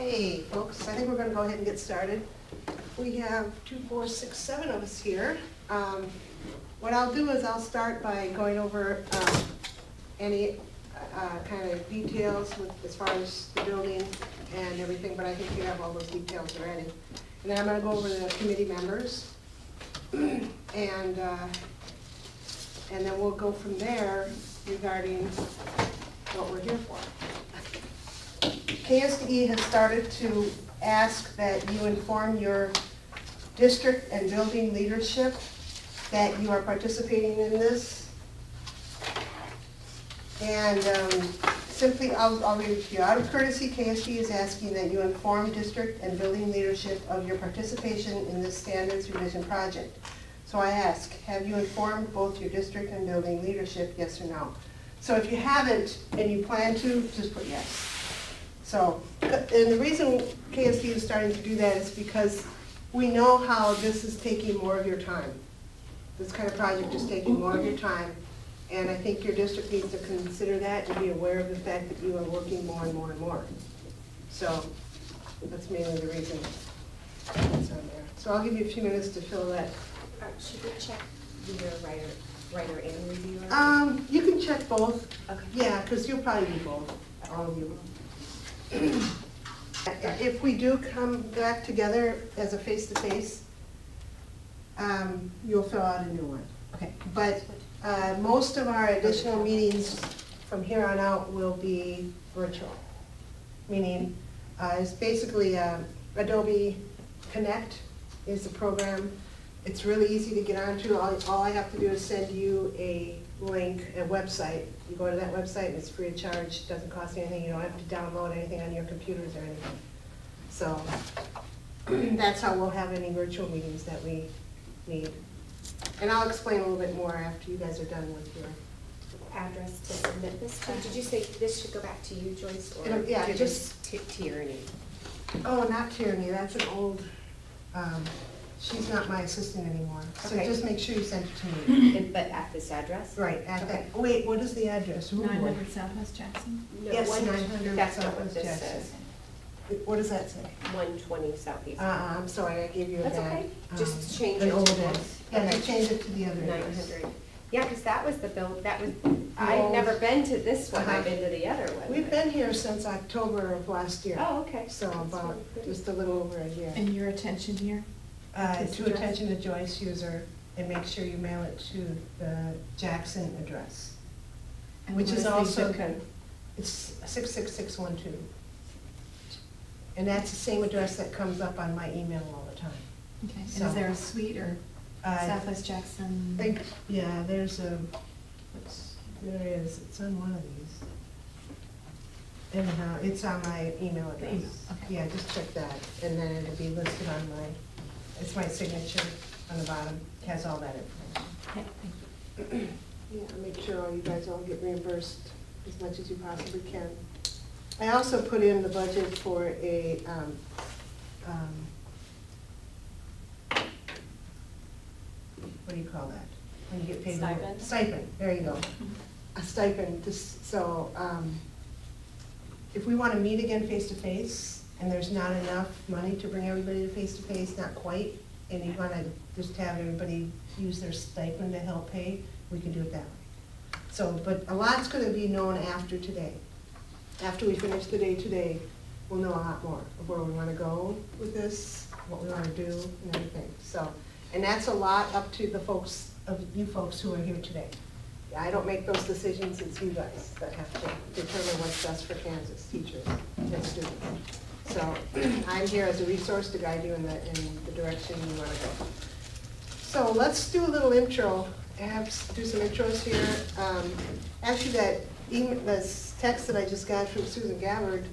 Okay, folks, I think we're going to go ahead and get started. We have 2, 4, 6, 7 of us here. What I'll do is I'll start by going over any kind of details as far as the building and everything, but I think you have all those details already. And then I'm going to go over the committee members, and then we'll go from there regarding what we're here for. KSDE has started to ask that you inform your district and building leadership that you are participating in this. And simply, I'll read it to you. Out of courtesy, KSDE is asking that you inform district and building leadership of your participation in this standards revision project. So I ask, have you informed both your district and building leadership, yes or no? So if you haven't and you plan to, just put yes. So, and the reason KSDE is starting to do that is because we know how this is taking more of your time. This kind of project is taking more of your time, and I think your district needs to consider that and be aware of the fact that you are working more and more and more. So, that's mainly the reason it's on there. So I'll give you a few minutes to fill that. Should we check either writer and reviewer? You can check both. Okay. Yeah, because you'll probably do both, all of you. If we do come back together as a face-to-face, you'll fill out a new one. Okay. But most of our additional meetings from here on out will be virtual. Meaning, it's basically Adobe Connect is the program. It's really easy to get onto. All I have to do is send you a link, a website. You go to that website and it's free of charge, doesn't cost anything. You don't have to download anything on your computers or anything. So that's how we'll have any virtual meetings that we need. And I'll explain a little bit more after you guys are done with your Address to submit this to. Did you say this should go back to you, Joyce, or yeah, just Tierney? Oh, not Tierney. That's an old. She's not my assistant anymore. So Okay. just make sure you send it to me. But at this address? Right, at Okay. that. Wait, what is the address? Ooh, 900 Southwest Jackson? No, Yes, 900. 900 That's not what Southwest this Jackson. says. What does that say? 120 Southeast. I'm sorry, I gave you a That's bad. okay. Just change an it old to one. this. Yeah, Okay. just change it to the other address. 900. Yeah, because that was the bill. That was. old- I've never been to this one. Uh-huh. I've been to the other one. We've been here since October of last year. Oh, okay. So That's about really good. just a little over a year. And your attention here? To attention to Joyce Huser, and make sure you mail it to the Jackson address. And Which what is the also, zip code? it's 66612. And that's the same address that comes up on my email all the time. Okay, and So- is there a suite or Southwest Jackson? Yeah, there's a, there is, it's on one of these. Anyhow, it's on my email address. Email, okay. Yeah, just check that, and then it'll be listed on my, it's my signature on the bottom, it has all that information. Okay, thank you. Yeah, make sure all you guys all get reimbursed as much as you possibly can. I also put in the budget for a, what do you call that? When you get paid. Stipend? Stipend, there you go. A stipend, just so, if we want to meet again face-to-face, and there's not enough money to bring everybody to face-to-face, not quite, and you want to just have everybody use their stipend to help pay, we can do it that way. So, but a lot's going to be known after today. After we finish the day today, we'll know a lot more of where we want to go with this, what we want to do, and everything. So, and that's a lot up to the folks, of you folks who are here today. I don't make those decisions, it's you guys that have to determine what's best for Kansas, teachers and students. So I'm here as a resource to guide you in the direction you want to go. So let's do a little intro. I have to do some intros here. Actually, that this text that I just got from Susan Gabbard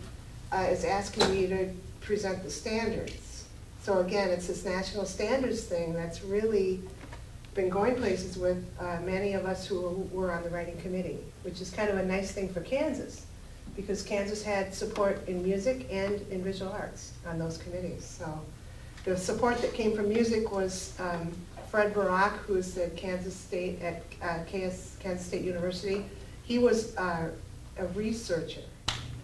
is asking me to present the standards. So again, it's this national standards thing that's really been going places with many of us who were on the writing committee, which is kind of a nice thing for Kansas, because Kansas had support in music and in visual arts on those committees. So the support that came from music was Fred Barak, who is at Kansas State at Kansas State University. He was a researcher.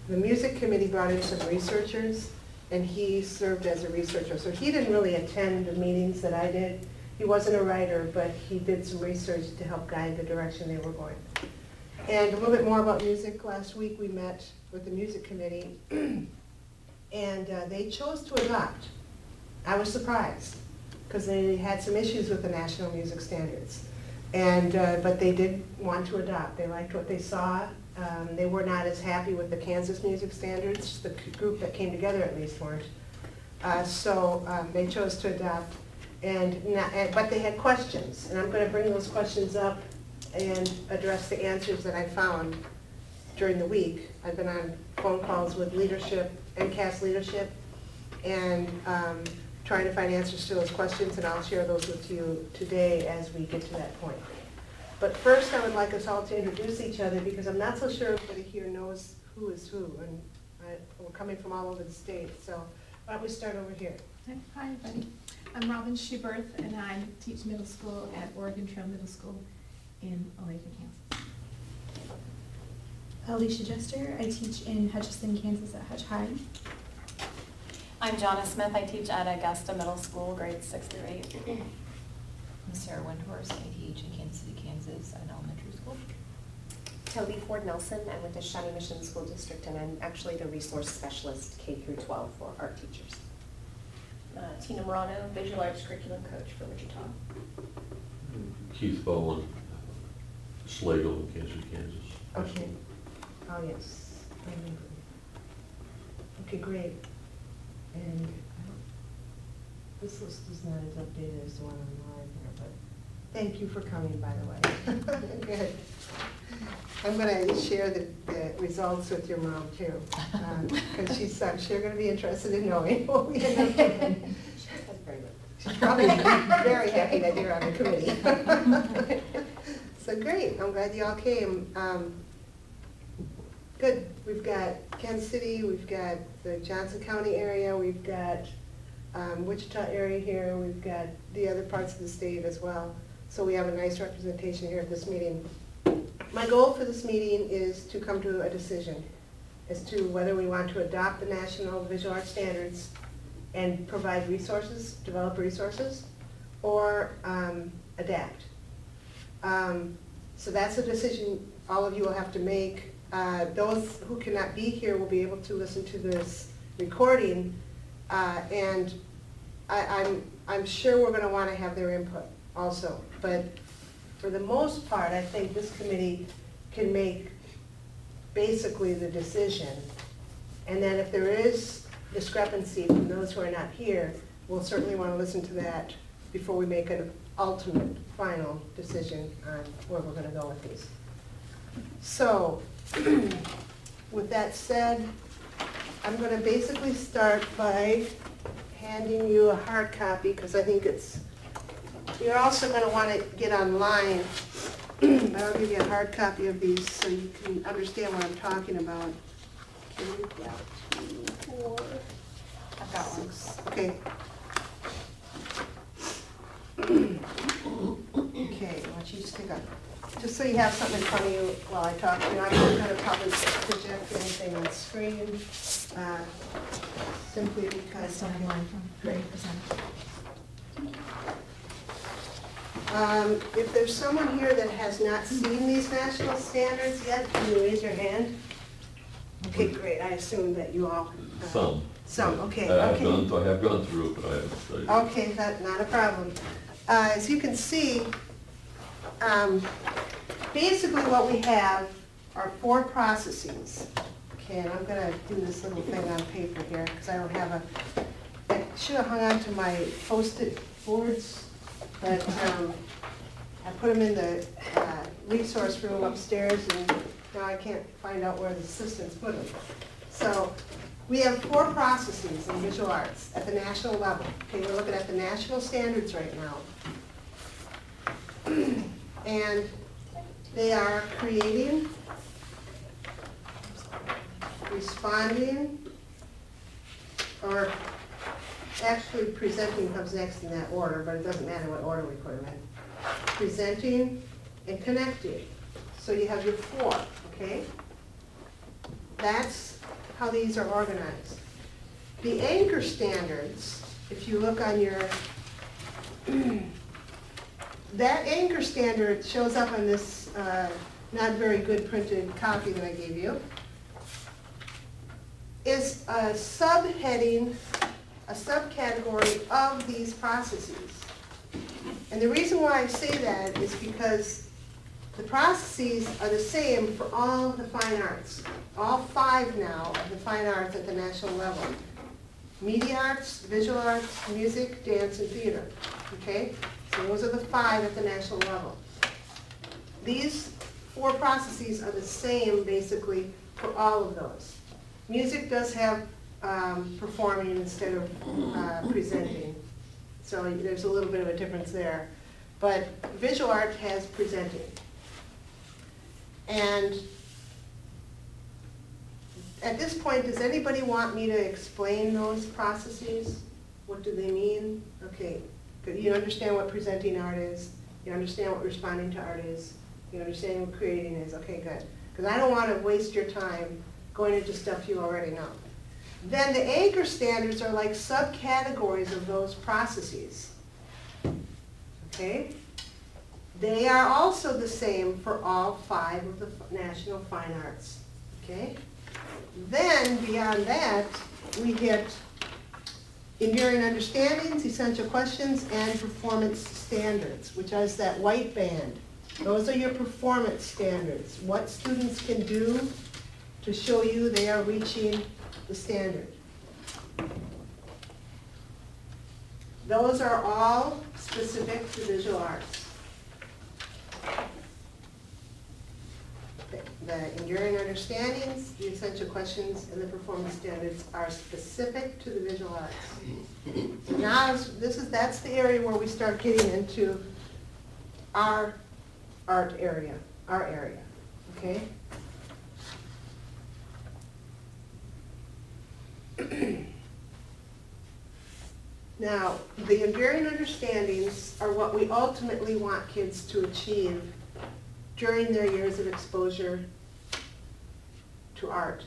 The music committee brought in some researchers, and he served as a researcher. So he didn't really attend the meetings that I did. He wasn't a writer, but he did some research to help guide the direction they were going. And a little bit more about music. Last week we met with the music committee, and they chose to adopt. I was surprised, because they had some issues with the national music standards. And, but they did want to adopt. They liked what they saw. They were not as happy with the Kansas music standards. The group that came together at least weren't. So they chose to adopt. But they had questions, and I'm going to bring those questions up and address the answers that I found during the week. I've been on phone calls with leadership, MCAS leadership, and trying to find answers to those questions, and I'll share those with you today as we get to that point. But first, I would like us all to introduce each other, because I'm not so sure everybody here knows who is who, and we're coming from all over the state. So why don't we start over here? Hi, everybody. I'm Robin Schubert, and I teach middle school at Oregon Trail Middle School in Olathe, Kansas. Alicia Jester, I teach in Hutchinson, Kansas at Hutch High. I'm Jonna Smith. I teach at Augusta Middle School, grades 6 through 8. I'm Sarah Windhorst. I teach in Kansas City, Kansas at elementary school. Toby Ford Nelson. I'm with the Shawnee Mission School District, and I'm actually the resource specialist K through 12 for art teachers. Tina Morano, visual arts curriculum coach for Wichita. Keith Bowen, Slagle in Kansas, Kansas. Okay. Oh, yes. I remember. Okay, great. And this list is not as updated as the one online here, but thank you for coming, by the way. Good. I'm going to share the results with your mom, too, because she's sure going to be interested in knowing what we end up doing. She's probably very happy that you're on the committee. So great. I'm glad you all came. Good. We've got Kansas City, we've got the Johnson County area, we've got Wichita area here, we've got the other parts of the state as well. So we have a nice representation here at this meeting. My goal for this meeting is to come to a decision as to whether we want to adopt the National Visual Arts Standards and provide resources, develop resources, or adapt. So that's a decision all of you will have to make. Those who cannot be here will be able to listen to this recording, and I'm sure we're going to want to have their input also. But for the most part, I think this committee can make basically the decision. And then if there is discrepancy from those who are not here, we'll certainly want to listen to that before we make an ultimate final decision on where we're going to go with these. So, with that said, I'm going to basically start by handing you a hard copy, because I think you're also going to want to get online. But I'll give you a hard copy of these so you can understand what I'm talking about. Okay, we've got 2, 4, I've got one. 6. Okay. Okay, I want you to stick up. Just so you have something in front of you while I talk. You know, I'm not going to probably project anything on the screen, simply because That's online from Great. presenter. If there's someone here that has not seen these national standards yet, can you raise your hand? Okay, great. I assume that you all. Some. Some. Okay. I have Okay. gone through it, but I haven't studied. Okay, that's not a problem. As you can see, basically what we have are 4 processes. Okay, and I'm going to do this little thing on paper here because I don't have I should have hung on to my Post-it boards, but I put them in the resource room upstairs, and now I can't find out where the assistants put them. So we have 4 processes in visual arts at the national level. Okay, we're looking at the national standards right now. And they are creating, responding, or actually presenting comes next in that order, but it doesn't matter what order we put them in. Presenting and connecting. So you have your 4, okay? That's how these are organized. The anchor standards, if you look on your, that anchor standard shows up on this not very good printed copy that I gave you, is a subheading, a subcategory of these processes. And the reason why I say that is because the processes are the same for all the fine arts. All 5 now of the fine arts at the national level. Media arts, visual arts, music, dance, and theater. Okay? So those are the 5 at the national level. These 4 processes are the same basically for all of those. Music does have performing instead of presenting. So there's a little bit of a difference there. But visual art has presenting. And at this point, does anybody want me to explain those processes? What do they mean? Okay, good. You understand what presenting art is. You understand what responding to art is. You understand what creating is. Okay, good. Because I don't want to waste your time going into stuff you already know. Then the anchor standards are like subcategories of those processes. Okay? They are also the same for all 5 of the national fine arts. Okay? Then, beyond that, we get enduring understandings, essential questions, and performance standards, which is that white band. Those are your performance standards. What students can do to show you they are reaching the standard. Those are all specific to visual arts. The enduring understandings, the essential questions, and the performance standards are specific to the visual arts. So now that's the area where we start getting into our art area, okay? Now, the enduring understandings are what we ultimately want kids to achieve during their years of exposure to art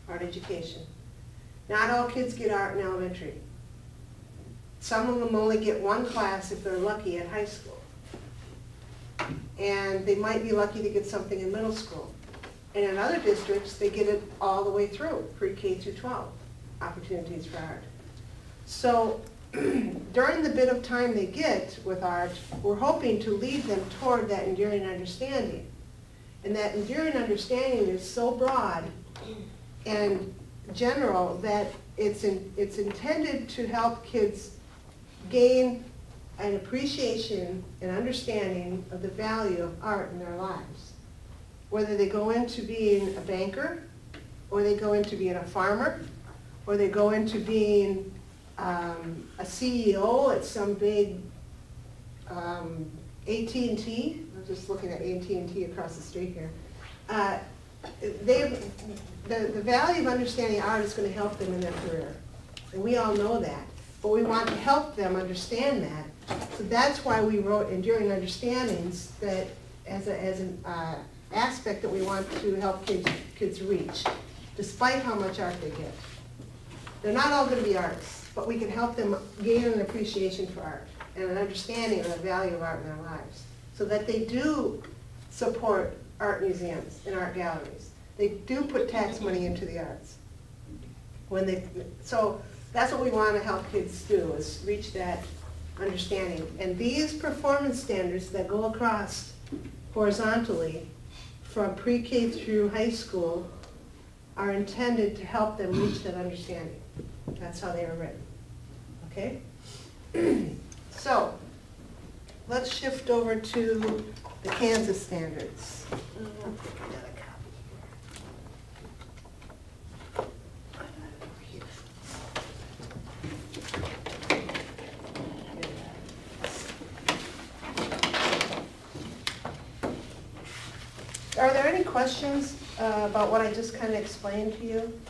education. Not all kids get art in elementary. Some of them only get 1 class if they're lucky at high school. And they might be lucky to get something in middle school. And in other districts, they get it all the way through, pre-K through 12, opportunities for art. So during the bit of time they get with art, we're hoping to lead them toward that enduring understanding. And that enduring understanding is so broad and general that it's intended to help kids gain an appreciation and understanding of the value of art in their lives. Whether they go into being a banker, or they go into being a farmer, or they go into being a CEO at some big AT&T. I'm just looking at AT&T across the street here. The value of understanding art is going to help them in their career. And we all know that. But we want to help them understand that. So that's why we wrote enduring understandings that as an aspect that we want to help kids reach, despite how much art they get. They're not all going to be artists, but we can help them gain an appreciation for art and an understanding of the value of art in their lives, so that they do support art museums and art galleries. They do put tax money into the arts. So that's what we want to help kids do, is reach that understanding. And these performance standards that go across horizontally from pre-K through high school are intended to help them reach that understanding. That's how they are written. Okay? So, let's shift over to the Kansas standards. Are there any questions about what I just kind of explained to you?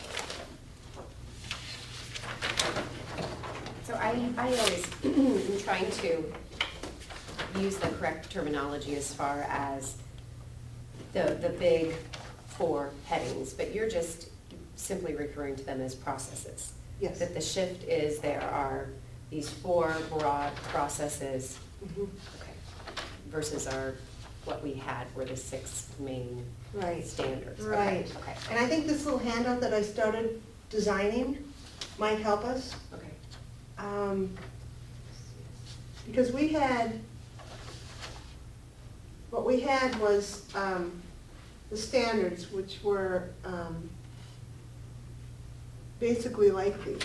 So I always am trying to use the correct terminology as far as the big 4 headings, but you're just simply referring to them as processes. Yes. That the shift is there are these 4 broad processes, Mhm. okay, versus what we had were the 6 main Right. standards. Okay, Right. Okay, And I think this little handout that I started designing might help us. okay. Because what we had was the standards, which were basically like these.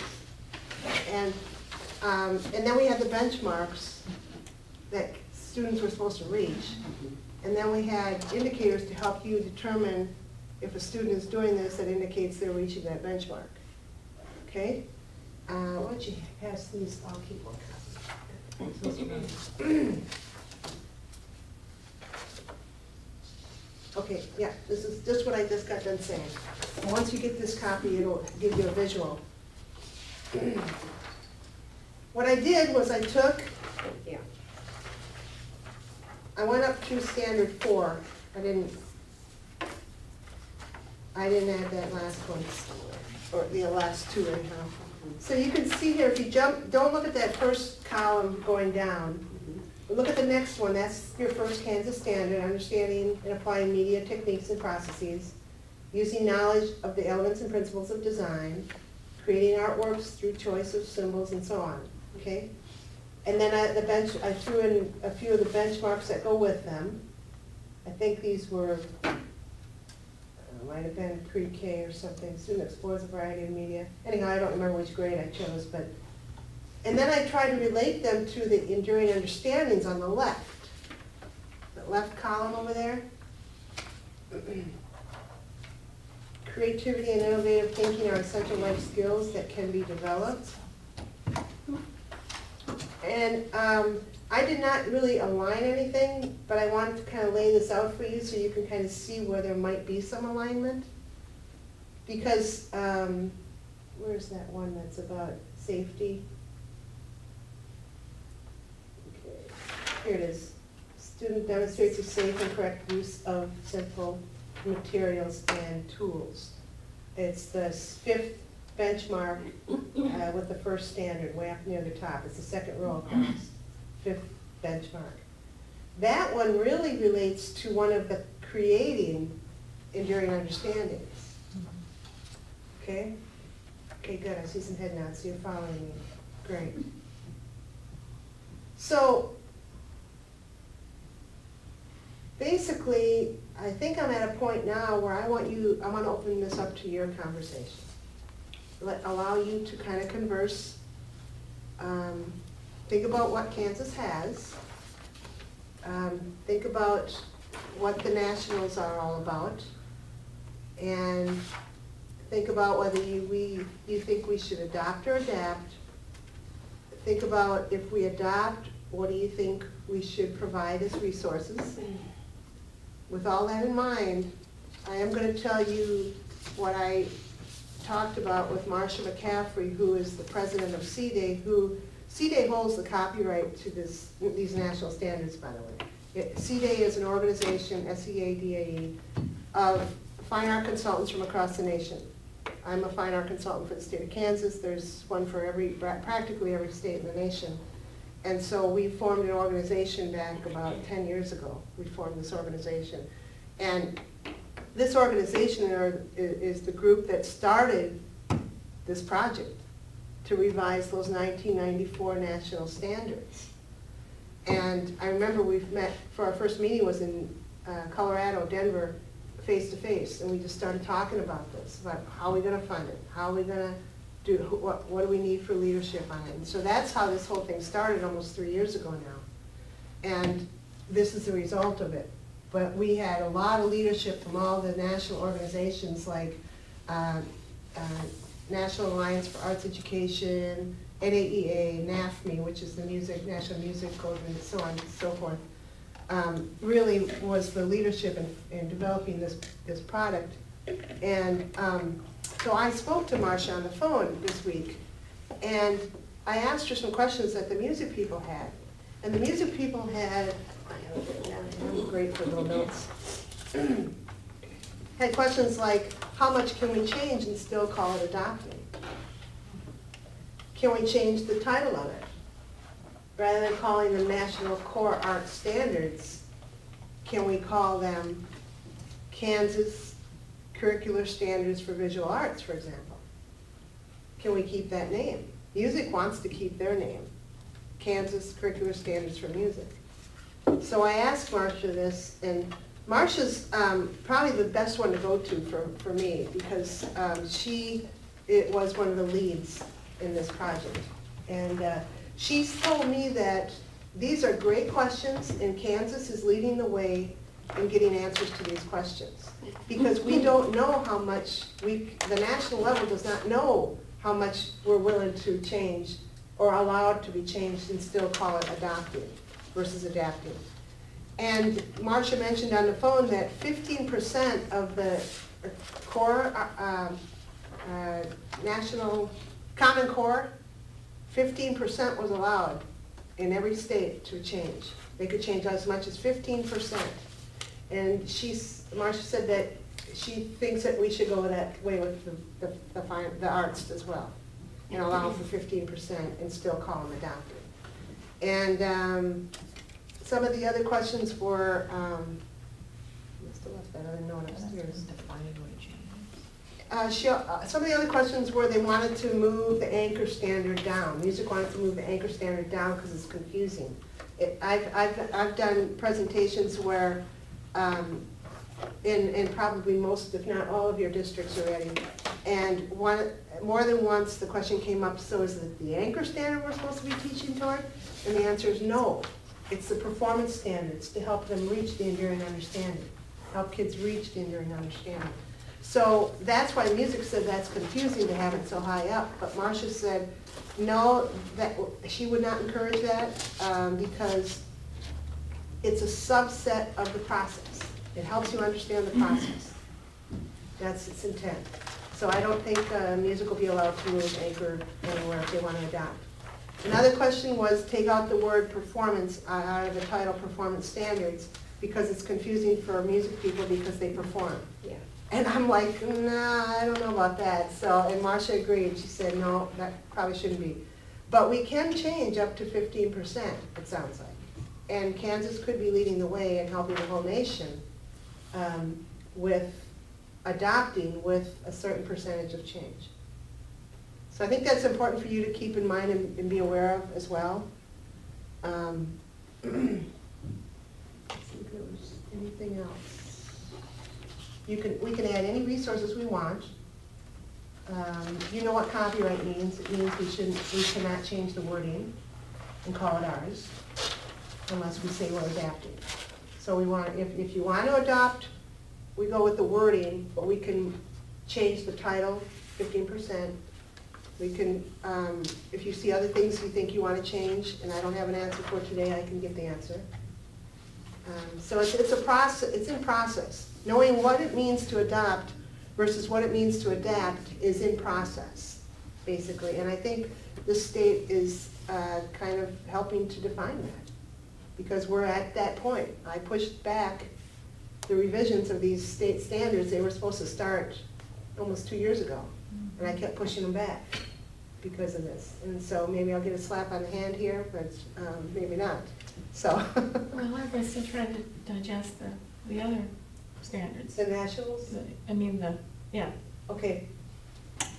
And then we had the benchmarks that students were supposed to reach. And then we had indicators to help you determine if a student is doing this, that indicates they're reaching that benchmark. Okay? Why don't you pass these, I'll keep one copy. Okay, yeah, this is just what I just got done saying. And once you get this copy, it'll give you a visual. What I did was Yeah. I went up to standard 4. I didn't add that last one, or the last 2 anyhow. So you can see here, if you jump, don't look at that first column going down. Look at the next one, that's your first Kansas standard, understanding and applying media techniques and processes, using knowledge of the elements and principles of design, creating artworks through choice of symbols and so on, okay? And then I threw in a few of the benchmarks that go with them. I think these were, might have been pre-K or something, student explores a variety of media. Anyhow, I don't remember which grade I chose, but, and then I tried to relate them to the enduring understandings on the left. The left column over there. Creativity and innovative thinking are essential life skills that can be developed. And I did not really align anything, but I wanted to kind of lay this out for you so you can kind of see where there might be some alignment. Because, where's that one that's about safety? Okay, here it is. Student demonstrates a safe and correct use of simple materials and tools. It's the 5th benchmark with the first standard way up near the top. It's the second row across, 5th benchmark. That one really relates to one of the creating enduring understandings. Okay? Okay, good. I see some head nods, so you're following me. Great. So, basically, I think I'm at a point now where I want to open this up to your conversation. Allow you to kind of converse, think about what Kansas has, think about what the nationals are all about, and think about whether you think we should adopt or adapt. Think about if we adopt, what do you think we should provide as resources? With all that in mind, I am going to tell you what I talked about with Marcia McCaffrey, who is the president of CDE, CDE holds the copyright to these national standards, by the way. CDE is an organization, SEADAE, of fine art consultants from across the nation. I'm a fine art consultant for the state of Kansas. There's one for practically every state in the nation. And so we formed an organization back about 10 years ago. We formed this organization. And this organization is the group that started this project to revise those 1994 national standards. And I remember we've met, for our first meeting was in Colorado, Denver, face-to-face, and we just started talking about this, about how are we going to fund it, how are we going to do, what do we need for leadership on it. And so that's how this whole thing started almost 3 years ago now. And this is the result of it. But we had a lot of leadership from all the national organizations like National Alliance for Arts Education, NAEA, NAFME, which is the National Music Code, and so on and so forth. Really was the leadership in developing this product. And so I spoke to Marcia on the phone this week, and I asked her some questions that the music people had. And the music people had, I'm great for little notes, had questions like, how much can we change and still call it adopting? can we change the title of it? Rather than calling them National Core Art Standards, can we call them Kansas Curricular Standards for Visual Arts, for example? Can we keep that name? Music wants to keep their name, Kansas Curricular Standards for Music. So I asked Marcia this, and Marcia's probably the best one to go to for me, because it was one of the leads in this project. And she's told me that these are great questions, and Kansas is leading the way in getting answers to these questions. Because we don't know how much, the national level does not know how much we're willing to change or allow it to be changed and still call it adopting versus adapting. And Marcia mentioned on the phone that 15% of the core, national Common Core, 15% was allowed in every state to change. They could change as much as 15%. And Marcia said that she thinks that we should go that way with the arts as well, and allow for 15% and still call them adopted. And some of the other questions were, I must have left that other note upstairs. Some of the other questions were they wanted to move the anchor standard down. Music wanted to move the anchor standard down because it's confusing. I've done presentations where, in probably most, if not all of your districts already, and more than once the question came up, so is it the anchor standard we're supposed to be teaching toward? And the answer is no. It's the performance standards to help them reach the enduring understanding, help kids reach the enduring understanding. So that's why music said that's confusing to have it so high up, but Marcia said no, that she would not encourage that because it's a subset of the process. It helps you understand the process. That's its intent. So I don't think music will be allowed to move anchor anywhere if they want to adopt. Another question was take out the word performance out of the title performance standards because it's confusing for music people because they perform. Yeah. And I'm like, nah, I don't know about that. So, and Marcia agreed. She said, no, that probably shouldn't be. But we can change up to 15%, it sounds like. And Kansas could be leading the way and helping the whole nation with adopting with a certain percentage of change. So I think that's important for you to keep in mind and be aware of as well. Let's see if there was anything else. We can add any resources we want. You know what copyright means. It means we cannot change the wording and call it ours unless we say we're adapting. So we want, if you want to adopt, we go with the wording, but we can change the title 15%. We can, if you see other things you think you want to change, and I don't have an answer for today, I can get the answer. So it's a process. It's in process. Knowing what it means to adopt versus what it means to adapt is in process, basically. And I think the state is kind of helping to define that because we're at that point. I pushed back the revisions of these state standards. They were supposed to start almost 2 years ago, and I kept pushing them back because of this. And so maybe I'll get a slap on the hand here, but maybe not. So. Well, everybody's still trying to digest the other standards. The nationals? I mean, yeah. Okay.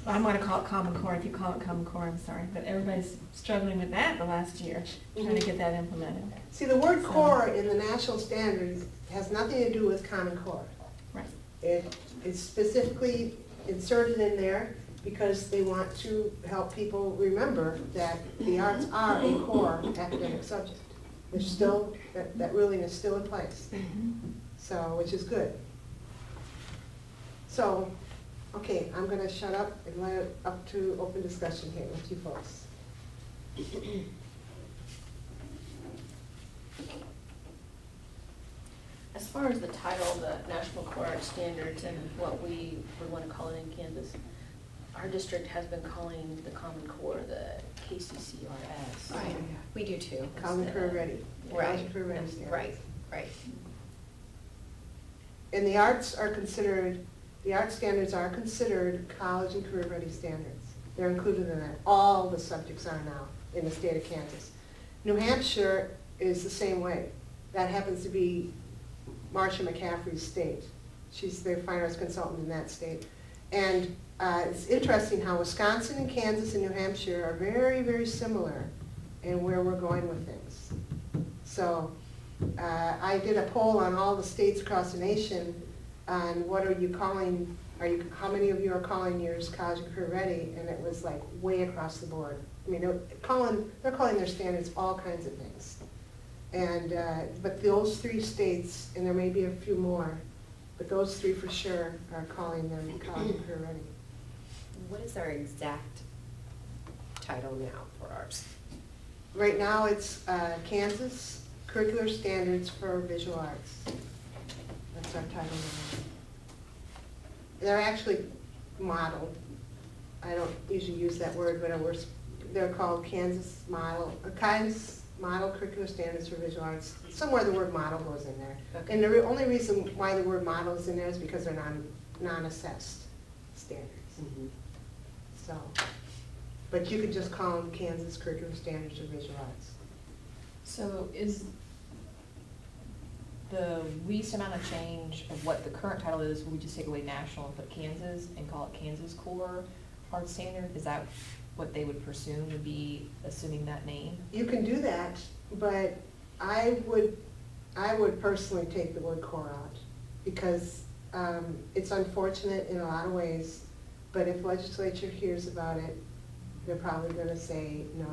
I'm going to call it Common Core. If you call it Common Core, I'm sorry. But everybody's struggling with that the last year, trying to get that implemented. See, the word core in the national standards has nothing to do with Common Core. Right. It is specifically inserted in there because they want to help people remember that the arts are a core academic subject. There's still, that ruling is still in place. So, which is good. So, okay, I'm going to shut up and let it up to open discussion here with you folks. As far as the title, the National Core Art Standards, and what we would want to call it in Kansas, our district has been calling the Common Core the KCCRS. Right, we do too. Common Core Ready. Right, Career Ready standards. right. And the arts are considered, the art standards are considered college and career ready standards. They're included in that. All the subjects are now in the state of Kansas. New Hampshire is the same way. That happens to be Marcia McCaffrey's state. She's the fine arts consultant in that state. And it's interesting how Wisconsin and Kansas and New Hampshire are very, very similar in where we're going with things. So I did a poll on all the states across the nation on what are you calling, how many of you are calling yours college and career ready? And it was like way across the board. I mean, they're calling their standards all kinds of things. And, but those 3 states, and there may be a few more, but those 3 for sure are calling them college and career ready. What is our exact title now for ours? Right now, it's Kansas Curricular Standards for Visual Arts. That's our title now. They're actually modeled. I don't usually use that word, but they're called Kansas Model Curricular Standards for Visual Arts. Somewhere the word model goes in there. Okay. And the only reason why the word model is in there is because they're non-assessed standards. Mm-hmm. So, but you could just call them Kansas Curricular Standards for Visual Arts. So is the least amount of change of what the current title is, will we just take away national and put Kansas and call it Kansas Core Art Standard? Is that what they would presume would be assuming that name? You can do that, but I would personally take the word core out because it's unfortunate in a lot of ways, but if legislature hears about it, they're probably going to say, no.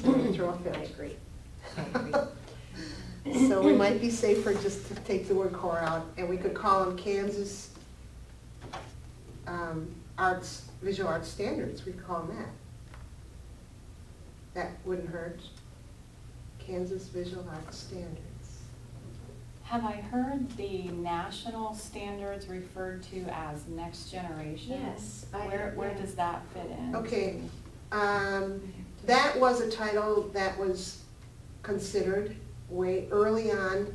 They're going to throw a fit. I agree. So we might be safer just to take the word core out, and we could call them Kansas Visual Arts Standards. We could call them that. That wouldn't hurt. Kansas Visual Arts Standards. Have I heard the national standards referred to as next generation? Yes. Where does that fit in? Okay, that was a title that was considered way early on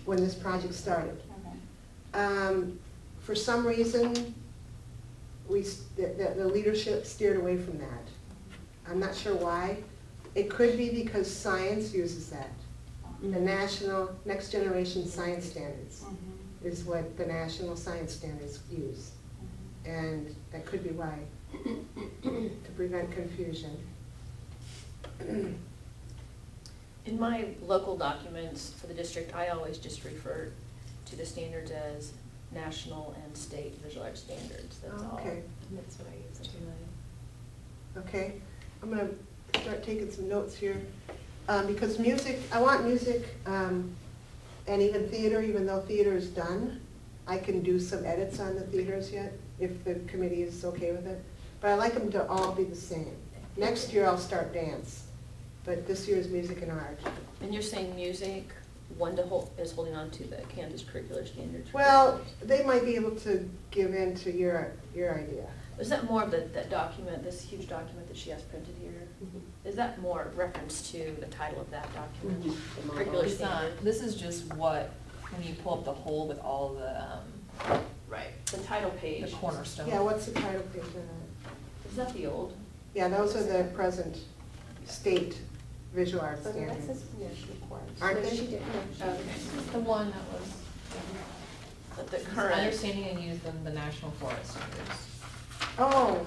when this project started. Okay. For some reason, the leadership steered away from that. I'm not sure why. It could be because science uses that. The National Next Generation Science Standards Mm-hmm. is what the National Science Standards use. And that could be why, to prevent confusion. In my local documents for the district, I always just refer to the standards as national and state visual arts standards, that's all. Okay, That's what I use too. okay. I'm gonna start taking some notes here. Because music, I want music, and even theater, even though theater is done, I can do some edits on the theaters yet, if the committee is okay with it. But I like them to all be the same. Next year I'll start dance, but this year is music and art. And you're saying music, is holding on to the Kansas curricular standards? for Well, music. they might be able to give in to your idea. Is that more of that document, this huge document that she has printed here? Is that more reference to the title of that document? Mhm. Curricular It's not, standard? this is just what, when you pull up the whole with all the, Right. The title page. the cornerstone. Yeah, what's the title page of that? Is that the old? Yeah, those are the present state visual arts So that standards. says national core. Aren't No, they? she didn't. No, Okay. The one that was, But the it's current. understanding and use them the national forest standards. Oh,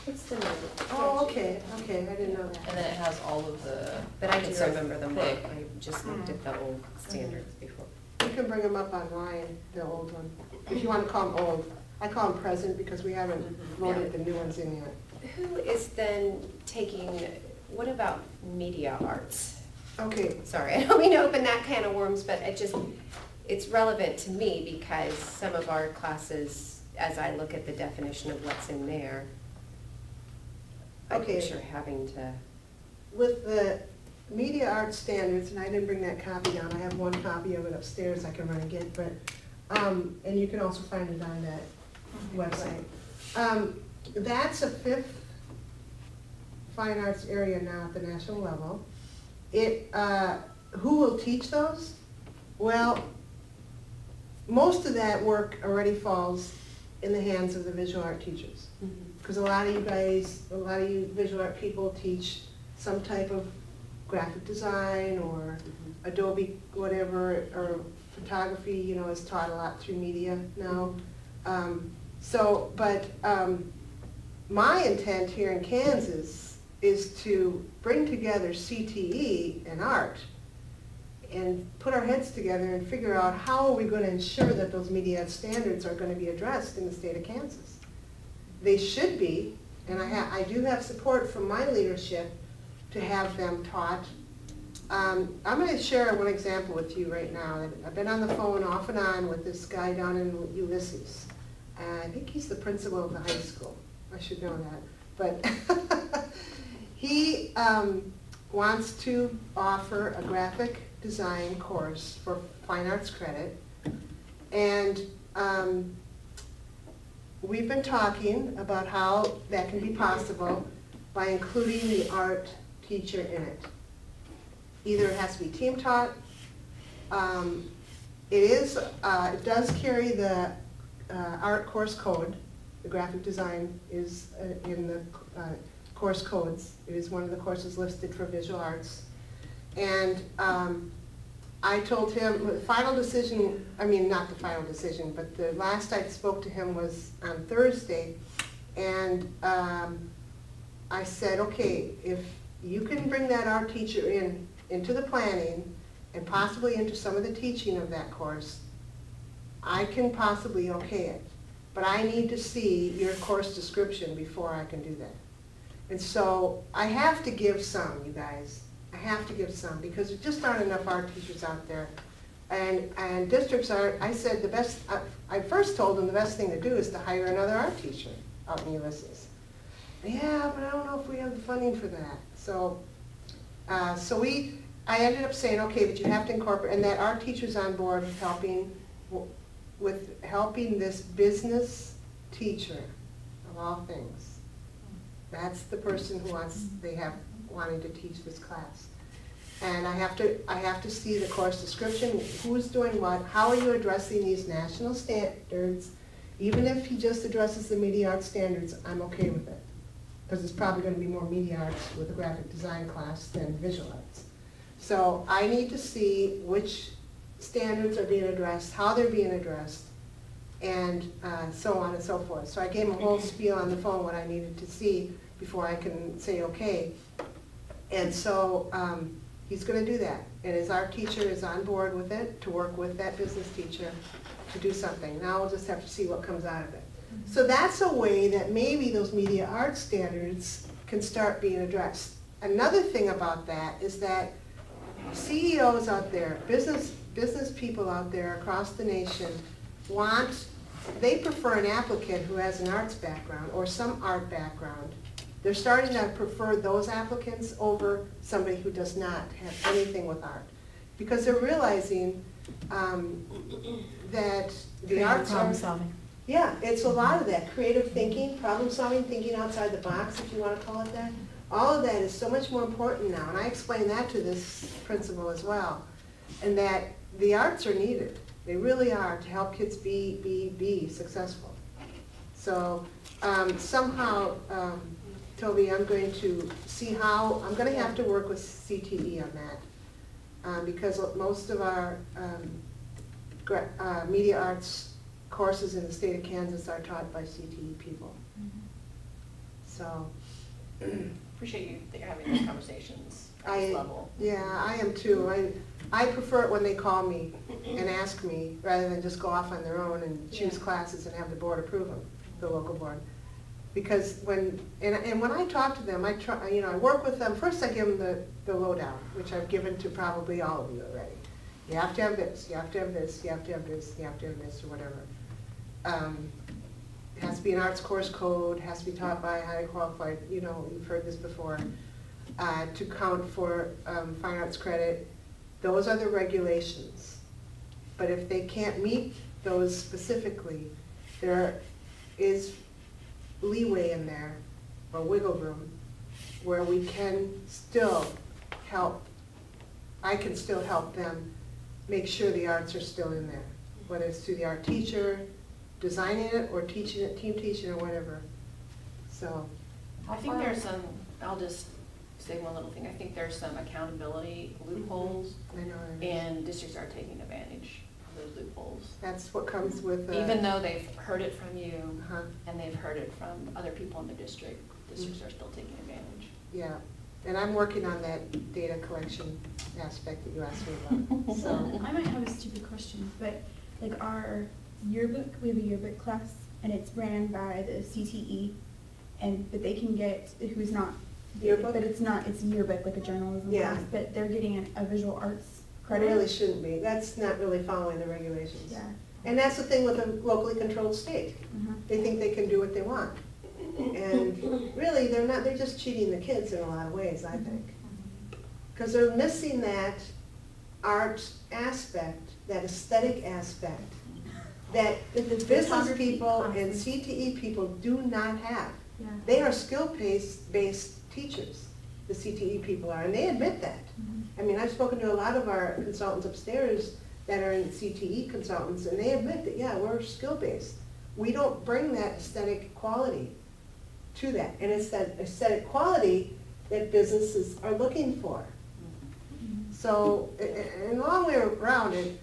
It's the name. oh, okay, I didn't know And that. then it has all of the. But I do it's so remember them. thick. I just looked at the old standards before. You can bring them up online, the old one, if you want to call them old. I call them present because we haven't voted the new ones in yet. Who is then taking, what about media arts? Okay, Sorry, I don't mean to open that can of worms, but it's relevant to me because some of our classes, as I look at the definition of what's in there, I Okay. picture having to, with the media arts standards, and I didn't bring that copy down, I have one copy of it upstairs I can run and get, but, and you can also find it on that website. That's a 5th fine arts area now at the national level. Who will teach those? Well, most of that work already falls in the hands of the visual art teachers. because a lot of you guys, a lot of you visual art people teach some type of graphic design or Adobe whatever, or photography, you know, is taught a lot through media now. My intent here in Kansas is to bring together CTE and art and put our heads together and figure out how are we going to ensure that those media art standards are going to be addressed in the state of Kansas. They should be, and I do have support from my leadership to have them taught. I'm going to share one example with you right now. I've been on the phone off and on with this guy down in Ulysses. I think he's the principal of the high school. I should know that. But he wants to offer a graphic design course for fine arts credit. And we've been talking about how that can be possible by including the art teacher in it. Either it has to be team taught. It does carry the art course code. The graphic design is in the course codes. It is one of the courses listed for visual arts. And I told him, the final decision, I mean not the final decision, but the last I spoke to him was on Thursday. And I said, okay, if you can bring that art teacher into the planning and possibly into some of the teaching of that course, I can possibly okay it. But I need to see your course description before I can do that. And so I have to give some, you guys. I have to give some because there just aren't enough art teachers out there. And districts are, I said the best, I first told them the best thing to do is to hire another art teacher out in Ulysses. Yeah, but I don't know if we have the funding for that. So, I ended up saying, okay, but you have to incorporate, and that art teacher's on board with helping this business teacher of all things. That's the person who wanting to teach this class. And I have to see the course description, who's doing what, how are you addressing these national standards. Even if he just addresses the media arts standards, I'm okay with it. Because it's probably going to be more media arts with a graphic design class than visual arts. So I need to see which standards are being addressed, how they're being addressed, and so on and so forth. So I gave him a whole spiel on the phone what I needed to see before I can say okay. And so he's going to do that. And his art teacher is on board with it to work with that business teacher to do something. Now we'll just have to see what comes out of it. So that's a way that maybe those media arts standards can start being addressed. Another thing about that is that CEOs out there, business people out there across the nation they prefer an applicant who has an arts background or some art background. They're starting to prefer those applicants over somebody who does not have anything with art. Because they're realizing that the arts are... Problem solving. Yeah, it's a lot of that. Creative thinking, problem solving, thinking outside the box, if you want to call it that. All of that is so much more important now. And I explained that to this principal as well. And that the arts are needed. They really are to help kids be successful. So somehow, Toby, I'm going to see how, I'm going to have to work with CTE on that. Because most of our media arts courses in the state of Kansas are taught by CTE people. So. Appreciate you that you're having these conversations at this level. Yeah, I am too. I prefer it when they call me and ask me rather than just go off on their own and choose classes and have the board approve them, the local board. Because when I talk to them, I work with them. First I give them the lowdown, which I've given to probably all of you already. You have to have this, you have to have this, you have to have this, you have to have this, or whatever. It has to be an arts course code, has to be taught by a highly qualified, you've heard this before, to count for fine arts credit. Those are the regulations. But if they can't meet those specifically, there is leeway in there, or wiggle room, where we can still help, I can still help them make sure the arts are still in there, whether it's through the art teacher, designing it, or teaching it, team teaching, or whatever. So, I think there's some, I'll just say one little thing, I think there's some accountability loopholes, I know, there is. and districts are taking advantage of those loopholes. That's what comes with. Even though they've heard it from you, Uh-huh. and they've heard it from other people in the district, districts are still taking advantage. Yeah, and I'm working on that data collection aspect that you asked me about, so. I might have a stupid question, but like our yearbook, we have a yearbook class, and it's ran by the CTE, but they can get, who's not. Yearbook? But it's not, it's yearbook, like a journalism Yeah. class, but they're getting a visual arts It credit. really shouldn't be, that's not really following the regulations. Yeah. And that's the thing with a locally controlled state. Mhm. They think they can do what they want. And really, they're not, they're just cheating the kids in a lot of ways, I think. Because they're missing that art aspect, that aesthetic aspect, that the business photography people and classes. CTE people do not have. Yeah. They are skill-based teachers, the CTE people are, and they admit that. Mhm. I mean, I've spoken to a lot of our consultants upstairs that are in CTE consultants, and they admit that, yeah, we're skill-based. We don't bring that aesthetic quality to that, and it's that aesthetic quality that businesses are looking for. So, in a long way around it,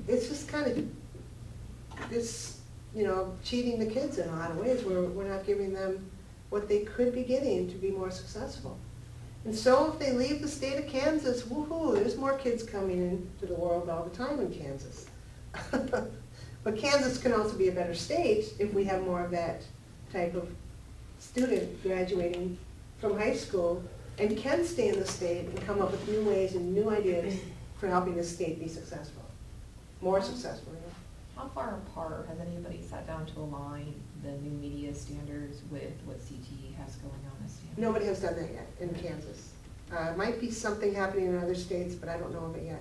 it's just kind of, this, you know, cheating the kids in a lot of ways, where we're not giving them what they could be getting to be more successful. And so if they leave the state of Kansas, woohoo, there's more kids coming into the world all the time in Kansas. But Kansas can also be a better state if we have more of that type of student graduating from high school and can stay in the state and come up with new ways and new ideas for helping the state be successful, more successful. Yeah. How far apart has anybody sat down to align the new media standards with what CTE has going on as standards? Nobody has done that yet in Kansas. Might be something happening in other states, but I don't know of it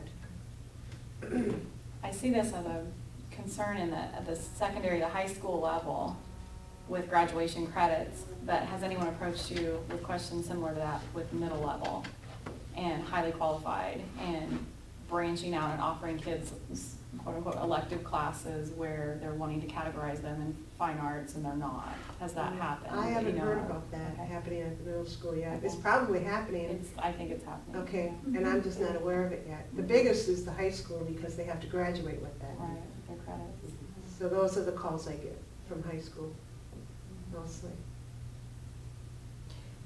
yet. I see this as a concern at the secondary to high school level with graduation credits, but has anyone approached you with questions similar to that with middle level and highly qualified and branching out and offering kids quote unquote elective classes where they're wanting to categorize them in fine arts and they're not? Has that happened? I haven't You know? heard about that Okay. happening at the middle school yet. It's probably happening. I think it's happening. Okay, and I'm just not aware of it yet. The biggest is the high school because they have to graduate with that. Right, their credits. So those are the calls I get from high school, mostly.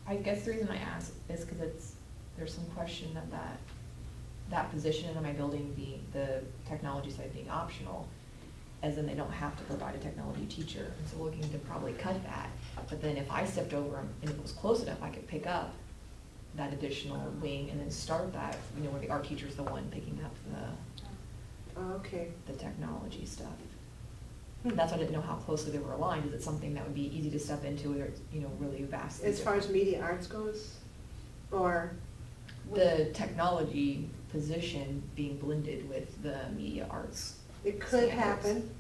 I guess the reason I ask is because there's some question that position in my building being, the technology side being optional, as in they don't have to provide a technology teacher, and so we're looking to probably cut that. But then if I stepped over and it was close enough, I could pick up that additional wing and then start that, you know, where the art teacher's the one picking up Okay. the technology stuff. That's why I didn't know how closely they were aligned. Is it something that would be easy to step into, or, you know, really vastly As far as different? media arts goes, or, The technology position being blended with the media arts. it could Standards. happen,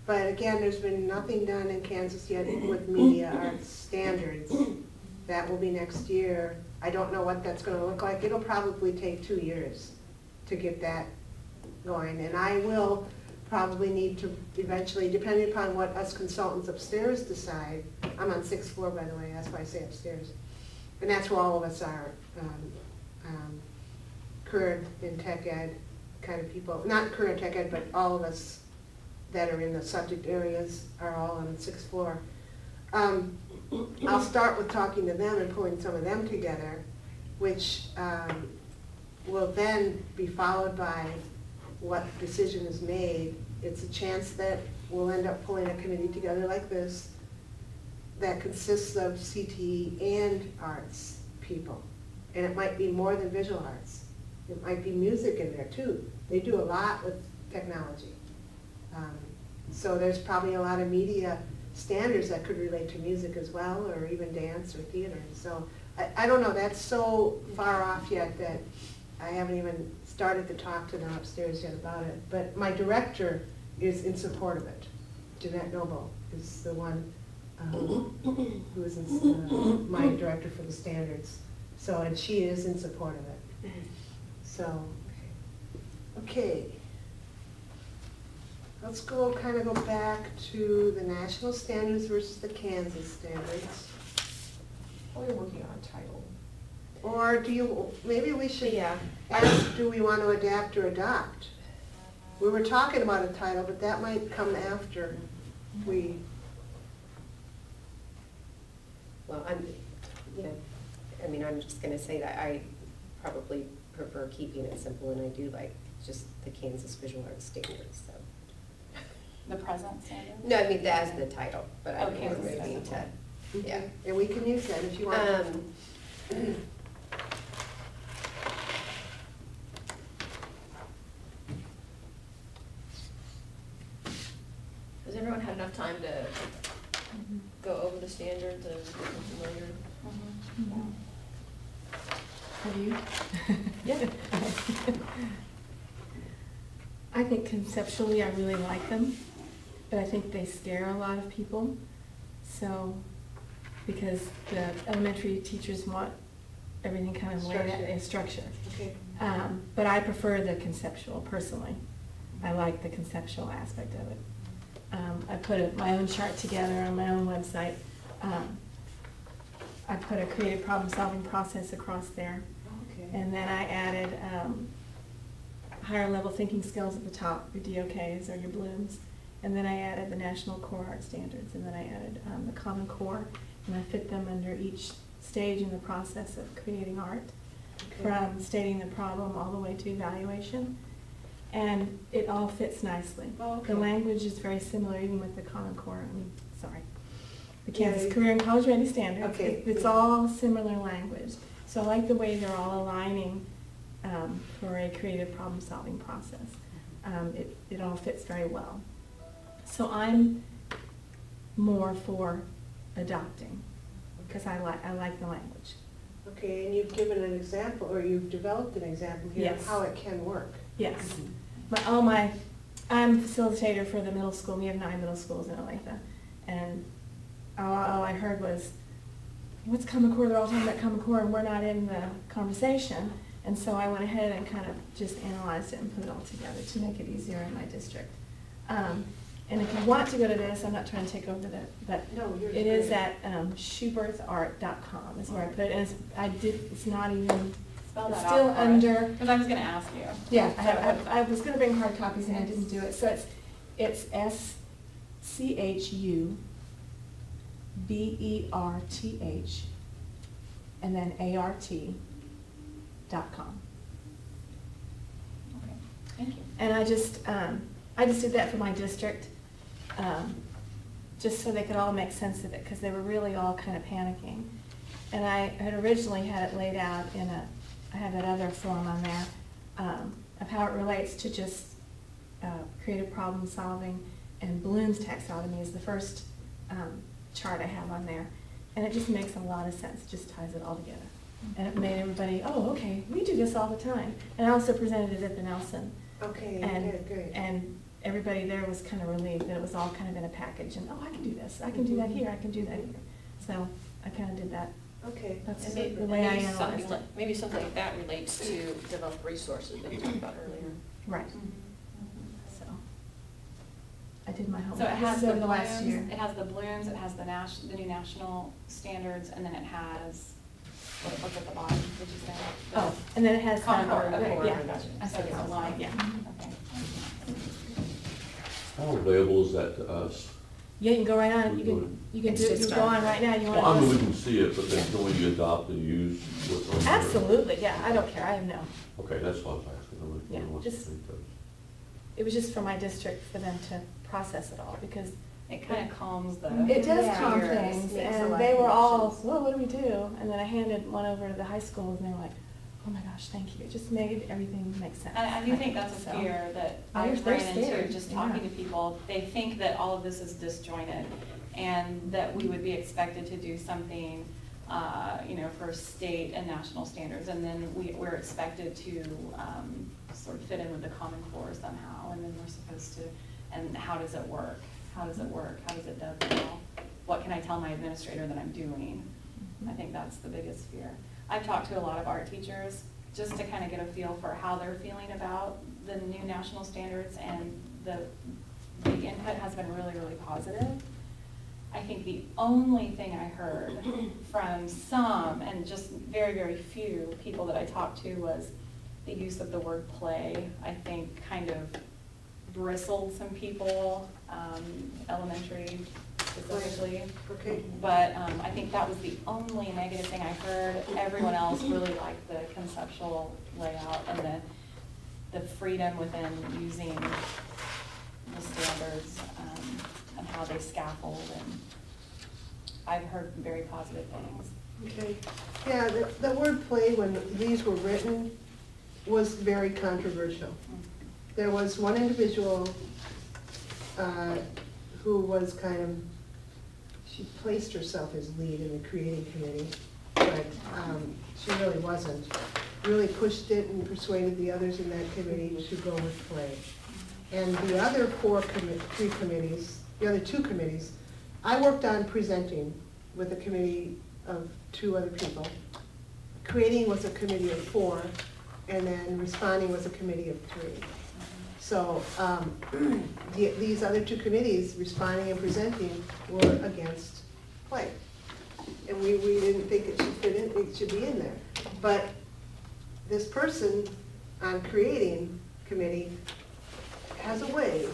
but again, there's been nothing done in Kansas yet with media arts standards. That will be next year. I don't know what that's gonna look like. It'll probably take 2 years to get that going, and I will probably need to eventually, depending upon what us consultants upstairs decide. I'm on 6th floor, by the way, that's why I say upstairs. And that's where all of us are, career in tech ed kind of people, not career tech ed, but all of us that are in the subject areas are all on the 6th floor. I'll start with talking to them and pulling some of them together, which will then be followed by what decision is made. It's a chance that we'll end up pulling a committee together like this that consists of CTE and arts people. And it might be more than visual arts. It might be music in there too. They do a lot with technology. So there's probably a lot of media standards that could relate to music as well, or even dance or theater. So I don't know, that's so far off yet that I haven't even started to talk to them upstairs yet about it. But my director is in support of it. Jeanette Noble is the one who is my director for the standards. So, and she is in support of it. So, okay. Let's go, kind of go back to the national standards versus the Kansas standards. We're working on a title. Or do you, maybe we should Yeah. ask, do we want to adapt or adopt? We were talking about a title, but that might come after we, Well, I'm just gonna say that I probably prefer keeping it simple, and I do like just the Kansas Visual Arts Standards, so. The present standard? No, I mean, as the title, but I Oh, don't Kansas maybe to, Visual. yeah. and we can use that if you want. Has everyone had enough time to go over the standards and become familiar? Have you? Yeah. I think conceptually I really like them, but I think they scare a lot of people. So, because the elementary teachers want everything kind of laid out Structure. in structure. Okay. But I prefer the conceptual personally. I like the conceptual aspect of it. I put my own chart together on my own website. I put a creative problem-solving process across there. Okay. And then I added higher level thinking skills at the top, your DOKs or your Blooms. And then I added the National Core Art Standards, and then I added the Common Core, and I fit them under each stage in the process of creating art, Okay. from stating the problem all the way to evaluation. And it all fits nicely. Oh, okay. The language is very similar even with the Common Core, the Yeah, Kansas Career and College Ready Standards. Okay. It's all similar language. So I like the way they're all aligning for a creative problem-solving process. It all fits very well. So I'm more for adopting, because I like the language. Okay, and you've given an example, or you've developed an example here of Yes. how it can work. Yes. I'm facilitator for the middle school. We have 9 middle schools in Olathe. And all I heard was, what's Common Core? They're all talking about Common Core, and we're not in the conversation. And so I went ahead and kind of just analyzed it and put it all together to make it easier in my district. And if you want to go to this, I'm not trying to take over that, but No, yours it is is great. at schuberthart.com is where I put it. And it's not even, Spell it's that still out for us. under. Because I was gonna ask you. Yeah, So I was gonna bring hard copies and I didn't do it, so it's SCHUBERTH and then ART.com. Okay, thank you. And I just did that for my district, just so they could all make sense of it, because they were really all kind of panicking. And I had originally had it laid out in I have that other form on there, of how it relates to just creative problem solving, and Bloom's taxonomy is the first chart I have on there. And it just makes a lot of sense, it just ties it all together. And it made everybody, oh, okay, we do this all the time. And I also presented it at the Nelson. Okay, And, good, great. and everybody there was kind of relieved that it was all kind of in a package, and, oh, I can do this, I can do that here, I can do that here. So I kind of did that. Okay. That's And the maybe, way I maybe analyzed something it. like, maybe something like that relates to develop resources that we talked about earlier. Right, so. I did my So it homework. has This the is over the last Blooms, year. it has the Blooms, it has the new national standards, and then it has, what's at the bottom, did you say? Oh, and then it has. Common Core, right, okay, yeah. gotcha. I So said it's it a was line. yeah. Okay. How available is that to us? Yeah, you can go right on, you can It's do it, you just can go on- on right now, you Well, I want mean, we to. can see it, but then can we adopt and use what's on there? Absolutely, yeah, I don't care, I have no. Okay, that's what I was asking. I was- Yeah, wants to just- think those. It was just for my district for them to process it all, because It kind of calms the. it does Yeah. calm Yours things, makes a and lot they of were all, connections. well, what do we do? And then I handed one over to the high schools, and they were like, oh my gosh, thank you, it just made everything make sense. And I do think that's a So- fear that They're I've ran into, scared, just talking yeah. to people. They think that all of this is disjointed, and that we would be expected to do something, for state and national standards, and then we're expected to sort of fit in with the Common Core somehow, and then we're supposed to, and how does it work? How does it work? How does it dovetail? What can I tell my administrator that I'm doing? I think that's the biggest fear. I've talked to a lot of art teachers just to kind of get a feel for how they're feeling about the new national standards, and the input has been really, really positive. I think the only thing I heard from some, and just very, very few people that I talked to, was the use of the word play. I think kind of bristled some people, elementary specifically. Okay. But I think that was the only negative thing I heard. Everyone else really liked the conceptual layout and the freedom within using the standards and how they scaffold, and I've heard very positive things. Okay. Yeah, the word play, when these were written, was very controversial. There was one individual who was kind of, she placed herself as lead in the creating committee, but she really wasn't. Really pushed it and persuaded the others in that committee to go with play. And the other three committees, the other two committees, I worked on presenting with a committee of 2 other people. Creating was a committee of 4, and then responding was a committee of 3. So these other 2 committees, responding and presenting, were against play. And we didn't think it should fit in, it should be in there. But this person on creating committee has a way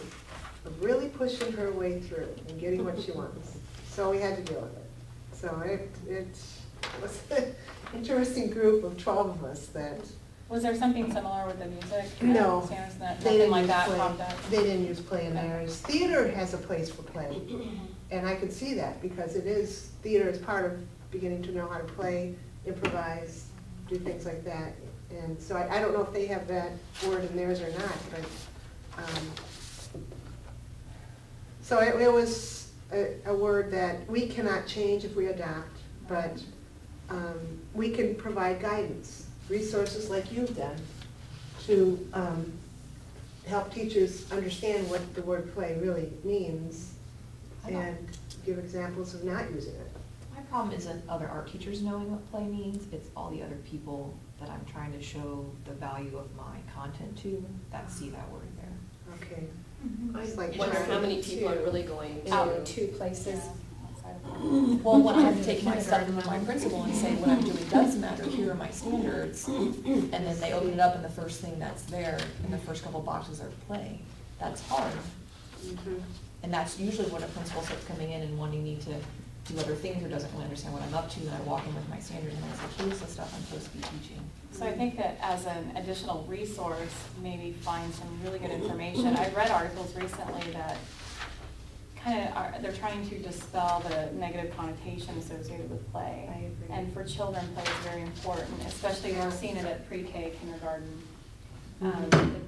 of really pushing her way through and getting what she wants. So we had to deal with it. So it was an interesting group of 12 of us that. Was there something similar with the music? No, Standards that they nothing didn't like use that play. popped up? They didn't use play in theirs. Theater has a place for play. And I could see that because theater is part of beginning to know how to play, improvise, do things like that. And so I don't know if they have that word in theirs or not, but, so it was a word that we cannot change if we adopt, but we can provide guidance, resources like you've done, to help teachers understand what the word play really means and give examples of not using it. My problem isn't other art teachers knowing what play means, it's all the other people that I'm trying to show the value of my content to that see that word there. Okay. I It's like wonder trying how many to- people are really going Out to. in 2 places. Well, when I'm taking my stuff to my principal and saying what I'm doing does matter, here are my standards, and then they open it up and the first thing that's there in the first couple boxes are play, that's hard. Mhm. And that's usually when a principal starts coming in and wanting me to do other things or doesn't really understand what I'm up to, and I walk in with my standards and I say, here's the stuff I'm supposed to be teaching. So I think that as an additional resource, maybe find some really good information. I've read articles recently that they're trying to dispel the negative connotation associated with play. I agree. And for children, play is very important, especially we're seeing it at pre-K, kindergarten.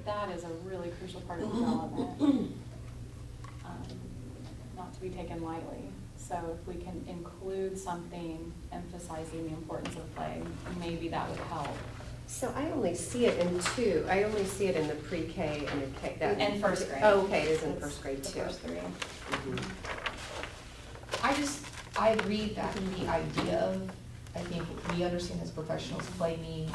That is a really crucial part of development, not to be taken lightly. So if we can include something emphasizing the importance of play, maybe that would help. So I only see it in 2. I only see it in the pre-K and the K. And first grade. Oh, okay, it is in That's first grade the too. first 3. I agree that the idea of, I think we understand as professionals, play means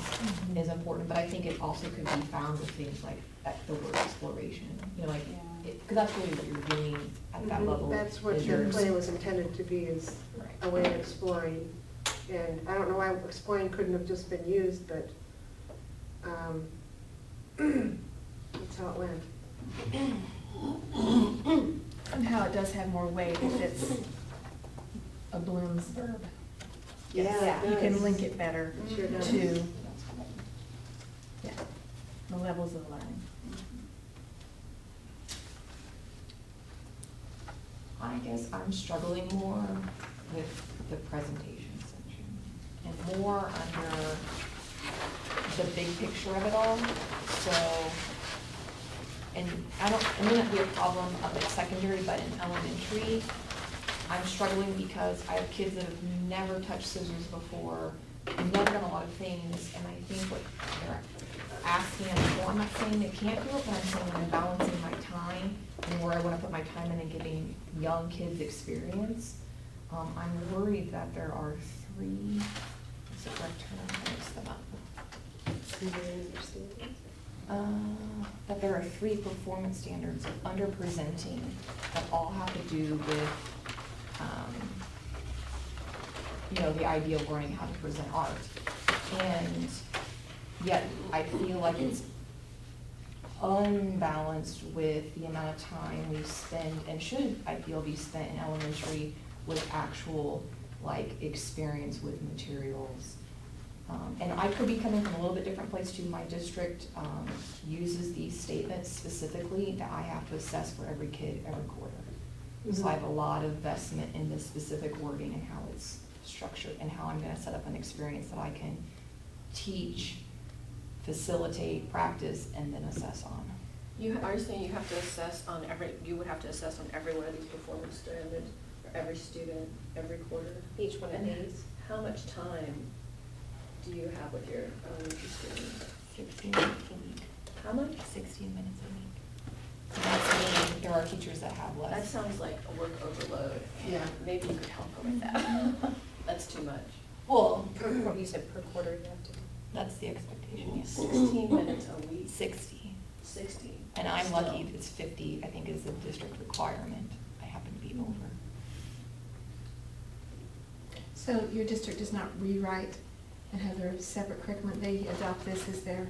is important, but I think it also could be found with things like the word exploration, you know, like, because that's really what you're doing at that Mhm. level. That's what is your you're- play was intended to be, is a way of exploring. And I don't know why exploring couldn't have just been used, but that's how it went. Somehow it does have more weight if it's a Bloom's verb. Yeah, it You can does. link it better It sure does. to, yeah, the levels of learning. I guess I'm struggling more with the presentation section and more under the big picture of it all. So, and it may not be a problem up at secondary, but in elementary, I'm struggling because I have kids that have never touched scissors before, never done a lot of things, and I think what they're asking, well, I'm not saying they can't do it, but I'm saying I'm balancing my time and where I want to put my time in and giving young kids experience. I'm worried that there are 3, what's the correct term, I mixed them up. That there are 3 performance standards of under presenting that all have to do with you know, the idea of learning how to present art. And yet, I feel like it's unbalanced with the amount of time we spend, and should, I feel, be spent in elementary with actual, like, experience with materials. And I could be coming from a little bit different place too. My district uses these statements specifically that I have to assess for every kid every quarter. So I have a lot of investment in this specific wording and how it's structured and how I'm gonna set up an experience that I can teach, facilitate, practice, and then assess on. Are you saying you have to assess on you would have to assess on every one of these performance standards for every student, every quarter? Each one of And these. how much time do you have with your elementary students? 16 minutes a week. How much? 16 minutes a week. So that's me. There are teachers that have less. That sounds like a work overload. Yeah. Maybe you could help her with that. That's too much. Well, You said per quarter you have to do. that's the expectation, yes. 16 minutes a week. 60. 60. And I'm Still. lucky, it's 50, I think is the district requirement. I happen to be over. So your district does not rewrite and have their separate curriculum, they adopt this as their,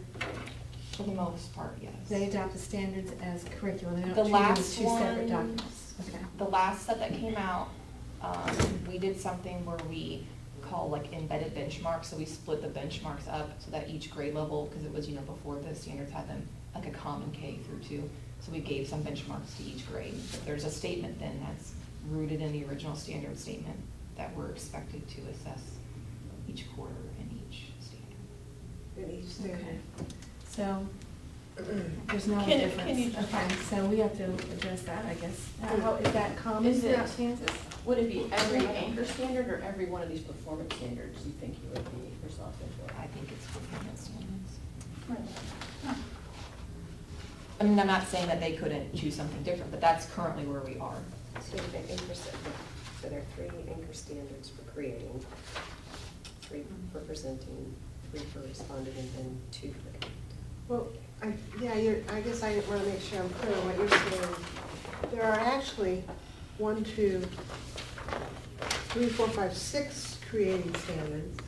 For the most part, yes. they adopt the standards as curriculum, they The don't treat them as last two separate one- documents. Okay. The last set that came out, we did something where we call like embedded benchmarks, so we split the benchmarks up so that each grade level, because it was, you know, before the standards had them, like a common K through 2, so we gave some benchmarks to each grade. But there's a statement then that's rooted in the original standard statement that we're expected to assess each quarter and each standard. In each standard. Okay. So, there's no Can difference. you- Okay, so we have to address that, I guess. How, is that common Is it- throughout Kansas? Would it be every anchor standard or every one of these performance standards you think you would be responsible for? I think it's performance standards. I mean, I'm not saying that they couldn't choose something different, but that's currently where we are. So the anchor, so there are 3 anchor standards for creating, 3 for presenting, 3 for responding, and then 2 for connecting. Well, I guess I want to make sure I'm clear on what you're saying. There are actually 1, 2, 3, 4, 5, 6 creating standards,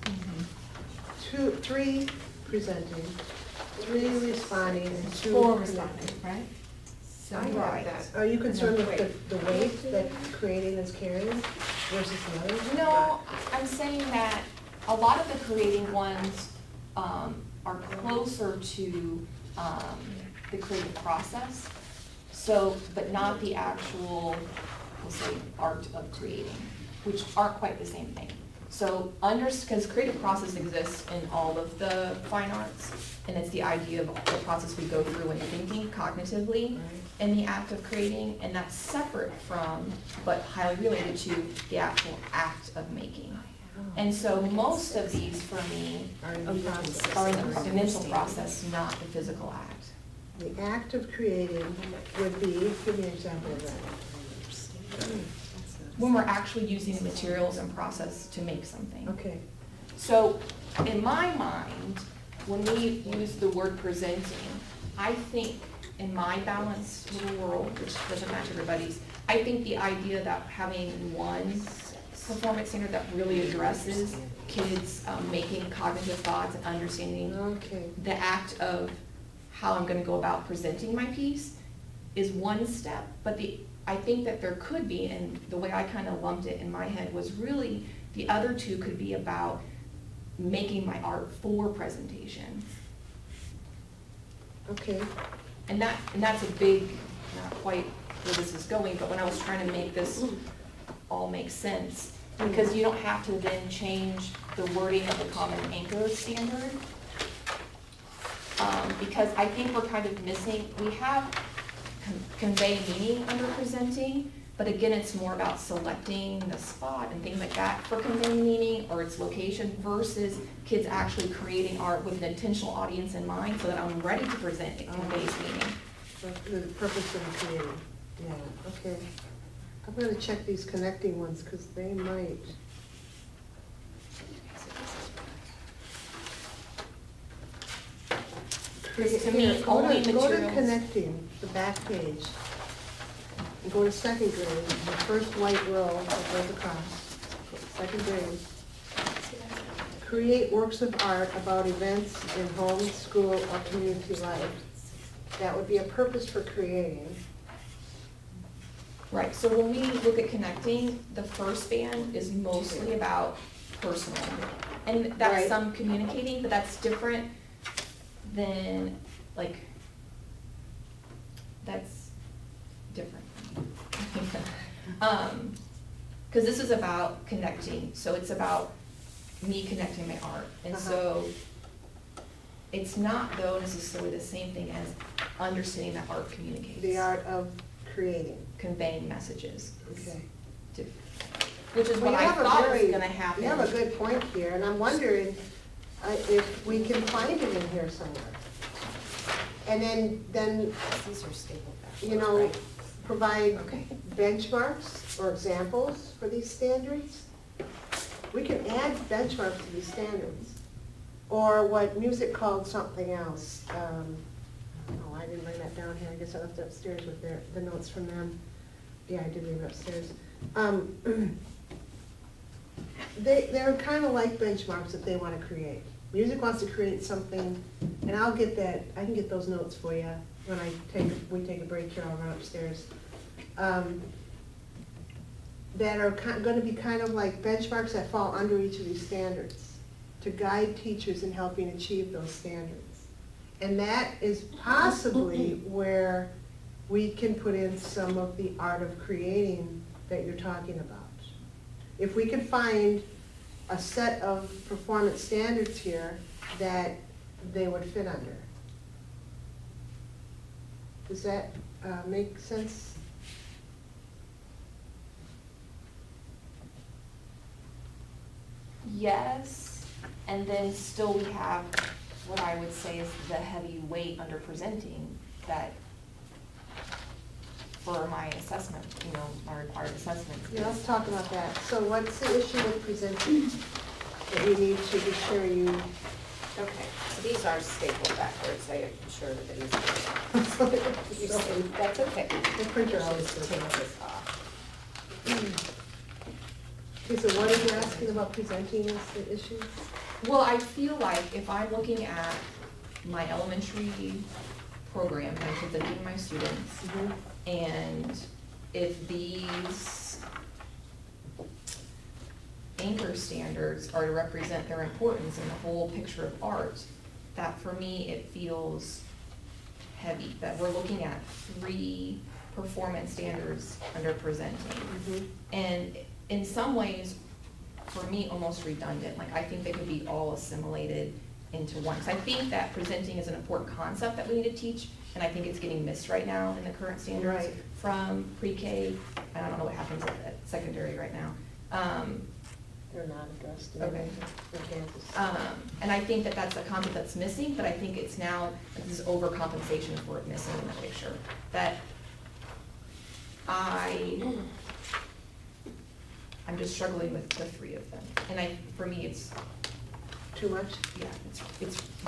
3 presenting, 3 responding, and 2 For connecting. responding, right? So, I got that. Are you concerned with the weight that creating is carrying versus the others? No, I'm saying that a lot of the creating ones are closer to the creative process, so, but not the actual, we'll say, art of creating, which aren't quite the same thing. So because creative process exists in all of the fine arts, and it's the idea of the process we go through when thinking cognitively in the act of creating, and that's separate from, but highly related to, the actual act of making. And so most of these, for me, Are in the process. are in the mental process, not the physical act. The act of creating would be, give me an example of that. When we're actually using the materials and process to make something. Okay. So, in my mind, when we use the word presenting, I think in my balanced little world, which doesn't match everybody's, I think the idea that having one performance standard that really addresses kids making cognitive thoughts and understanding Okay. the act of how I'm gonna go about presenting my piece is one step, but I think that there could be, and the way I kind of lumped it in my head was really, the other 2 could be about making my art for presentation. Okay. And that's a big, not quite where this is going, but when I was trying to make this all make sense, because you don't have to then change the wording of the common anchor standard. Because I think we're kind of missing, we have convey meaning under presenting, but again, it's more about selecting the spot and things like that for conveying meaning or its location versus kids actually creating art with an intentional audience in mind so that I'm ready to present, it conveys meaning. The purpose of creating, yeah, okay. I'm gonna check these connecting ones, because they might. Because to me, Here, go only to materials. connecting, the back page. And go to 2nd grade, the first white row that goes across, 2nd grade. create works of art about events in home, school, or community life. That would be a purpose for creating. Right, so when we look at connecting, the first band is mostly about personal. And that's Right. some communicating, but that's different than, like, that's different. Because this is about connecting, so it's about me connecting my art. And so it's not though necessarily the same thing as understanding that art communicates. The art of creating. Conveying messages. is Okay. different. Which is Well, what you I have a thought was very- gonna happen. You have a good point here, and I'm wondering if we can find it in here somewhere. And then, These are stapled backwards, you know, right? provide Okay. benchmarks or examples for these standards. We can add benchmarks to these standards. Or what music called something else. Oh, I didn't write that down here. I guess I left it upstairs with the notes from them. Yeah, I did leave it upstairs. They're kind of like benchmarks that they want to create. Music wants to create something, and I'll get that, I can get those notes for you when we take a break here, I'll run upstairs. That are going to be kind of like benchmarks that fall under each of these standards to guide teachers in helping achieve those standards. And that is possibly where we can put in some of the art of creating that you're talking about. If we can find a set of performance standards here that they would fit under. Does that make sense? Yes, and then still we have what I would say is the heavy weight under presenting that for my assessment, you know, my required assessments. Yeah, let's talk about that. So what's the issue with presenting that we need to be sure you? Okay, so these are stapled backwards, I am sure that it is. You see, that's okay. The printer always Just does take that. this off. Okay, so what are you asking about presenting as the issues? Well, I feel like if I'm looking at my elementary program and I'm presenting to my students, and if these anchor standards are to represent their importance in the whole picture of art, that for me, it feels heavy, that we're looking at 3 performance standards under presenting. And in some ways, for me, almost redundant. Like, I think they could be all assimilated into one. Because I think that presenting is an important concept that we need to teach, and I think it's getting missed right now in the current standards. Right. From pre-K, I don't know what happens at secondary right now. They're not addressed in Okay. the campus. And I think that that's a concept that's missing, but I think it's now, this is overcompensation for it missing in the picture. That I'm just struggling with the 3 of them. And for me, it's, Too much? yeah,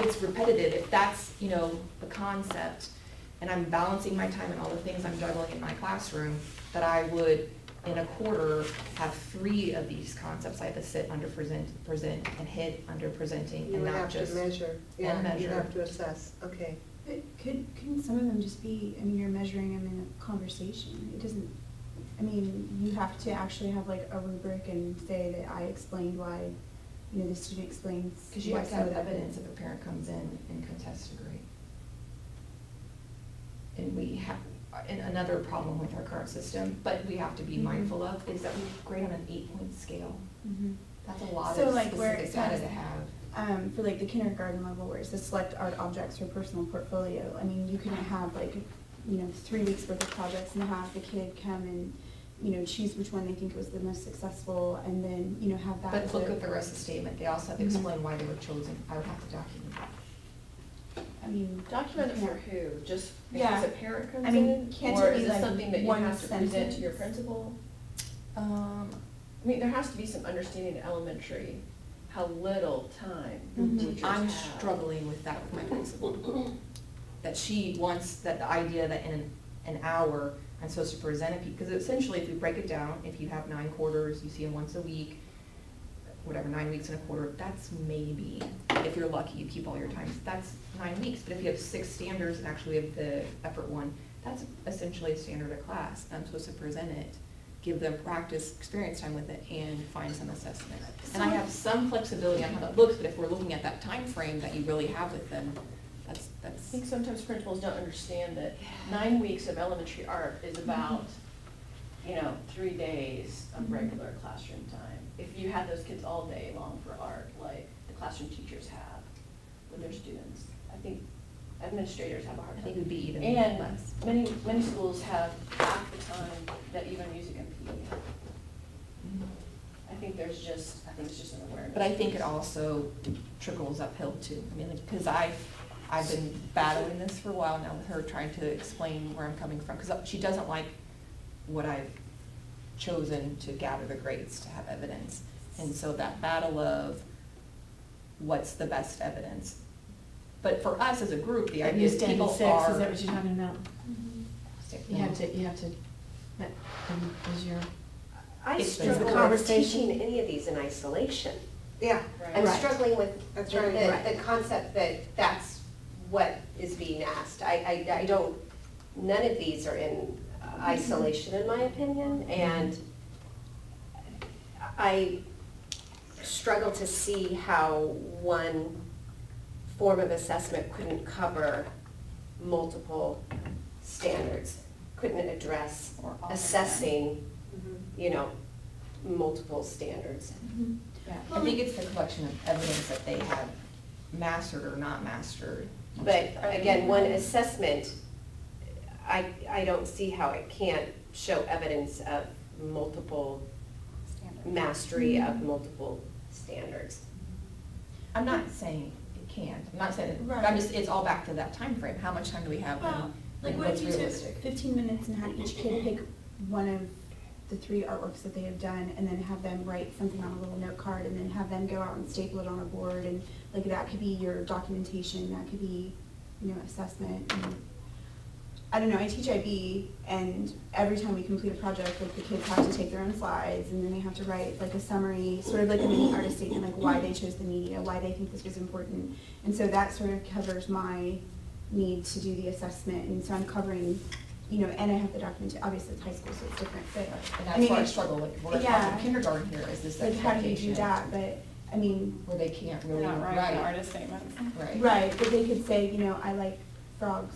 it's repetitive. If that's, you know, the concept, and I'm balancing my time and all the things I'm juggling in my classroom, that I would, in a quarter, have 3 of these concepts I have to sit under present, and hit under presenting, You and would not have to just. measure. Yeah, you measure. have to assess, okay. But couldn't some of them just be, I mean, you're measuring them in a conversation. It doesn't, I mean, you have to actually have like a rubric and say that I explained why, you know, the student explains. Because you why have to some have of that- evidence if a parent comes in and contests a grade. And we have, and another problem with our current system, but we have to be mindful of, is that we grade on an 8-point scale. Mhm. That's a lot So, of like, where specific it data says, to have. For like the kindergarten level where it says select art objects for personal portfolio, I mean, you couldn't have like, you know, 3 weeks worth of projects and have the kid come and, you know, choose which one they think was the most successful and then, you know, have that. But as look a- at the rest of the statement, they also have to Mhm. explain why they were chosen. I would have to document that. I mean. Document it yeah. for who? Just Yeah. because a parent comes I mean, in? can't Or it be is this like something that you one have to present to your sentence? principal? I mean, there has to be some understanding in elementary, how little time Mhm. teachers I'm have. struggling with that with my principal. That she wants that the idea that in an hour, I'm supposed to present it, because essentially if we break it down, if you have 9 quarters, you see them once a week, whatever, 9 weeks and a quarter, that's maybe, if you're lucky, you keep all your times, that's 9 weeks. But if you have 6 standards and actually have the effort one, that's essentially a standard of class. I'm supposed to present it, give them practice, experience time with it, and find some assessment. And I have some flexibility on how that looks, but if we're looking at that time frame that you really have with them, I think sometimes principals don't understand that 9 weeks of elementary art is about, 3 days of regular classroom time. If you had those kids all day long for art, like the classroom teachers have with their students, I think administrators have a hard I time. think it would be even And less. many schools have half the time that even music and PE have. I think it's just an awareness. But I think it also trickles uphill too. I mean, because I've been battling this for a while now with her, trying to explain where I'm coming from, because she doesn't like what I've chosen to gather the grades to have evidence. And so that battle of what's the best evidence. But for us as a group, the idea is people Is are. that what you're talking about? You have to, that is your, I It's struggle the with conversation. teaching any of these in isolation. Yeah, I'm Right. struggling with That's the, right. the concept that that's what is being asked. I don't, none of these are in isolation, in my opinion, and I struggle to see how one form of assessment couldn't cover multiple standards, couldn't address Or all of them. assessing, multiple standards. Yeah, I think it's the collection of evidence that they have mastered or not mastered. But again, one assessment, I don't see how it can't show evidence of multiple mastery of multiple standards. I'm not saying it can't, I'm not saying, Right. I'm just, it's all back to that time frame. How much time do we have Well, and like and what what's if you took realistic? 15 minutes and had each kid pick one of the 3 artworks that they have done, and then have them write something on a little note card, and then have them go out and staple it on a board, and like that could be your documentation, that could be, assessment. And I don't know, I teach IB, and every time we complete a project, like the kids have to take their own slides, and then they have to write like a summary, sort of like a mini artist statement, like why they chose the media, why they think this was important. And so that sort of covers my need to do the assessment, and so I'm covering, and I have the documentation, obviously it's high school, so it's different, but. And I that's mean, where I it's- struggle, like, we're yeah. talking kindergarten here, is this Like, how do you do expectation that, but, I mean, where they can't They're really not writing write. artist statements. Right. right, but they could say, I like frogs,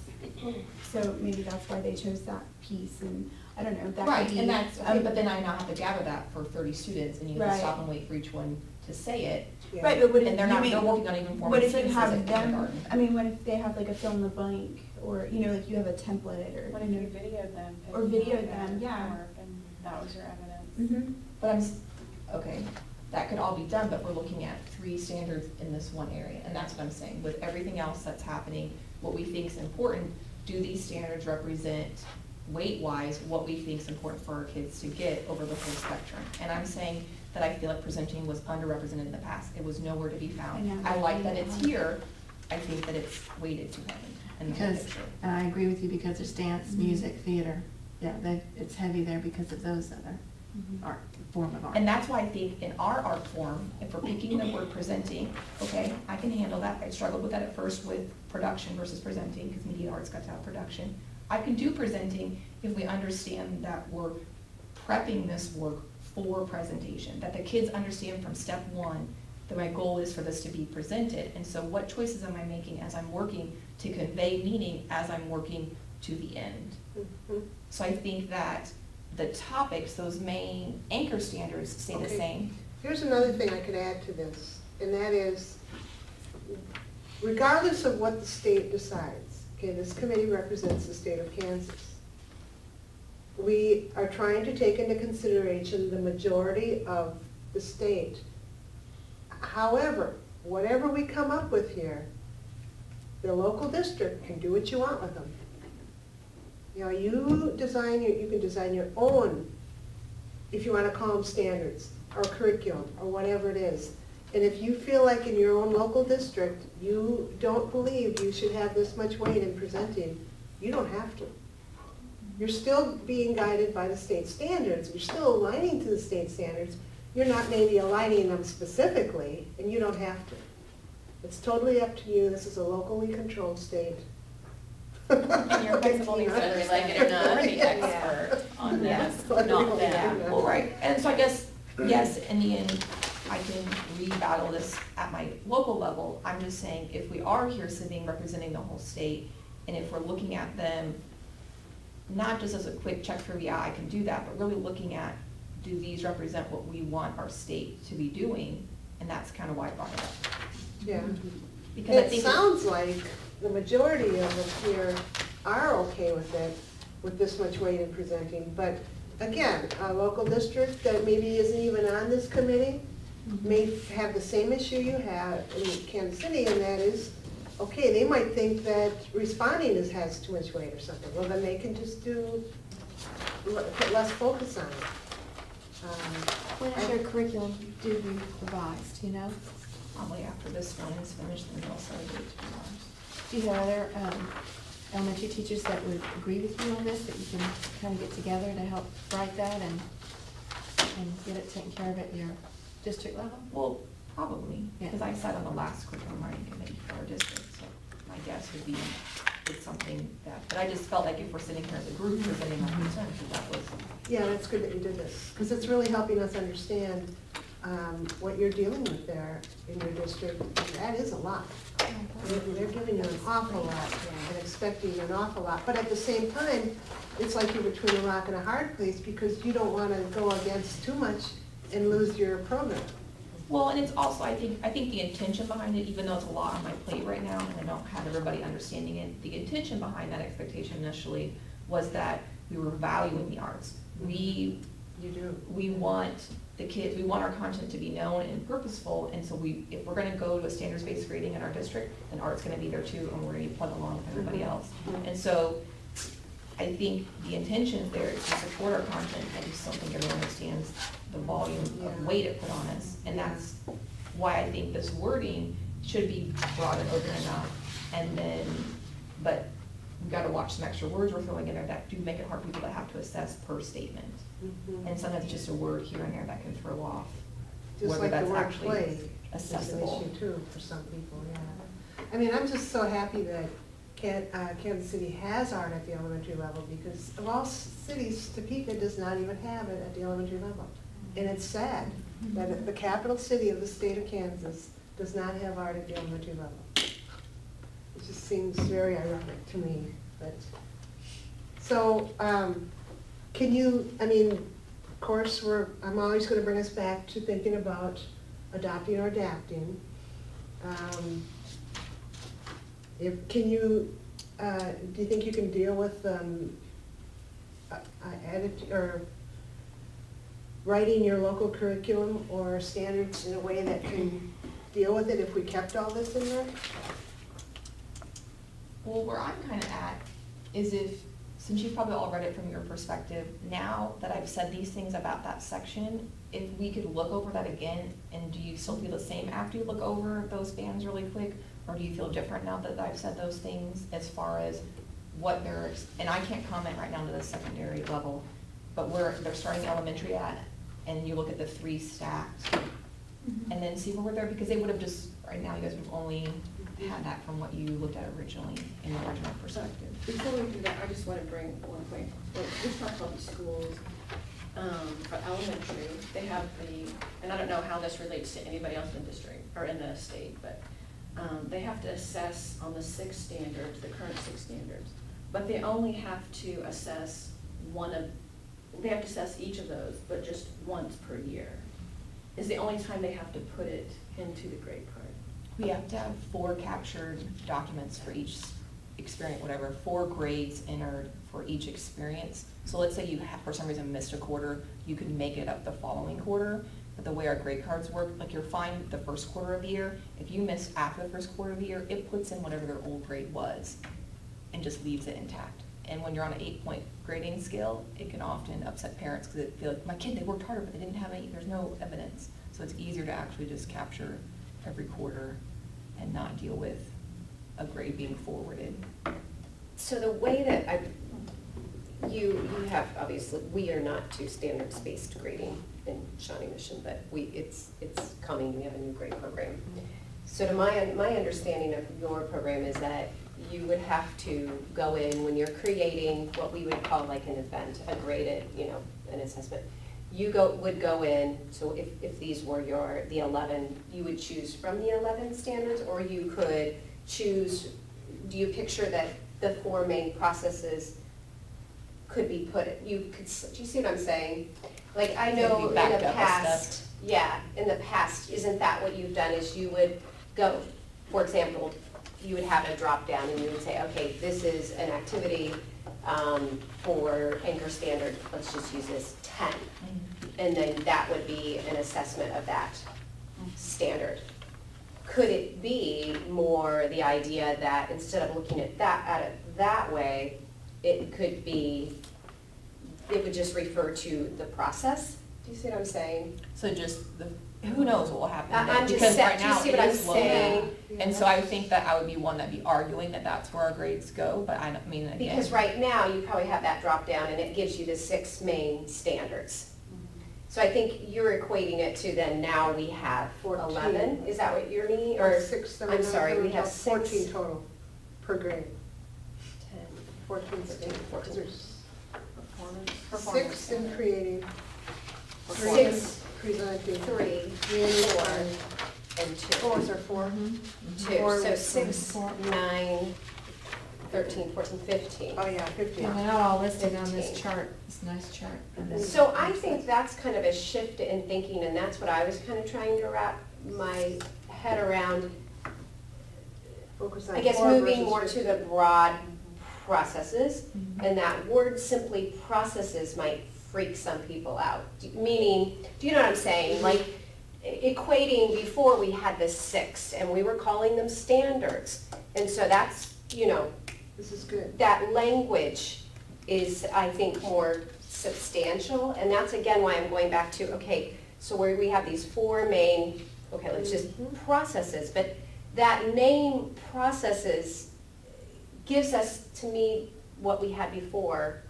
so maybe that's why they chose that piece, and I don't know, that Right, could be. and that's, but then I now have to gather that for 30 students, and you have to Right. stop and wait for each one to say it. yeah. Right, but what if And they're you not, make- they're working on even What forming if you sentences have in them, kindergarten. I mean, what if they have like a fill in the blank, or, like you have a template, or, What if you videoed them? Or picking videoed out them, their yeah. work, and that was your evidence? Mhm. But okay, that could all be done, but we're looking at 3 standards in this one area, and that's what I'm saying. With everything else that's happening, what we think is important, do these standards represent weight-wise what we think is important for our kids to get over the whole spectrum? And I'm saying that I feel like presenting was underrepresented in the past. It was nowhere to be found. I know. I like that it's here. I think that it's weighted too heavy in the whole because, picture. and I agree with you, because there's dance, music, theater, yeah, it's heavy there because of those other art, form of art. And that's why I think in our art form, if we're picking the word presenting, okay, I can handle that. I struggled with that at first with production versus presenting, because media arts got to have production. I can do presenting if we understand that we're prepping this work for presentation, that the kids understand from step 1 that my goal is for this to be presented. And so what choices am I making as I'm working to convey meaning as I'm working to the end? Mhm. So I think that the topics, those main anchor standards, stay the Okay. same. Here's another thing I could add to this, and that is, regardless of what the state decides, okay, this committee represents the state of Kansas. We are trying to take into consideration the majority of the state. However, whatever we come up with here, the local district can do what you want with them. You can design your own, if you want to call them standards, or curriculum, or whatever it is. And if you feel like in your own local district, you don't believe you should have this much weight in presenting, you don't have to. You're still being guided by the state standards, you're still aligning to the state standards, you're not maybe aligning them specifically, and you don't have to. It's totally up to you, this is a locally controlled state. And your principal needs to Whether we like it or not, be Yeah. expert on Yes. this, not them. Yeah. Well, right, and so I guess, yes, in the end, I can re-battle this at my local level. I'm just saying, if we are here sitting representing the whole state, and if we're looking at them, not just as a quick check through, yeah, I can do that, but really looking at, do these represent what we want our state to be doing? And that's kind of why I brought it up. Yeah. Because I It think sounds like the majority of us here are okay with it, with this much weight in presenting, but again, a local district that maybe isn't even on this committee may have the same issue you have in Kansas City, and that is, okay, they might think that responding has too much weight or something. Well, then they can just put less focus on it. When is your curriculum due to be revised, you know? probably after this one is finished, then they'll start it tomorrow. Do you have other elementary teachers that would agree with you on this, that you can kind of get together to help write that and get it taken care of at your district level? Well, probably, Yeah. because I sat on the last curriculum writing committee for our district, so my guess would be it's something that, but I just felt like if we're sitting here as a group presenting our concerns, that was. Yeah, that's good that you did this, because it's really helping us understand what you're dealing with there in your district. That is a lot. They're giving you an awful lot and expecting an awful lot. But at the same time, it's like you're between a rock and a hard place, because you don't want to go against too much and lose your program. Well, and it's also, I think the intention behind it, even though it's a lot on my plate right now, and I don't have everybody understanding it, the intention behind that expectation initially was that we were valuing the arts. We want the kids, we want our content to be known and purposeful, and so if we're gonna go to a standards-based grading in our district, then art's gonna be there too, and we're gonna plug along with everybody else. And so, I think the intention there is to support our content. I just don't think everyone understands the volume of weight it put on us. And that's why I think this wording should be broad and open enough. And then, but we've got to watch some extra words we're throwing in there that do make it hard for people that have to assess per statement. And sometimes just a word here and there that can throw off Just whether like the that's word actually play accessible. is an issue too for some people, yeah. I mean, I'm just so happy that Kansas City has art at the elementary level, because of all cities, Topeka does not even have it at the elementary level. And it's sad that the capital city of the state of Kansas does not have art at the elementary level. It just seems very ironic to me, but, so, can you, I mean, of course, I'm always gonna bring us back to thinking about adopting or adapting. Do you think you can deal with writing your local curriculum or standards in a way that can deal with it if we kept all this in there? Well, where I'm kind of at is since you've probably all read it from your perspective, now that I've said these things about that section, if we could look over that again, and do you still feel the same after you look over those bands really quick? Or do you feel different now that I've said those things as far as what and I can't comment right now to the secondary level, but where they're starting elementary at, and you look at the 3 stacked, and then see where we're there, because they would have just, right now, you guys would have only had that from what you looked at originally in the original perspective. Before we do that, I just want to bring one point. Like, we talked about the schools, for elementary, they have and I don't know how this relates to anybody else in the district, or in the state, but they have to assess on the 6 standards, the current 6 standards, but they only have to assess they have to assess each of those, but just once per year. Is the only time they have to put it into the grade card. We have to have 4 captured documents for each experience, 4 grades entered for each experience. So let's say you have, for some reason, missed a quarter, you can make it up the following quarter. But the way our grade cards work, like you're fine the first quarter of the year. If you miss after the first quarter of the year, it puts in whatever their old grade was and just leaves it intact. And when you're on an 8-point grading scale, it can often upset parents because they feel like, my kid, they worked harder, but they didn't have there's no evidence. So it's easier to actually just capture every quarter and not deal with a grade being forwarded. So the way that you have, obviously, we are not to standards-based grading in Shawnee Mission, but it's coming, we have a new grade program. So to my understanding of your program is that you would have to go in when you're creating what we would call like an event, a graded, an assessment. You would go in, so if these were the 11, you would choose from the 11 standards, or you could choose, do you picture that the 4 main processes could be do you see what I'm saying? Like, I know in the past, in the past, isn't that what you've done, is you would go, for example, you would have a drop down and you would say, okay, this is an activity for Anchor Standard, let's just use this 10. And then that would be an assessment of that standard. Could it be more the idea that instead of looking at it that way, it would just refer to the process? Do you see what I'm saying? So just who knows what will happen? I'm just Because saying, right do you now see it what I'm is low. saying? And so I would think that I would be one that'd be arguing that that's where our grades go, but I mean, again. Because right now, you probably have that drop down and it gives you the 6 main standards. So I think you're equating it to then now we have 11, is that what you're meaning? Or 6, 7, I'm sorry, 9, we have 14 6, total per grade. 10, 14, 13, 14. There's Performance 6 in creating, 3 in 6, presenting, 3, 4, 4, and 2. 4s are 4. 2, Four so with 6, 9, 13, 14, 15. Oh, yeah, 15. And they're not all listed on 15. this chart, this nice chart. on this So I website. think that's kind of a shift in thinking, and that's what I was kind of trying to wrap my head around. Focus on I guess 4 moving versus more 15. to the broad processes, Mhm. and that word simply processes might freak some people out. Meaning, do you know what I'm saying? Like equating, before we had the 6 and we were calling them standards. And so that's, This is good. that language is, I think, more substantial. And that's again why I'm going back to, okay, so where we have these 4 main, okay, let's just processes, but that name processes gives us, to me, what we had before,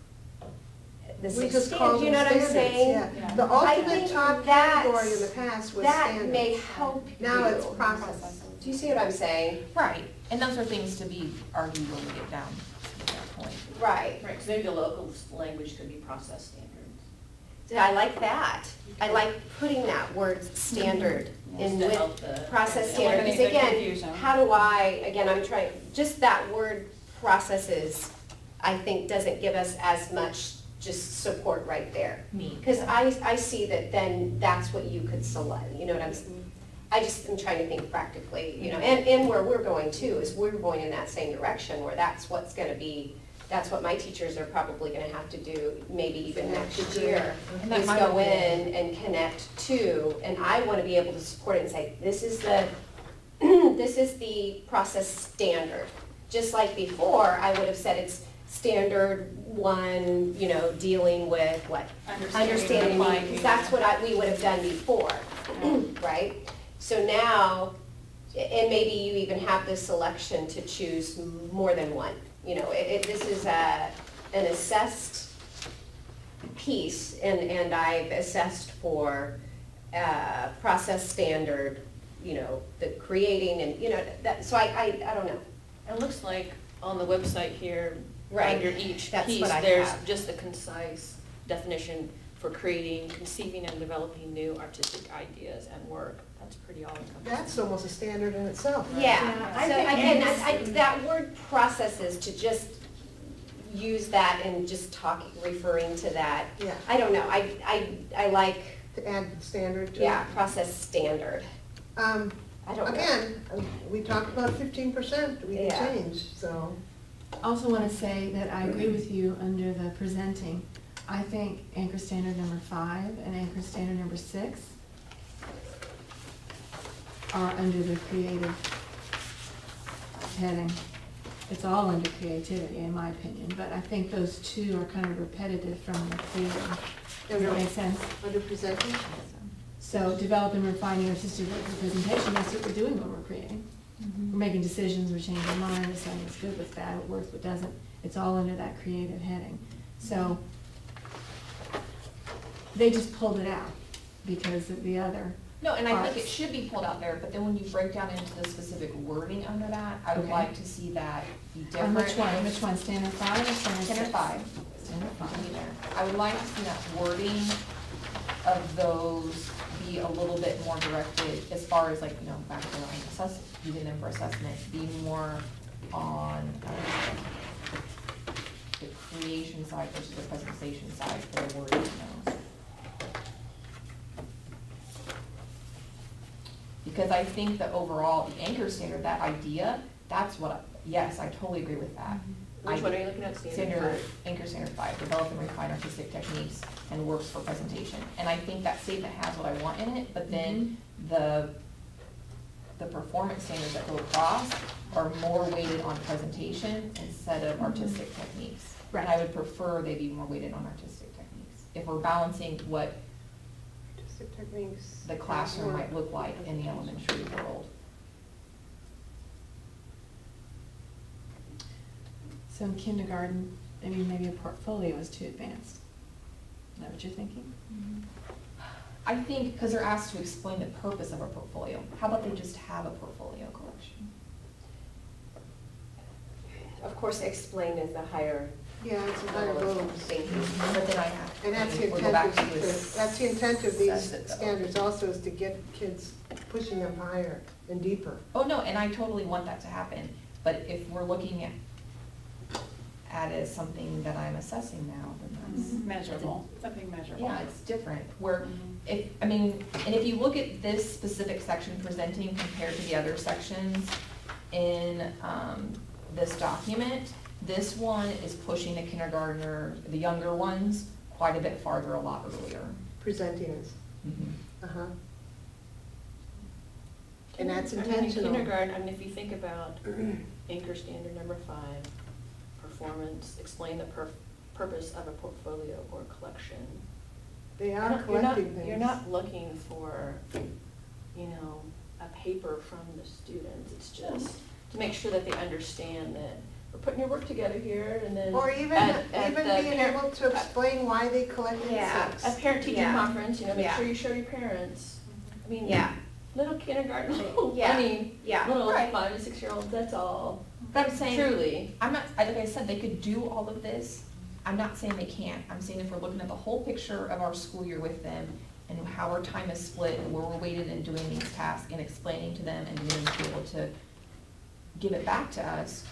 the We 6 just call standards, you them know what I'm standards, saying? yeah. The I ultimate think top that's- category in the past was That standards. may help you. Now it's process. Do you see what I'm saying? Right, and those are things to be argued when we get down to that point. Right. Right, because maybe the local language could be process standards. I like that. I like putting that word standard in Just to with help the- process standard. Eliminate Because the again, confusion. how do I'm trying, just that word processes, I think doesn't give us as much just support right there. Me. Because I see that then that's what you could select, you know what I'm saying? I just am trying to think practically, and where we're going too, is we're going in that same direction where that's what's gonna be, that's what my teachers are probably gonna have to do, maybe even next year, And that is might go have in and connect to, and I wanna be able to support it and say, this is the, this is the process standard. Just like before, I would have said it's standard 1, dealing with what? Understanding, applying because that's what we would have done before, right? So now, and maybe you even have the selection to choose more than one. This is an assessed piece, and I've assessed for process standard, the creating, and, so I don't know. It looks like on the website here, Right. under each That's piece, what I there's have. just a concise definition for creating, conceiving, and developing new artistic ideas and work. That's pretty all-encompassing. That's almost a standard in itself. right? Yeah, I so think again, it's- that word processes, to just use that and just referring to that. Yeah. I don't know, I like, To add the standard to it. yeah, process standard. I don't know. Again, we talked about 15% we can Yeah. change, so. I also want to say that I agree with you under the presenting. I think anchor standard number 5 and anchor standard number 6 are under the creative heading. It's all under creativity, in my opinion, but I think those 2 are kind of repetitive from the creative. Does that make sense? Under presenting? So develop and refining artistic representation, that's what we're doing when we're creating. We're making decisions, we're changing our mind, we're saying what's good, what's bad, what works, what doesn't. It's all under that creative heading. So they just pulled it out. because of the other. No, and I think it parts. should be pulled out there, but then when you break down into the specific wording under that, I would Okay. like to see that be On different. which one, standard 5 or standard 6? Standard 5. Standard 5. Be there. I would like to see that wording of those be a little bit more directed as far as like, you know, back to like using them for assessment, be more on the creation side versus the presentation side for the wording of those. Because I think that overall, the anchor standard, that idea, that's what, yes, I totally agree with that. Which one are you looking at, Standard, anchor standard 5, develop and refine artistic techniques and works for presentation. And I think that statement has what I want in it, but then the performance standards that go across are more weighted on presentation instead of artistic techniques. Right. And I would prefer they be more weighted on artistic techniques. If we're balancing what Artistic techniques. the classroom might look like in the elementary world. So in kindergarten, maybe a portfolio is too advanced. Is that what you're thinking? I think, because they're asked to explain the purpose of a portfolio, how about they just have a portfolio collection? Of course, explain is the higher Yeah, it's a higher level goal. of thinking. But then I have. And that's the we'll go back intent, to this. that's the intent of these Assess it, though. standards also, is to get kids, pushing them higher and deeper. Oh, no, and I totally want that to happen, but if we're looking at it as something that I'm assessing now, then that's. Measurable, something measurable. Yeah, it's different, where if, I mean, and if you look at this specific section presenting compared to the other sections in, this document, this one is pushing the kindergartner, the younger ones, quite a bit farther, a lot earlier. Presenting us, Mhm. uh-huh. And that's I mean, in intentional. kindergarten, I mean, if you think about anchor standard number 5, performance, explain the purpose of a portfolio or collection. They You're are not- collecting things. You're not looking for, you know, a paper from the students. It's just to make sure that they understand that we're putting your work together here, and then. Or even, at even the being parent- able to explain why they collected Yeah. six. At parent-teacher Yeah. conference, you know, make Yeah. sure you show your parents. I mean, Yeah. little kindergarten, Yeah. I mean, Yeah. little Right. 5 to 6-year-olds, that's all. But I'm saying. Truly. I'm not, like I said, they could do all of this. I'm not saying they can't. I'm saying if we're looking at the whole picture of our school year with them and how our time is split and where we're weighted in doing these tasks and explaining to them and being able to give it back to us,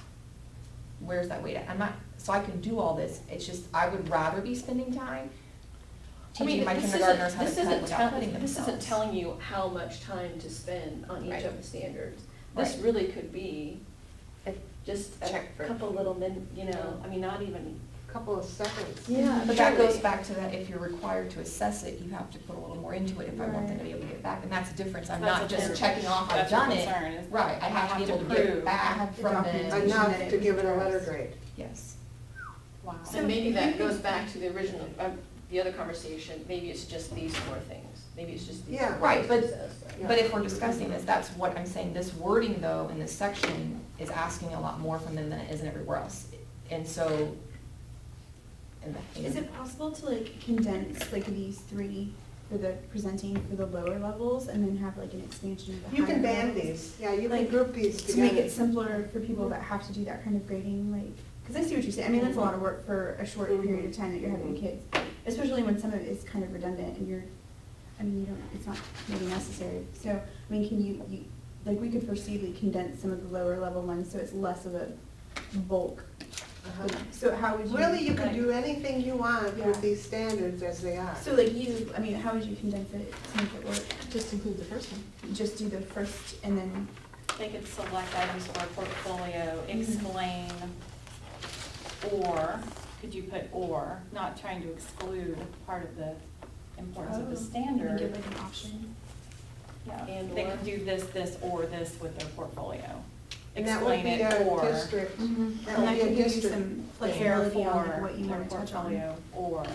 where's that weight at? I'm not, so I can do all this. It's just, I would rather be spending time I mean, teaching my this isn't- kindergartners how to this cut isn't without tell- cutting This themselves. isn't telling you how much time to spend on each Right. of the standards. This Right. really could be just a Check for- couple little you know, I mean, not even. Couple of seconds. Yeah. But that goes truly. back to that, if you're required to assess it, you have to put a little more into it if I want them to be able to get it back, and that's the difference. I'm That's not a just different- checking off, I've that's your done it. concern, is Right, I have to be able to get it prove. back have the from documentation. the, Enough that it to give it a was letter addressed. grade. yes. Wow. And maybe that goes back to the original, the other conversation, maybe it's just these 4 things. Maybe it's just these. Yeah. 4 Right, things but- it says. But if we're discussing this, that's what I'm saying, this wording though, in this section, is asking a lot more from them than it is in everywhere else. And so, Is it possible to like condense like these 3 for the presenting for the lower levels and then have like an expansion of the You can higher band levels? these, yeah, you can Like, group these To together. make it simpler for people that have to do that kind of grading, like, because I see what you're saying, I mean, that's a lot of work for a short period of time that you're having kids, especially when some of it is kind of redundant and you're, I mean, you don't, it's not maybe necessary. So, I mean, can you, like, we could foreseeably condense some of the lower level ones, so it's less of a bulk. Uh-huh. So how would you? Really, you can like- do anything you want Yeah. with these standards as they are. So like you, I mean, how would you condense it to make it work? Just include the first one. Just do the first and then, They could select items for a portfolio, explain, or, could you put or, not trying to exclude part of the importance of the and standard. give like an option. Yeah, And they or. could do this, or this with their portfolio. And that would Explain be it, a or district, that And would that be a could give you district. some prepare flexibility on like for what you their want to touch on. portfolio, or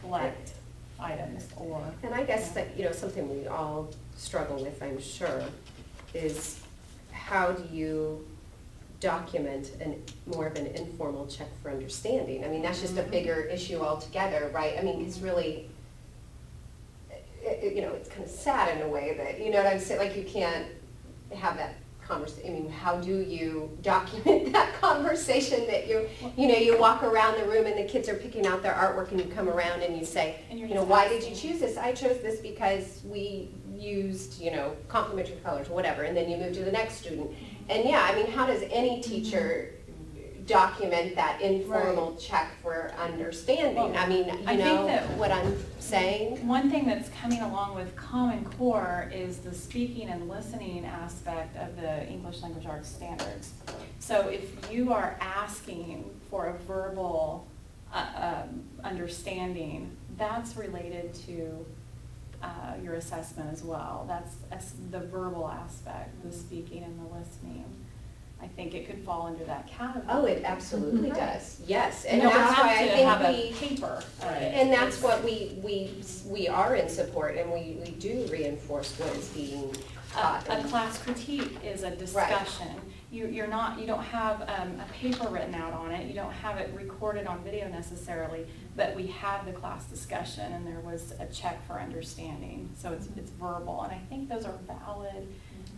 collect items, or. And I guess that, you know, something we all struggle with, I'm sure, is how do you document more of an informal check for understanding? I mean, that's just a bigger issue altogether, right? I mean, it's really, you know, it's kind of sad in a way that, you know what I'm saying, like you can't have that conversation. I mean, how do you document that conversation that you know, you walk around the room and the kids are picking out their artwork and you come around and you say, And you're you know, just why did you asking. choose this? I chose this because we used, you know, complementary colors or whatever, and then you move to the next student. And yeah, I mean, how does any teacher document that informal check for understanding? I mean, I you think know that- what I'm saying? One thing that's coming along with Common Core is the speaking and listening aspect of the English Language Arts standards. So if you are asking for a verbal understanding, that's related to your assessment as well. That's the verbal aspect, the speaking and the listening. I think it could fall under that category. Oh, it absolutely does, yes. And You don't that's why have I to think have a we, paper. and that's what we are in support, and we do reinforce what is being taught. A class critique is a discussion. You don't have a paper written out on it, you don't have it recorded on video necessarily, but we have the class discussion and there was a check for understanding, so it's verbal, and I think those are valid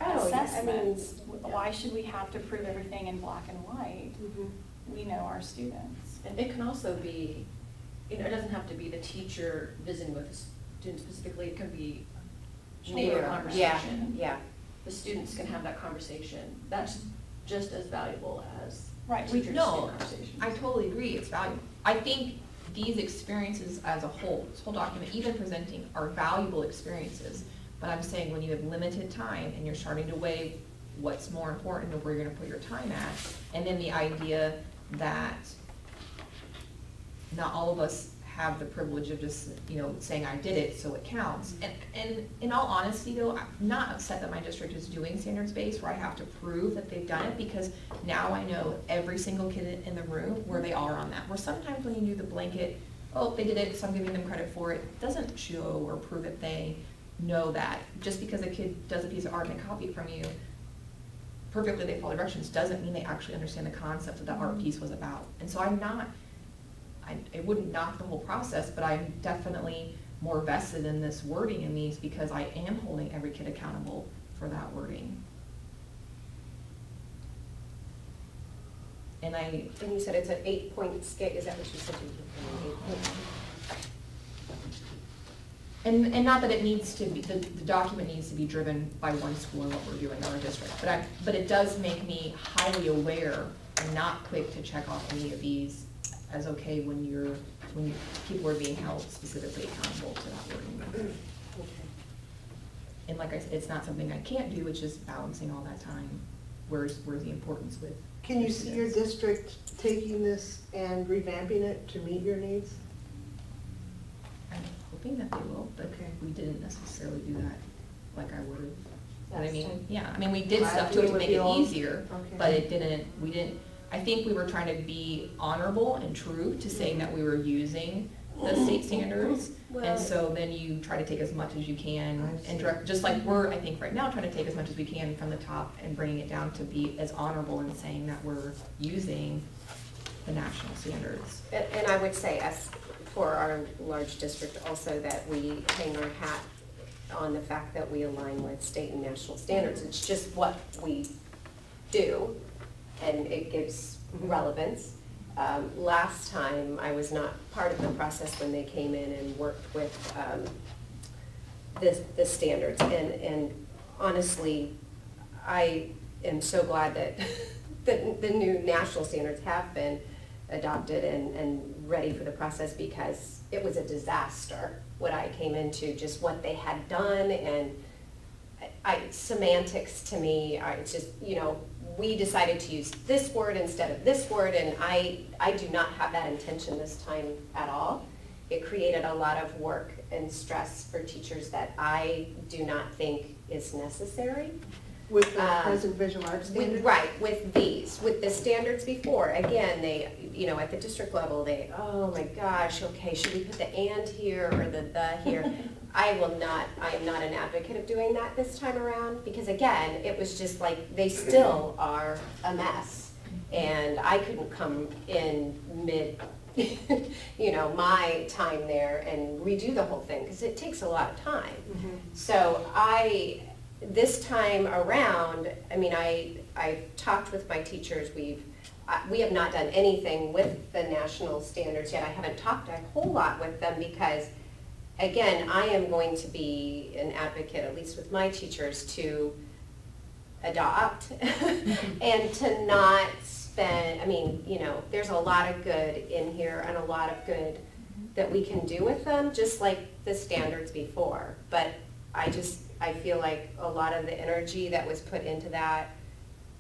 Oh, yeah, I mean, assessments. yeah. Why should we have to prove everything in black and white? We know our students. And it can also be, you know, it doesn't have to be the teacher visiting with the student specifically, it can be neighbor Yeah, conversation. yeah. The students can have that conversation. That's just as valuable as Right, No, I totally agree, it's valuable. I think these experiences as a whole, this whole document, even presenting, are valuable experiences. But I'm saying when you have limited time and you're starting to weigh what's more important and where you're gonna put your time at, and then the idea that not all of us have the privilege of just, you know, saying I did it, so it counts. And in all honesty though, I'm not upset that my district is doing standards-based where I have to prove that they've done it, because now I know every single kid in the room where they are on that. Where sometimes when you do the blanket, oh, they did it, so I'm giving them credit for it, doesn't show or prove that they know that. Just because a kid does a piece of art and they copy it from you, perfectly they follow directions, doesn't mean they actually understand the concept that the art piece was about. And so I wouldn't knock the whole process, but I'm definitely more vested in this wording in these because I am holding every kid accountable for that wording. And you said it's an 8-point scale, is that what you said? You were doing, 8 point? And not that it needs to be, the document needs to be driven by one school and what we're doing in our district, but it does make me highly aware and not quick to check off any of these as okay when people are being held specifically accountable to that wording. Okay. And like I said, it's not something I can't do, it's just balancing all that time. Where's the importance with? Can you see your district taking this and revamping it to meet your needs? I'm hoping that they will, but Okay. we didn't necessarily do that like I would have. But I Last mean, time. yeah, I mean, we did Last stuff to it to year make with it the old- easier, Okay. but we didn't, I think we were trying to be honorable and true to saying that we were using the state standards. Well- And so then you try to take as much as you can I see. and direct, just like we're, I think right now, trying to take as much as we can from the top and bringing it down to be as honorable and saying that we're using the national standards. And I would say as for our large district also that we hang our hat on the fact that we align with state and national standards. It's just what we do, and it gives relevance. Last time, I was not part of the process when they came in and worked with the standards. And honestly, I am so glad that the new national standards have been adopted and ready for the process, because it was a disaster what I came into, just what they had done, and semantics to me are, it's just, you know, we decided to use this word instead of this word, and I do not have that intention this time at all. It created a lot of work and stress for teachers that I do not think is necessary. With the present visual arts standards? Right, with the standards before, again, they, you know, at the district level, oh my gosh, okay, should we put the and here or the here? I am not an advocate of doing that this time around, because again, it was just like, they still are a mess. And I couldn't come in you know, my time there and redo the whole thing, because it takes a lot of time. So this time around, I mean, I've talked with my teachers. We have not done anything with the national standards yet. I haven't talked a whole lot with them because, again, I am going to be an advocate, at least with my teachers, to adopt and to not spend, I mean, you know, there's a lot of good in here and a lot of good that we can do with them, just like the standards before. But I feel like a lot of the energy that was put into that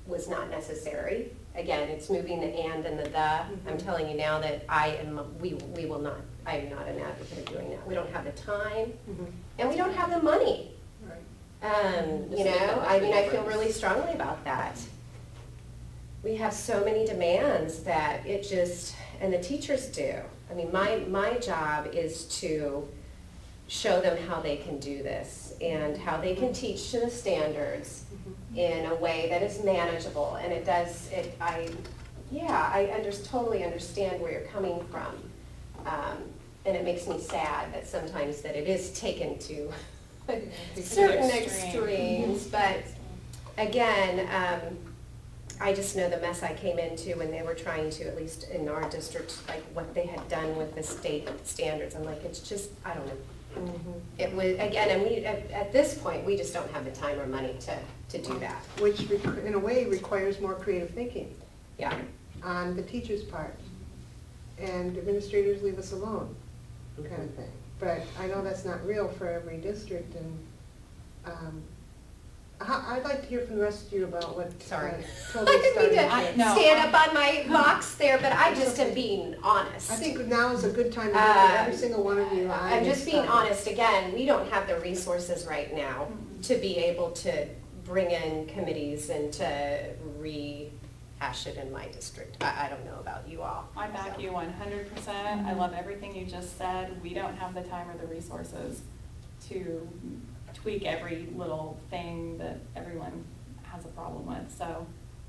was not necessary. Again, it's moving the and the. I'm telling you now that we will not, I am not an advocate of doing that. We don't have the time and we don't have the money. You know, I mean, I feel really strongly about that. We have so many demands that it just, and the teachers do. I mean, my job is to show them how they can do this and how they can teach to the standards in a way that is manageable. And it does, I totally understand where you're coming from. And it makes me sad that sometimes that it is taken to certain extremes. But again, I just know the mess I came into when they were trying to, at least in our district, like what they had done with the state standards. I'm like, it's just, I don't know. It was, again, and we, at this point, we just don't have the time or money to do that. Which in a way requires more creative thinking. Yeah. On the teacher's part. And administrators leave us alone, kind of thing. But I know that's not real for every district, and I'd like to hear from the rest of you about what Sorry. Totally I didn't mean started. to stand up on my box there, but I just am being honest. I think now is a good time to hear from every single one of you. I'm just being honest. Again, we don't have the resources right now to be able to bring in committees and to rehash it in my district. I don't know about you all. I back so. you 100%. I love everything you just said. We don't have the time or the resources to tweak every little thing that everyone has a problem with. So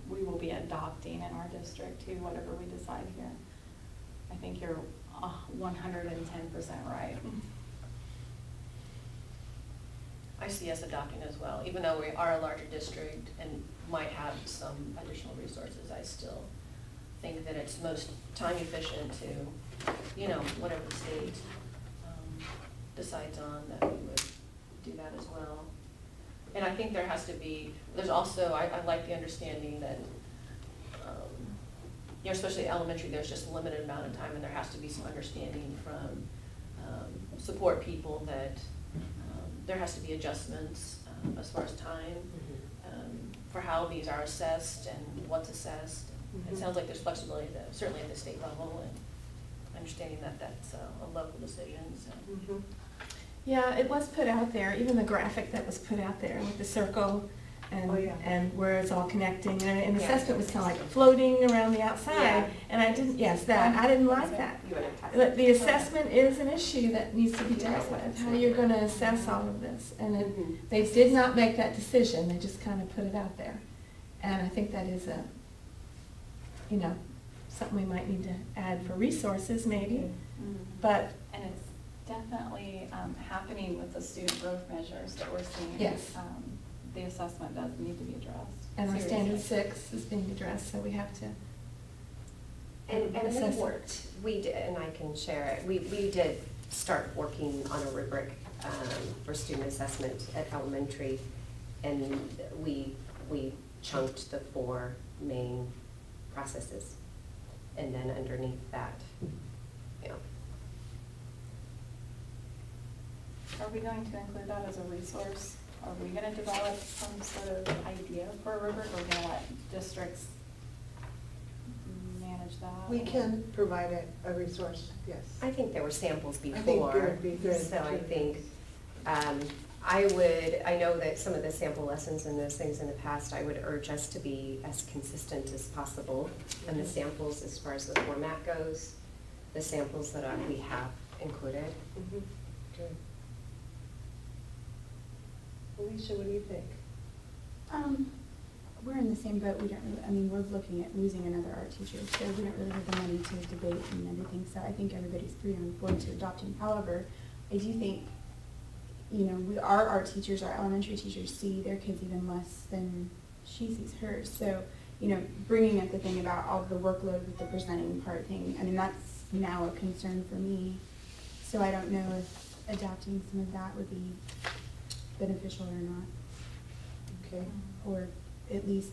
we will be adopting in our district to whatever we decide here. I think you're 110% right. I see us adopting as well, even though we are a larger district and might have some additional resources. I still think that it's most time efficient to, you know, whatever the state decides on, that we would do that as well. And I think there has to be, there's also, I like the understanding that, you know, especially elementary, there's just a limited amount of time, and there has to be some understanding from support people that there has to be adjustments as far as time for how these are assessed and what's assessed. It sounds like there's flexibility, certainly at the state level, and understanding that that's a local decision. So. Yeah, it was put out there, even the graphic that was put out there with the circle and, and where it's all connecting. And the assessment was kind of like floating around the outside. Yeah. And I didn't, I didn't like that. But the assessment is an issue that needs to be dealt with, how you're going to assess all of this. And they did not make that decision, they just kind of put it out there. And I think that is a, you know, something we might need to add for resources maybe. But and it's definitely happening with the student growth measures that we're seeing. Yes. The assessment does need to be addressed. and our seriously. standard 6 is being addressed, so we have to. And we assess it. worked, we did, and I can share it, we did start working on a rubric for student assessment at elementary, and we chunked the 4 main processes, and then underneath that, you know. Are we going to include that as a resource? Are we going to develop some sort of idea for a rubric, or are we going to let districts manage that? We can provide a resource, yes. I think there were samples I think before. it would be good. So I to- think, I know that some of the sample lessons and those things in the past, I would urge us to be as consistent as possible. And the samples, as far as the format goes, the samples that we have included. Mhm. Good. Alicia, what do you think? we're in the same boat. We don't really, I mean, we're looking at losing another art teacher, so we don't really have the money to debate and everything, so I think everybody's pretty on board to adopting. However, I do think, you know, our art teachers, our elementary teachers see their kids even less than she sees hers. So, you know, bringing up the thing about all the workload with the presenting part thing, I mean, that's now a concern for me. So I don't know if adapting some of that would be beneficial or not. Okay. Or at least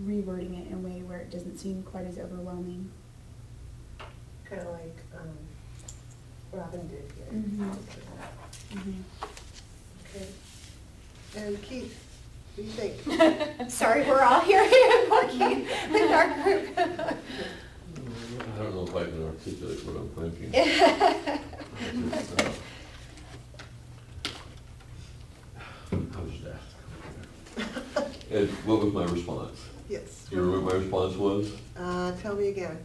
rewording it in a way where it doesn't seem quite as overwhelming. Kind of like Robin did here. Mhm. Mhm. Okay. And Keith, what do you think? Sorry, we're all here working with our group. I don't know if I can articulate what I'm thinking. How's that? And what was my response? Yes. Do you remember what my response was? Tell me again.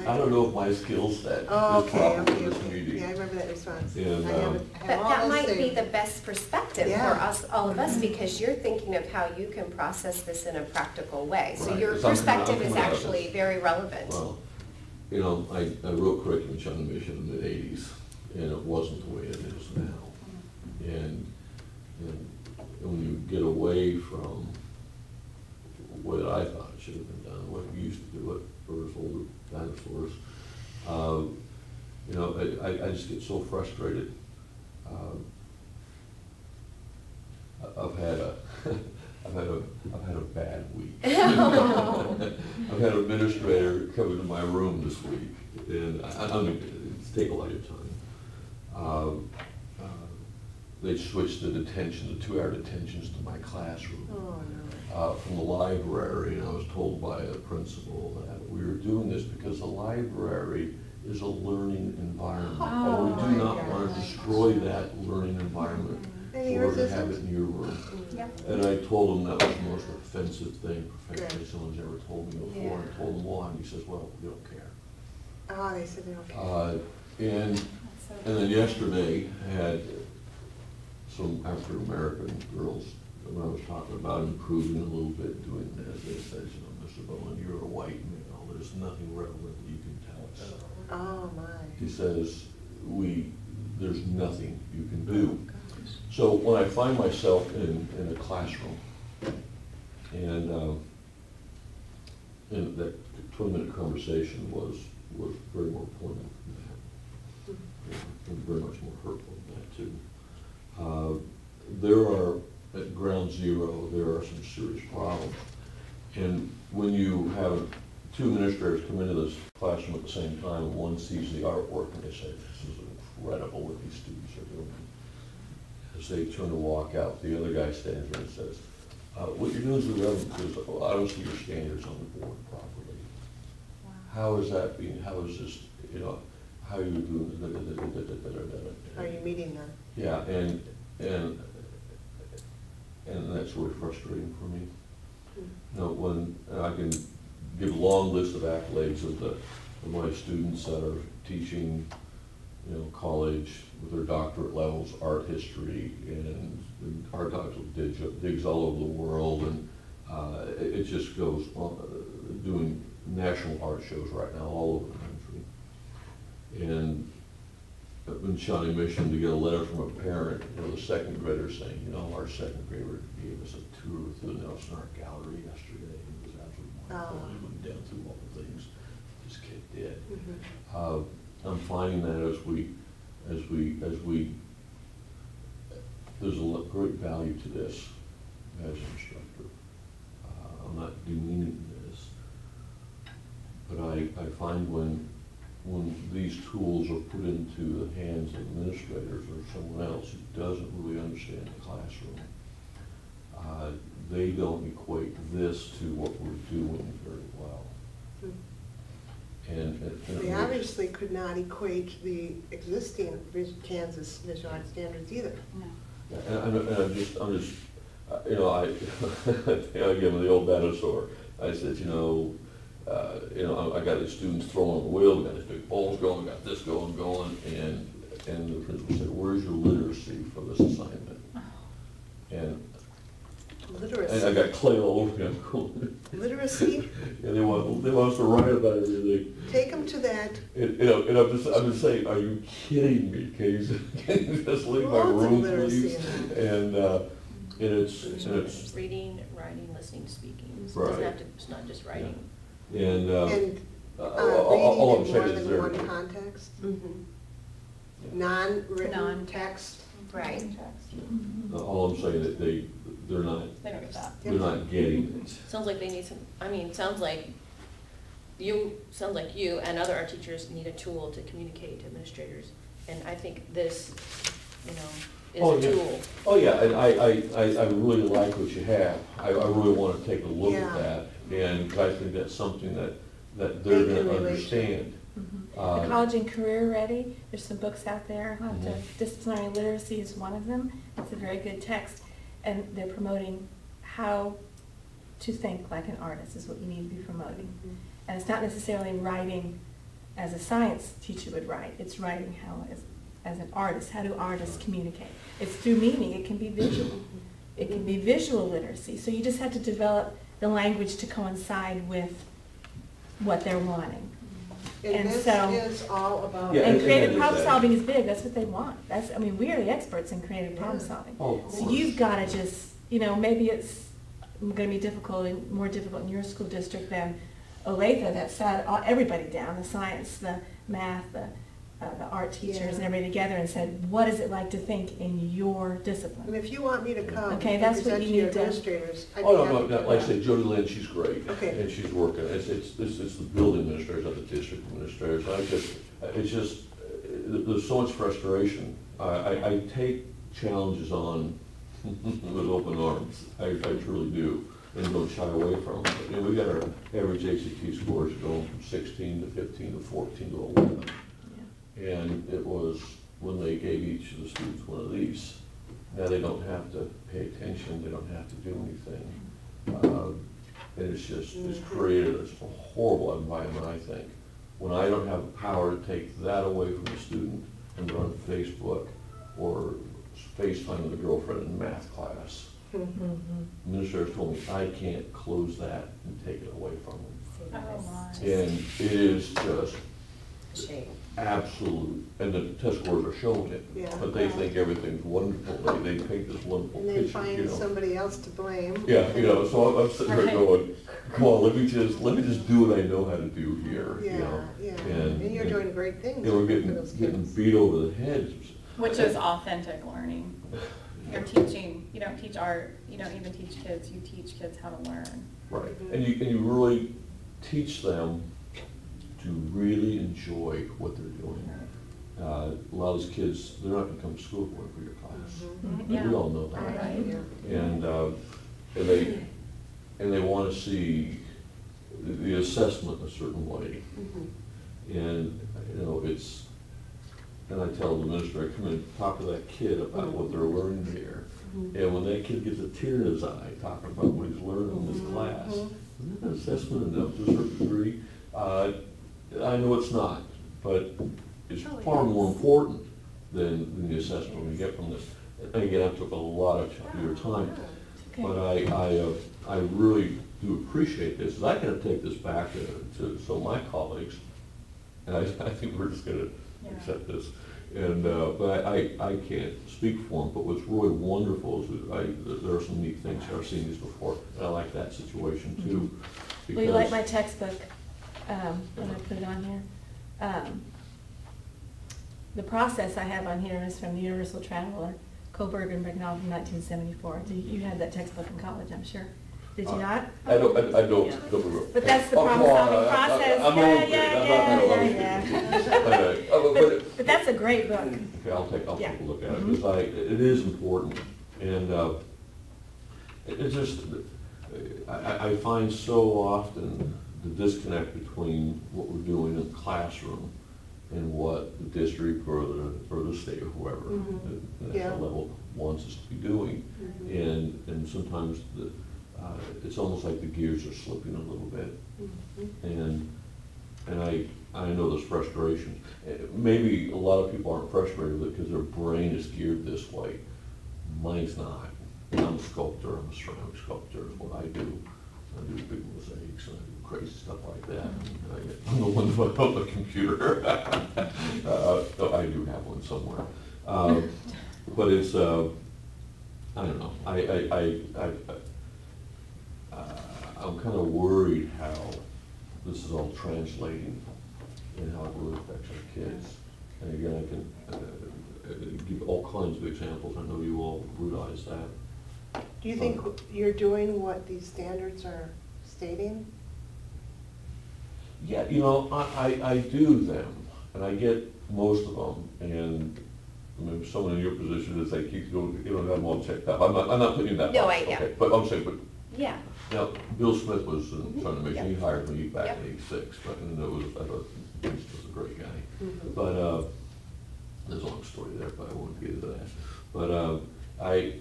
I don't know if my skill set Oh, is okay, proper okay, for this okay. meeting. Yeah, I remember that response. And, I have um, it- I But have all that those might be saved. the best perspective for Yeah. us, all of us, because you're thinking of how you can process this in a practical way. So Right, your 'cause I'm perspective is coming out of actually this. very relevant. Well, you know, I wrote curriculum on the mission in the '80s, and it wasn't the way it is now. And when you get away from what I thought should have been done, what we used to do it for us older dinosaurs, you know, I just get so frustrated. I've had a bad week. I've had an administrator come into my room this week, and I mean, it's take a lot of your time. They switched the detention, the 2-hour detentions to my classroom. Oh, no. From the library, and I was told by the principal that we were doing this because the library is a learning environment. And we do not want to destroy that learning environment Any or to have resistance? it in your room. Yep. And I told him that was the most offensive thing professionally Good. someone's ever told me before, and told him why, and he says, well, we don't care. Oh, they said they don't care. And then yesterday, I had some African-American girls, when I was talking about improving a little bit, doing this, they said, you know, Mr. Bowen, you're a white male, there's nothing relevant that you can tell us. Oh, my. He says, there's nothing you can do. So when I find myself in a classroom, and that 20-minute conversation was very more poignant than that, and very much more hurtful than that too. There are, at ground zero, there are some serious problems. And when you have 2 administrators come into this classroom at the same time, and one sees the artwork and they say, this is incredible what these students are doing. As they turn to walk out, the other guy stands there and says, what you're doing is irrelevant because I don't see your standards on the board properly. How is that being, how is this, you know, how are you doing? Are you meeting them? Yeah, and that's really frustrating for me. You know, when I can give a long list of accolades of my students that are teaching, you know, college with their doctorate levels, art history, and art digs all over the world, and it just goes on, doing national art shows right now all over the country. And I've been Shawnee Mission to get a letter from a parent, you know, the second grader saying, you know, our second grader gave us a tour through the Nelson Art Gallery yesterday. It was absolutely wonderful. He went down through all the things this kid did. I'm finding that as we, there's a great value to this as an instructor. I'm not demeaning this, but I find when these tools are put into the hands of administrators or someone else who doesn't really understand the classroom, they don't equate this to what we're doing very well. And They obviously could not equate the existing Kansas visual art standards either. And I'm just, you know, I give them the old dinosaur. I said, you know, I got the students throwing on the wheel, we got these big bowls going, we got this going, and the principal said, where's your literacy for this assignment? And And I Literacy, got clay all over me. literacy, And they want us to write about everything. take them to that. And I'm just saying, are you kidding me? Can you just leave my Lots of room, literacy please? in that. And it's, Reading, writing, listening, speaking. It Right. doesn't have to, it's not just writing. and, And all I'm reading in saying more is than there. one context, Mhm. non-written Non-text. text. Right. All I'm saying that they're not, They don't get that. they're not getting it. Sounds like they need some, sounds like you and other art teachers need a tool to communicate to administrators. And I think this, Oh, is a yeah. tool. Oh, yeah, and I really like what you have. I really want to take a look at Yeah. that, and I think that's something that they're They can gonna relate to. understand. The Uh, College and Career Ready, there's some books out there. Mhm. Disciplinary Literacy is one of them. It's a very good text. And they're promoting how to think like an artist is what you need to be promoting. And it's not necessarily writing as a science teacher would write. It's writing how, as an artist, how do artists communicate? It's through meaning. It can be visual. It can be visual literacy. So you just have to develop the language to coincide with what they're wanting. And And this so- is all about. Yeah, And and creative that is problem that. solving is big, that's what they want. We are the experts in creative problem Yeah. solving. Oh, of So course. you've gotta just, maybe it's gonna be difficult and more difficult in your school district than Olathe that sat everybody down, the science, the math, the art teachers and Yeah. everybody together and said, what is it like to think in your And discipline? if you want me to come Okay, and that's what present you to your need to- administrators, I'd be Oh, happy no, to. like I say, Jody Lynn, she's great. Okay. And she's working, it's the building administrators, not the district administrators. There's so much frustration. I take challenges on with open arms. I truly do, and don't shy away from them. But, we got our average ACT scores going from 16 to 15 to 14 to 11. And it was when they gave each of the students one of these. Now they don't have to pay attention, they don't have to do anything. And it's created a horrible environment, I think. When I don't have the power to take that away from the student and run Facebook or FaceTime with a girlfriend in math class, administrators told me I can't close that and take it away from them. Oh, my. And it is just Shame. absolute, and the test scores are showing it. Yeah. But they think everything's wonderful, they paint this wonderful And picture, then find somebody else to blame. Yeah, so I'm sitting there Right. going, come on, let me just do what I know how to do here, Yeah. And- And you're doing great things we're for those getting kids. beat over the head. Which is authentic learning. You're teaching, you don't teach art, you don't even teach kids, you teach kids how to learn. Right, and you really teach them to really enjoy what they're doing. A lot of these kids, they're not gonna come to school going for your class. Yeah. We all know that. Right. Yeah. And they want to see the assessment a certain way. And, and I tell the administrator, come in and talk to that kid about what they're learning here. And when that kid gets a tear in his eye, talking about what he's learning in this class, isn't that assessment enough to a certain degree? I know it's not, but it's far more important than the assessment we get from this. And again, I took a lot of your time, Okay. but I really do appreciate this, and I'm gonna take this back to some of my colleagues, and I think we're just gonna accept this. And, but I can't speak for them, but what's really wonderful is that there are some neat things, I've seen these before, and I like that situation too. Well, you like because- my textbook, when I put it on here? The process I have on here is from the Universal Traveler, Koberger and Brignall from 1974. You had that textbook in college, I'm sure. Did you not? I don't. But that's the Oh, come on, problem-solving process. I'm old, I'm not Yeah. But that's a great book. Okay, I'll take a look at it, Mhm. because it is important, and it's just, I find so often the disconnect between what we're doing in the classroom and what the district or the state or whoever, the Yeah. national level wants us to be doing. And sometimes it's almost like the gears are slipping a little bit. And I know there's frustration. Maybe a lot of people aren't frustrated with it because their brain is geared this way. Mine's not. I'm a sculptor, I'm a ceramic sculptor, is what I do. I do big mosaics and I do crazy stuff like that. And I'm the one who put up the computer. So I do have one somewhere. But it's, I don't know, I'm kind of worried how this is all translating and how it really affects our kids. And again, I can give all kinds of examples. I know you all realize that. Do you think you're doing what these standards are stating? Yeah, you know, I do them, and I get most of them, and I mean, someone in your position is like, you don't have them all checked out. I'm not putting that. No, box, I know. okay, but I'm saying, but Yeah. now, Bill Smith was in Sun Mission, he Yep. hired me back Yep. in '86, but, and it was, I thought, he was a great guy. Mhm. But, there's a long story there, but I won't get into that. But, I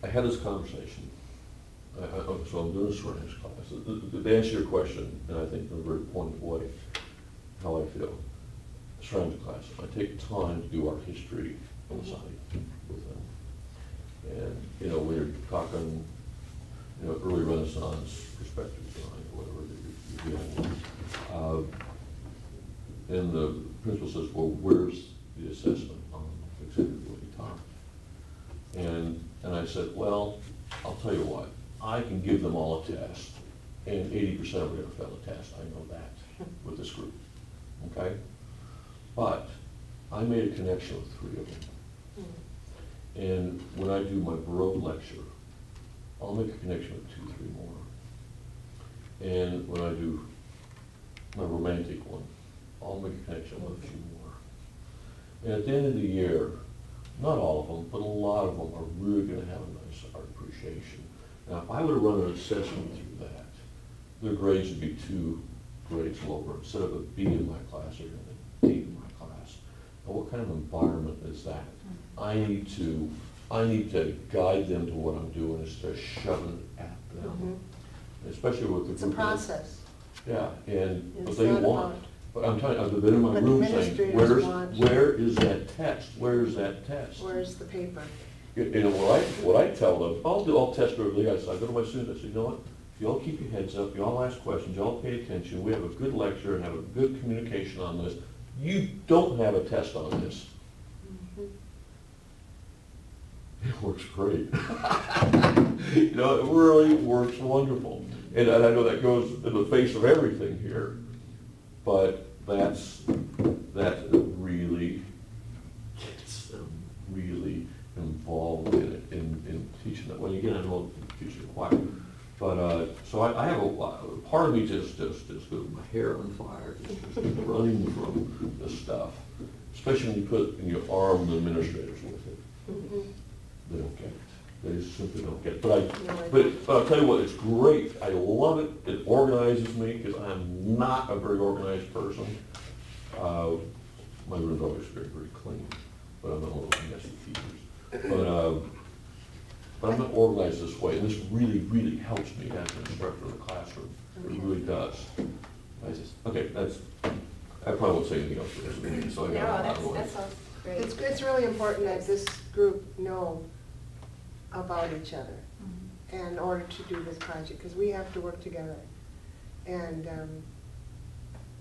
had this conversation. So I'm doing a ceramics class. To answer your question, and I think in a very pointed way, how I feel. Ceramics class, I take time to do art history on the side with them. And, you know, when you're talking, you know, early Renaissance perspective design, or whatever you're dealing with. And the principal says, well, where's the assessment on exactly what you taught? And I said, well, I'll tell you what, I can give them all a test, and 80% of them are gonna fail the test, I know that, with this group, okay? But I made a connection with 3 of them. And when I do my Baroque lecture, I'll make a connection with 2, 3 more. And when I do my romantic one, I'll make a connection with a few more. And at the end of the year, not all of them, but a lot of them are really gonna have a nice art appreciation. Now, if I were to run an assessment through that, their grades would be 2 grades lower. Instead of a B in my class, they're gonna be a D in my class. Now, what kind of environment is that? I need to guide them to what I'm doing instead of shoving it at them. Especially with the It's a group. process. Yeah, and It's what they not want. about- But I'm telling you, I've been in my But room saying, administrators want- where is that test? Where is that test? Where's the paper? You know, what I tell them, I'll test early, I go to my students, I say, you know what? Y'all keep your heads up, y'all ask questions, y'all pay attention, we have a good lecture and have a good communication on this. You don't have a test on this. It works great. You know, it really works wonderful. And I know that goes in the face of everything here, but that really gets them really involved in it, in teaching that. Well, again, I know I'm teaching the choir, but, so I have part of me just goes my hair on fire, just running from this stuff, especially when you put in your arm the administrators with it. They don't get it. They just simply don't get it. But I'll tell you what, it's great. I love it. It organizes me because I'm not a very organized person. My room's always very, very clean, but I'm not one of those messy teachers. But I'm not organized this way, and this really, really helps me as an instructor in the classroom. It really does. I probably won't say anything else for this meeting, so I got out of the way. That sounds great. It's really important that this group know about each other in order to do this project, because we have to work together. And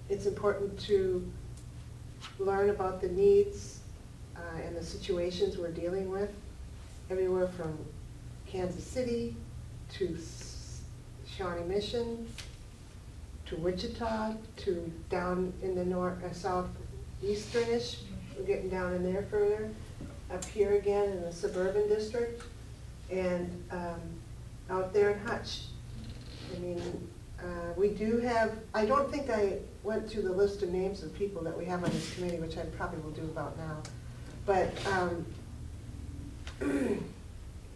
it's important to learn about the needs and the situations we're dealing with, everywhere from Kansas City to Shawnee Mission to Wichita to down in the southeasternish. We're getting down in there further, up here again in the suburban district, and out there in Hutch. I mean, we do have, I don't think I went through the list of names of people that we have on this committee, which I probably will do about now. But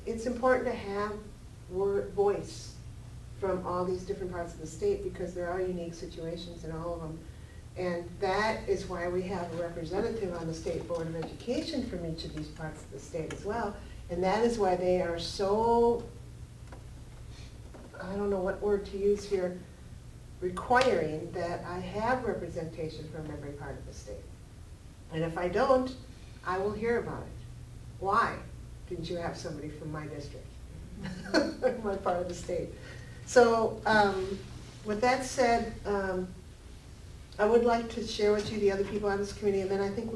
it's important to have voice from all these different parts of the state, because there are unique situations in all of them. And that is why we have a representative on the State Board of Education from each of these parts of the state as well. And that is why they are so, I don't know what word to use here, requiring that I have representation from every part of the state. And if I don't, I will hear about it. why didn't you have somebody from my district, my part of the state? So with that said, I would like to share with you the other people on this committee, and then I think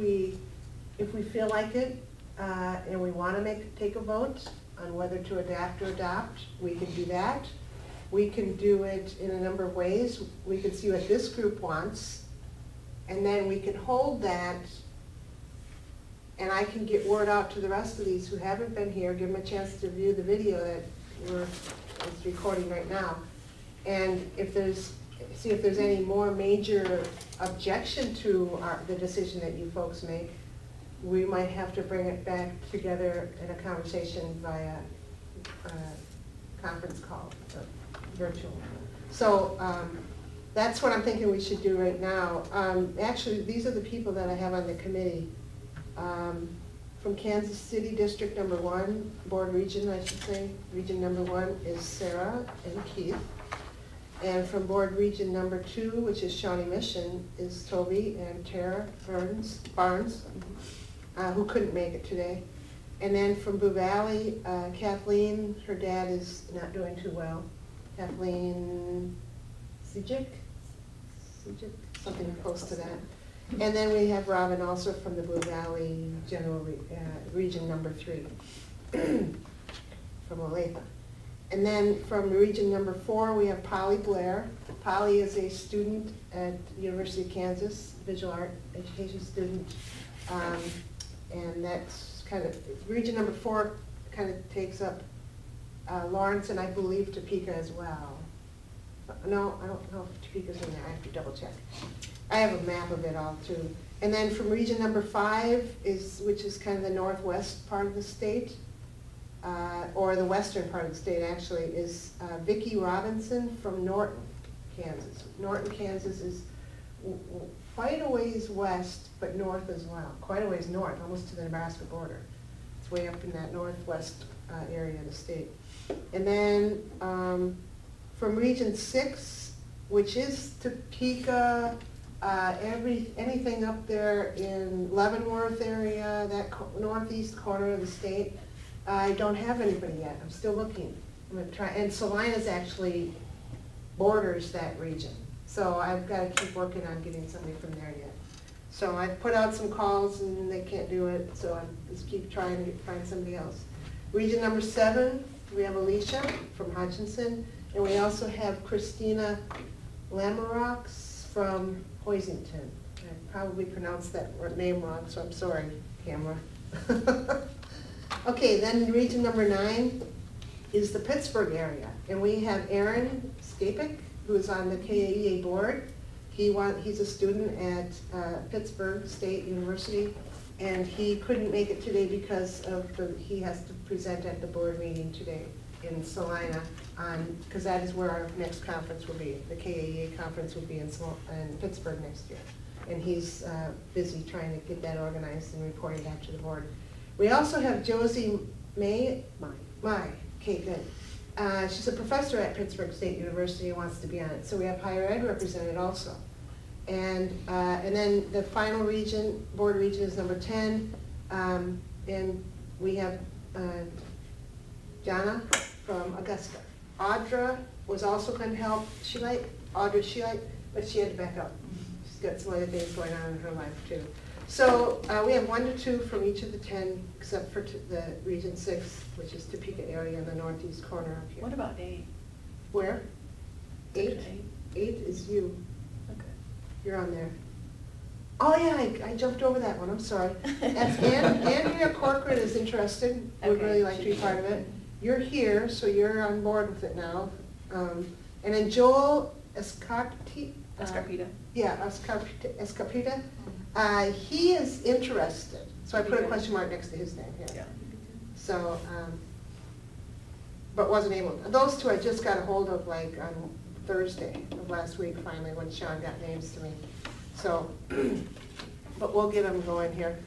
if we feel like it, and we want to take a vote on whether to adapt or adopt, we can do that. We can do it in a number of ways. We can see what this group wants, and then we can hold that, and I can get word out to the rest of these who haven't been here, give them a chance to view the video that it's recording right now. And see if there's any more major objection to the decision that you folks make, we might have to bring it back together in a conversation via conference call, or virtual. So that's what I'm thinking we should do right now. Actually, these are the people that I have on the committee. From Kansas City District Number 1, Board Region, I should say, Region Number 1 is Sarah and Keith. And from Board Region Number 2, which is Shawnee Mission, is Toby and Tara Barnes, who couldn't make it today. And then from Boo Valley, Kathleen, her dad is not doing too well. Kathleen Sijik, something close to that. And then we have Robin also from the Boo Valley General Region Number 3, from Olathe. And then from Region Number 4, we have Polly Blair. Polly is a student at University of Kansas, visual art education student. And that's kind of, Region Number 4 kind of takes up Lawrence and I believe Topeka as well. No, I don't know if Topeka's in there, I have to double check. I have a map of it all too. And then from Region Number 5, which is kind of the northwest part of the state, or the western part of the state actually, is Vicki Robinson from Norton, Kansas. Norton, Kansas is quite a ways west, but north as well. Quite a ways north, almost to the Nebraska border. It's way up in that northwest area of the state. And then from Region 6, which is Topeka, anything up there in Leavenworth area, that northeast corner of the state, I don't have anybody yet. I'm still looking. I'm gonna try, and Salina's actually borders that region. So I've got to keep working on getting somebody from there yet. So I've put out some calls and they can't do it, so I just keep trying to find somebody else. Region Number 7, we have Alicia from Hutchinson, and we also have Christina Lamarocks from Hoisington. I probably pronounced that name wrong, so I'm sorry, camera. Okay, then Region Number 9 is the Pittsburgh area, and we have Aaron Skapik, who is on the KSDE board. He's a student at Pittsburgh State University, and he couldn't make it today because of he has to present at the board meeting today in Salina, because that is where our next conference will be. The KSDE conference will be in Pittsburgh next year, and he's busy trying to get that organized and reporting back to the board. We also have Josie Kate good. She's a professor at Pittsburgh State University and wants to be on it. So we have higher ed represented also. And then the final region, board region, is number 10. And we have Jana from Augusta. Audra was also going to help. Audra, but she had to back up. She's got some other things going on in her life too. So we have 1 to 2 from each of the 10, except for the Region 6, which is Topeka area in the northeast corner up here. What about 8? Where? 8? 8 is you. Okay. You're on there. Oh yeah, I jumped over that one, I'm sorry. That's Andrea Corcoran is interested, would really like to be part of it. You're here, so you're on board with it now. And then Joel Escarpita. Yeah, Escarpita. He is interested, so I put a question mark next to his name here. Yeah. So, but wasn't able. Those two I just got a hold of like on Thursday of last week finally when Sean got names to me. So, but we'll get them going here.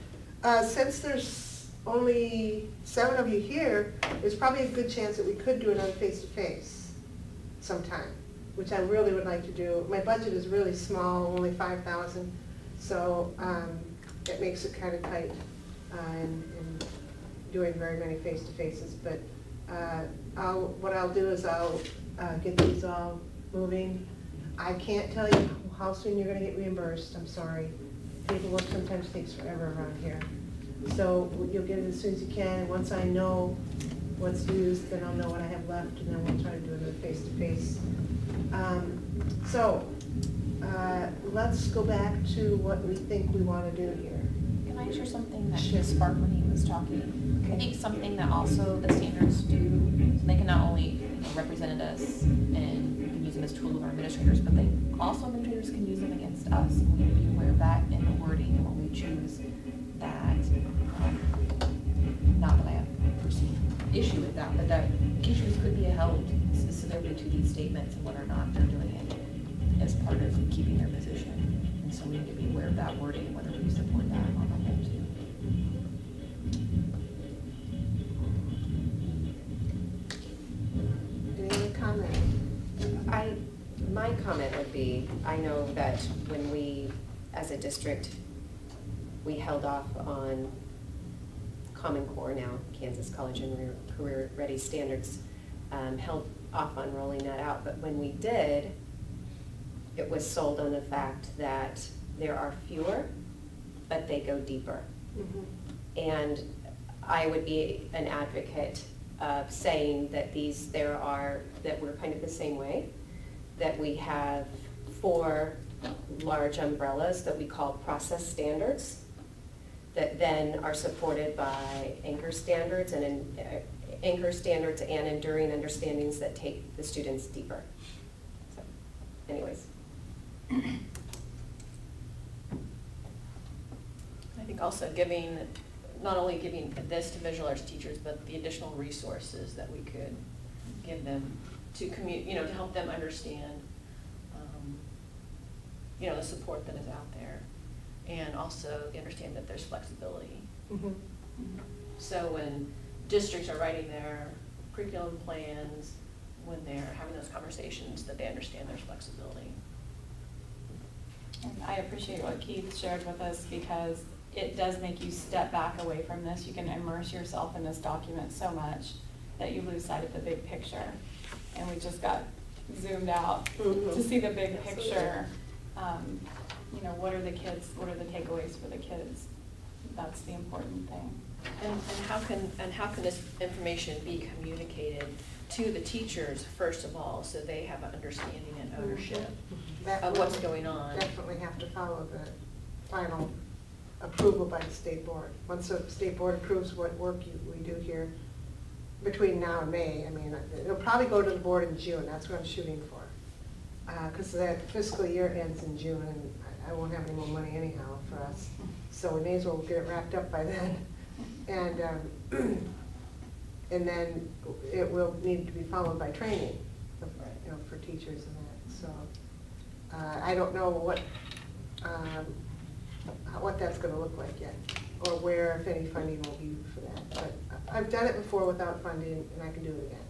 Since there's only 7 of you here, there's probably a good chance that we could do it on face-to-face sometime, which I really would like to do. My budget is really small, only $5,000. So it makes it kind of tight, and doing very many face-to-faces, but what I'll do is I'll get these all moving. I can't tell you how soon you're gonna get reimbursed, I'm sorry. Paperwork sometimes takes forever around here. So you'll get it as soon as you can, and once I know what's used, then I'll know what I have left, and then we'll try to do another face-to-face. Let's go back to what we think we wanna do here. Can I share something that Sure. just sparked when he was talking? I think something that also the standards do, so they can not only represent us and we can use them as tools of our administrators, but they also administrators can use them against us. We need to be aware of that in the wording and when we choose that. Not that I have a perceived issue with that, but that teachers could be held specifically to these statements and whether or not they're doing it as part of keeping their position. And so we need to be aware of that wording and whether we support that on the whole too. Any other comment? My comment would be, I know that when we, as a district, we held off on Common Core, now Kansas College and Career Ready Standards, held off on rolling that out, but when we did, it was sold on the fact that there are fewer, but they go deeper. Mm-hmm. And I would be an advocate of saying that that we're kind of the same way, that we have 4 large umbrellas that we call process standards that then are supported by anchor standards and enduring understandings that take the students deeper. So, anyways. I think also not only giving this to visual arts teachers, but the additional resources that we could give them to to help them understand, the support that is out there. And also they understand that there's flexibility. Mm-hmm. So when districts are writing their curriculum plans, when they're having those conversations, that they understand there's flexibility. And I appreciate what Keith shared with us because it does make you step back away from this. You can immerse yourself in this document so much that you lose sight of the big picture. And we just got zoomed out to see the big picture. What are the takeaways for the kids? That's the important thing. And how can this information be communicated to the teachers, first of all, so they have an understanding and ownership of what's going on? Definitely have to follow the final approval by the state board. Once the state board approves what work we do here between now and May, it'll probably go to the board in June. That's what I'm shooting for. Because the fiscal year ends in June and I won't have any more money anyhow for us. So we may as well get it wrapped up by then. And then it will need to be followed by training, for teachers and that. So I don't know what that's going to look like yet, or where, if any, funding will be for that. But I've done it before without funding, and I can do it again.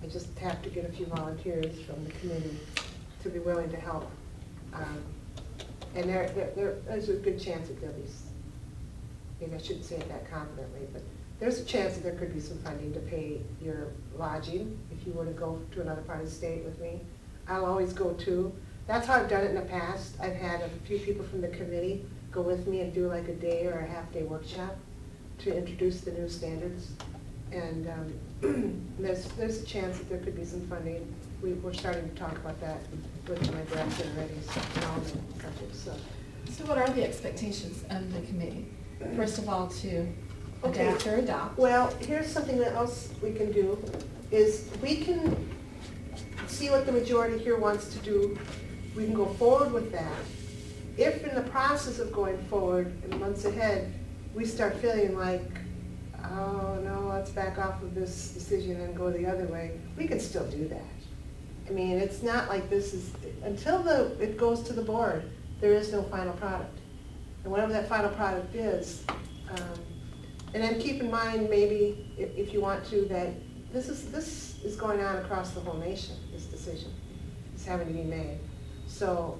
I just have to get a few volunteers from the committee to be willing to help. And there's a good chance that there'll be, maybe I shouldn't say it that confidently, but there's a chance that there could be some funding to pay your lodging if you were to go to another part of the state with me. I'll always go too. That's how I've done it in the past. I've had a few people from the committee go with me and do like a day or a half-day workshop to introduce the new standards. And there's a chance that there could be some funding. We're starting to talk about that with my director already, and all the subjects. So what are the expectations of the committee? First of all, to adapt or adopt. Well, here's something else we can do, is we can see what the majority here wants to do. We can go forward with that. If in the process of going forward in the months ahead, we start feeling like, oh no, let's back off of this decision and go the other way, we can still do that. It's not like this is, until it goes to the board, there is no final product. And whatever that final product is, and then keep in mind maybe, if you want to, that this is going on across the whole nation, this decision. It's having to be made. So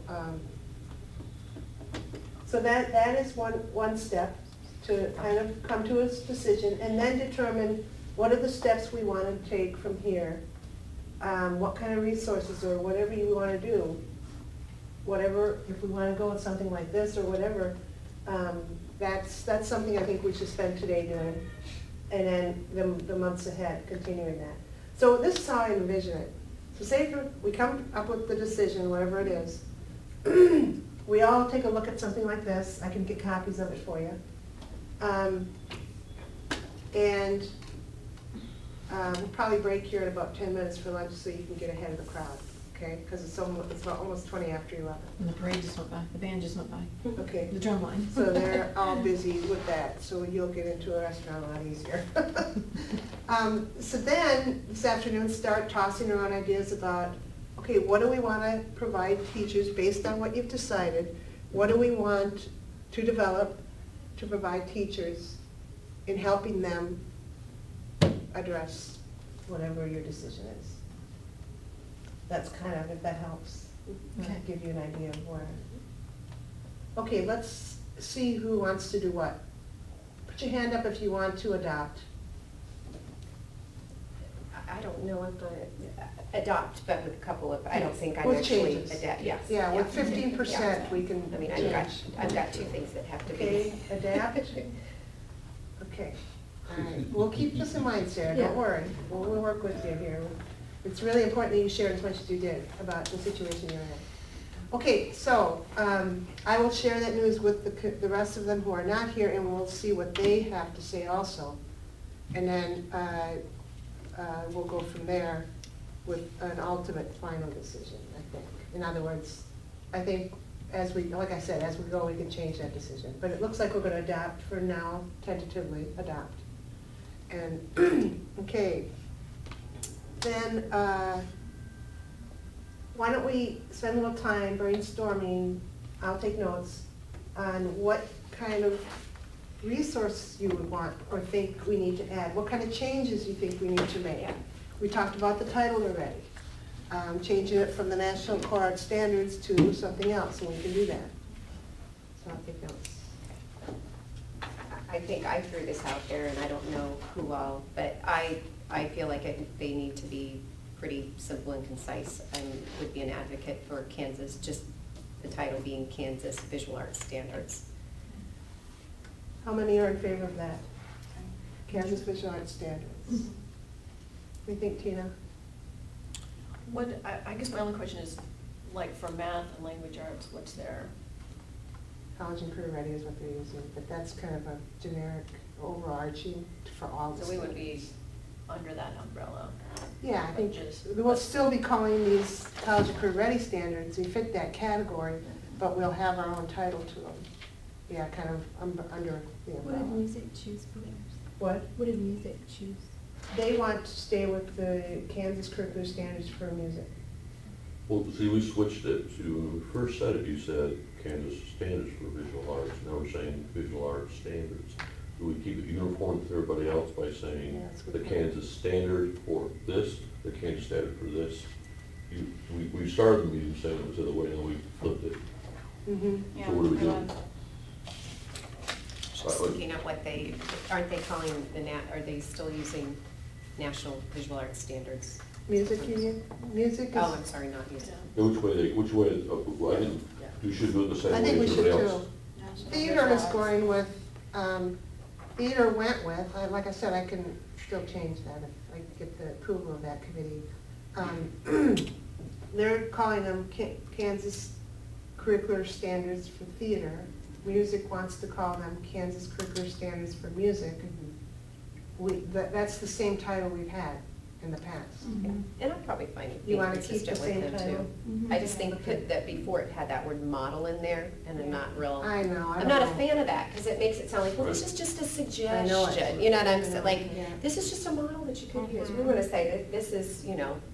that is one step to kind of come to a decision and then determine what are the steps we want to take from here. What kind of resources or whatever you want to do, whatever, if we want to go with something like this or whatever, that's something I think we should spend today doing. And then the months ahead, continuing that. So this is how I envision it. So say we come up with the decision, whatever it is. We all take a look at something like this. I can get copies of it for you. We'll probably break here in about 10 minutes for lunch so you can get ahead of the crowd, okay? Because it's almost 20 after 11. And the parade just went by, the band just went by, Okay. the drum line. So they're all busy with that, so you'll get into a restaurant a lot easier. So then, this afternoon, start tossing around ideas about, okay, what do we want to provide teachers based on what you've decided? What do we want to develop to provide teachers in helping them address whatever your decision is? That's kind of, if that helps, Okay. give you an idea of where. Okay, let's see who wants to do what. Put your hand up if you want to adopt. I don't know if I adopt, but with a couple of, I don't think I'd With actually changes. adapt, yes. Yeah, with 15% we can I mean, change. I've got two things that have to be. Okay, adapt. Okay, all right. We'll keep this in mind, Sarah, Yeah. don't worry. We'll work with you here. It's really important that you share as much as you did about the situation you're in. Okay, so I will share that news with the rest of them who are not here, and we'll see what they have to say also. And then we'll go from there with an ultimate final decision, I think. In other words, I think as we, like I said, as we go, we can change that decision. But it looks like we're going to adopt for now, tentatively adopt. And, okay, then why don't we spend a little time brainstorming, I'll take notes, on what kind of resource you would want or think we need to add, what kind of changes you think we need to make. We talked about the title already, changing it from the National Core Art Standards to something else, and we can do that. So I'll take notes. I think I threw this out there, and I don't know who all, but I feel like they need to be pretty simple and concise. I would be an advocate for Kansas, just the title being Kansas Visual Arts Standards. How many are in favor of that? Kansas Visual Arts Standards. What do you think, Tina? I guess my only question is, like, for math and language arts, what's their? College and Career Ready is what they're using, but that's kind of a generic overarching for all the So we would standards. be under that umbrella. Yeah, I think Just- we will still be calling these College and Career Ready standards, they fit that category, but we'll have our own title to them. Yeah, kind of under the What did umbrella. music choose for theirs? What? What did music choose? They want to stay with the Kansas curricular standards for music. Well, see, we switched it to, when we first said it, you said Kansas standards for visual arts, now we're saying visual arts standards. Do we keep it uniform with everybody else by saying Yeah, that's a the good point. Kansas standard for this, the Kansas standard for this? We started the meeting saying it was the other way, and then we flipped it. Mm-hmm. Yeah, So what do we do? everyone- Just looking at what aren't they calling are they still using National Visual Arts Standards? Music union? Music is. Oh, I'm sorry, not music. Yeah, which way, I think we should do it the same I way think we as should everybody too. else. National Theater Visual is Arts. going with, theater went with, like I said, I can still change that if I get the approval of that committee. They're calling them Kansas Curricular Standards for Theater. Music wants to call them Kansas Curricular Standards for Music. That's the same title we've had in the past. And I'm probably fine with You being wanna keep consistent the with same them title? too. I just think that before it had that word model in there, and I'm not real. I know, I I'm don't not a know. fan of that, because it makes it sound like, well, this Right. is just a I know it. suggestion, you know what I'm I know, saying? Like, yeah. this is just a model that you could use. We want to say that this is,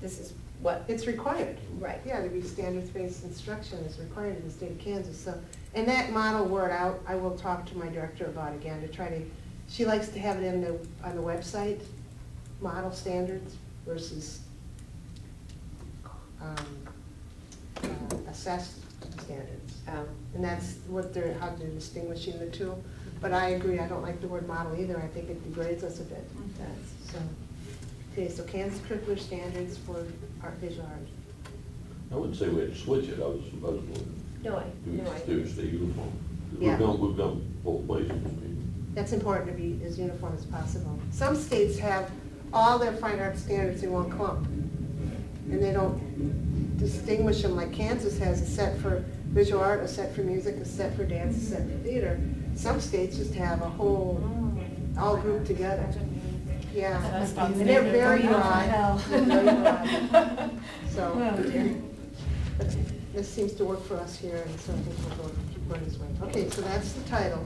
this is what, It's required. right. Yeah, to be standards-based instruction is required in the state of Kansas, so, and that model word, I will talk to my director about again to try to, she likes to have it on the website, model standards versus assessed standards. And that's what how they're distinguishing the two. But I agree, I don't like the word model either, I think it degrades us a bit. So, okay, so Kansas curricular standards for visual art. I wouldn't say we had to switch it, I was No, I. do stay uniform. Yeah. We've gone both ways. That's important to be as uniform as possible. Some states have all their fine art standards in one clump, and they don't distinguish them, like Kansas has a set for visual art, a set for music, a set for dance, a set for theater. Some states just have a whole, all grouped together. Yeah, and they're very broad. Very broad. So, Oh, dear. but this seems to work for us here, and so I think we'll keep going this way. Okay, so that's the title.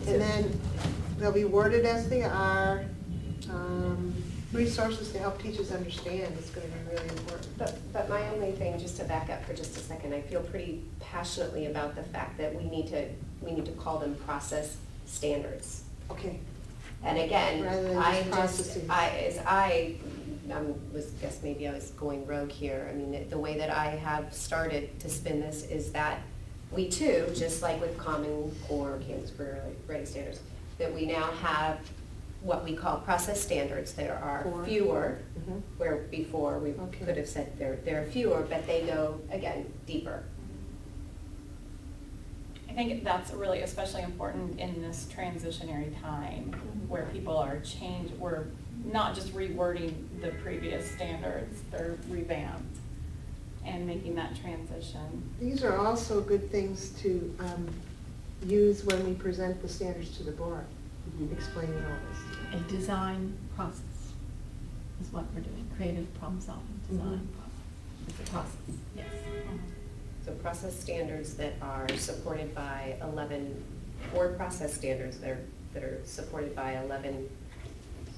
And then they'll be worded as they are. Resources to help teachers understand is going to be really important. But my only thing, just to back up for just a second, I feel pretty passionately about the fact that we need to call them process standards. Okay. And again, Rather than I just just, processes. guess maybe I was going rogue here. I mean, the way that I have started to spin this is that we too, just like with Common Core, Kansas Career Writing Standards, that we now have what we call process standards. There are fewer, where before we could have said there are fewer, but they go, again, deeper. I think that's really especially important in this transitionary time where people are we're not just rewording the previous standards, they're revamped and making that transition. These are also good things to use when we present the standards to the board, explaining all this. A design process is what we're doing, creative problem solving, design process. It's a process, yes. So process standards that are supported by 11 board process standards that are supported by 11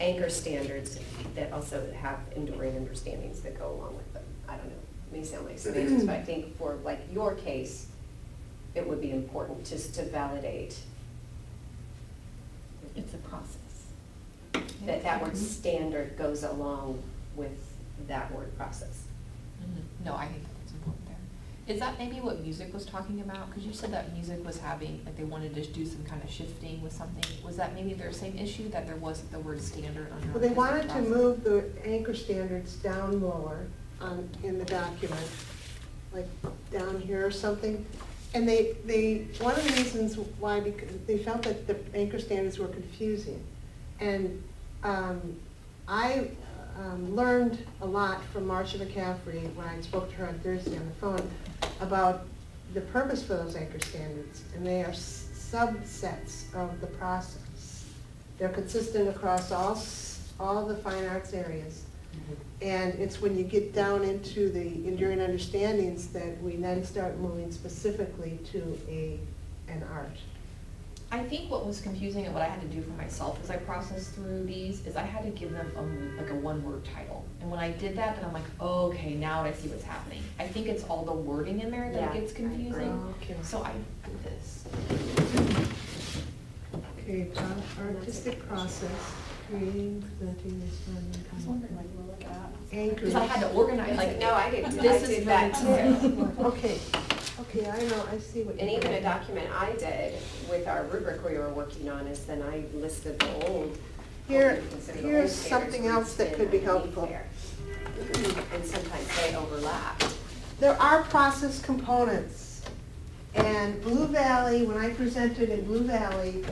anchor standards that also have enduring understandings that go along with them. I don't know, it may sound like semantics, but I think for like your case, it would be important just to validate It's a process. that word standard goes along with that word process. No, I think that's important there. Is that maybe what music was talking about? Because you said that music was having, like they wanted to do some kind of shifting with something. Was that maybe their same issue, that there wasn't the word standard on Well, they wanted to move the anchor standards down lower in the document, like down here or something. And one of the reasons why, because they felt that the anchor standards were confusing. And I learned a lot from Marcia McCaffrey when I spoke to her on Thursday on the phone about the purpose for those anchor standards. And they are subsets of the process. They're consistent across all the fine arts areas. And it's when you get down into the enduring understandings that we then start moving specifically to an art. I think what was confusing and what I had to do for myself as I processed through these is I had to give them like a one-word title. And when I did that, then I'm like, oh, okay, now I see what's happening. I think it's all the wording in there that gets confusing. Okay. So I did this. Okay, artistic process, creating, presenting, responding. I was wondering what you were looking at. Anchors. Because I had to organize, like, No, I did this is that too. Okay, I know, I see what And you're even a doing. document I did with our rubric we were working on is then I listed the old. Here- what we consider the old here's standards something else that could be underneath helpful. there. And sometimes they overlap. There are process components. And Blue Valley, when I presented in Blue Valley,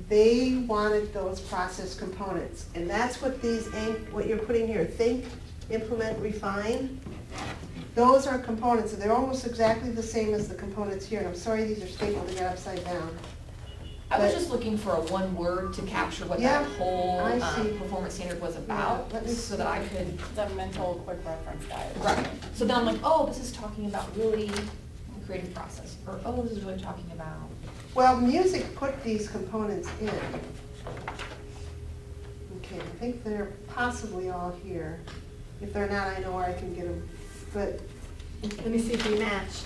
they wanted those process components. And that's what what you're putting here, think, implement, refine. Those are components, and they're almost exactly the same as the components here. And I'm sorry these are stapled and got upside down. I was But- just looking for a one word to capture what Yeah, that whole I see. performance standard was about, Yeah, let me so that I could, The mental quick reference guide. right. So then I'm like, oh, this is talking about really the creative process, or oh, this is really talking about. Well, music put these components in. Okay, I think they're possibly all here. If they're not, I know where I can get them. But Let me see if we match.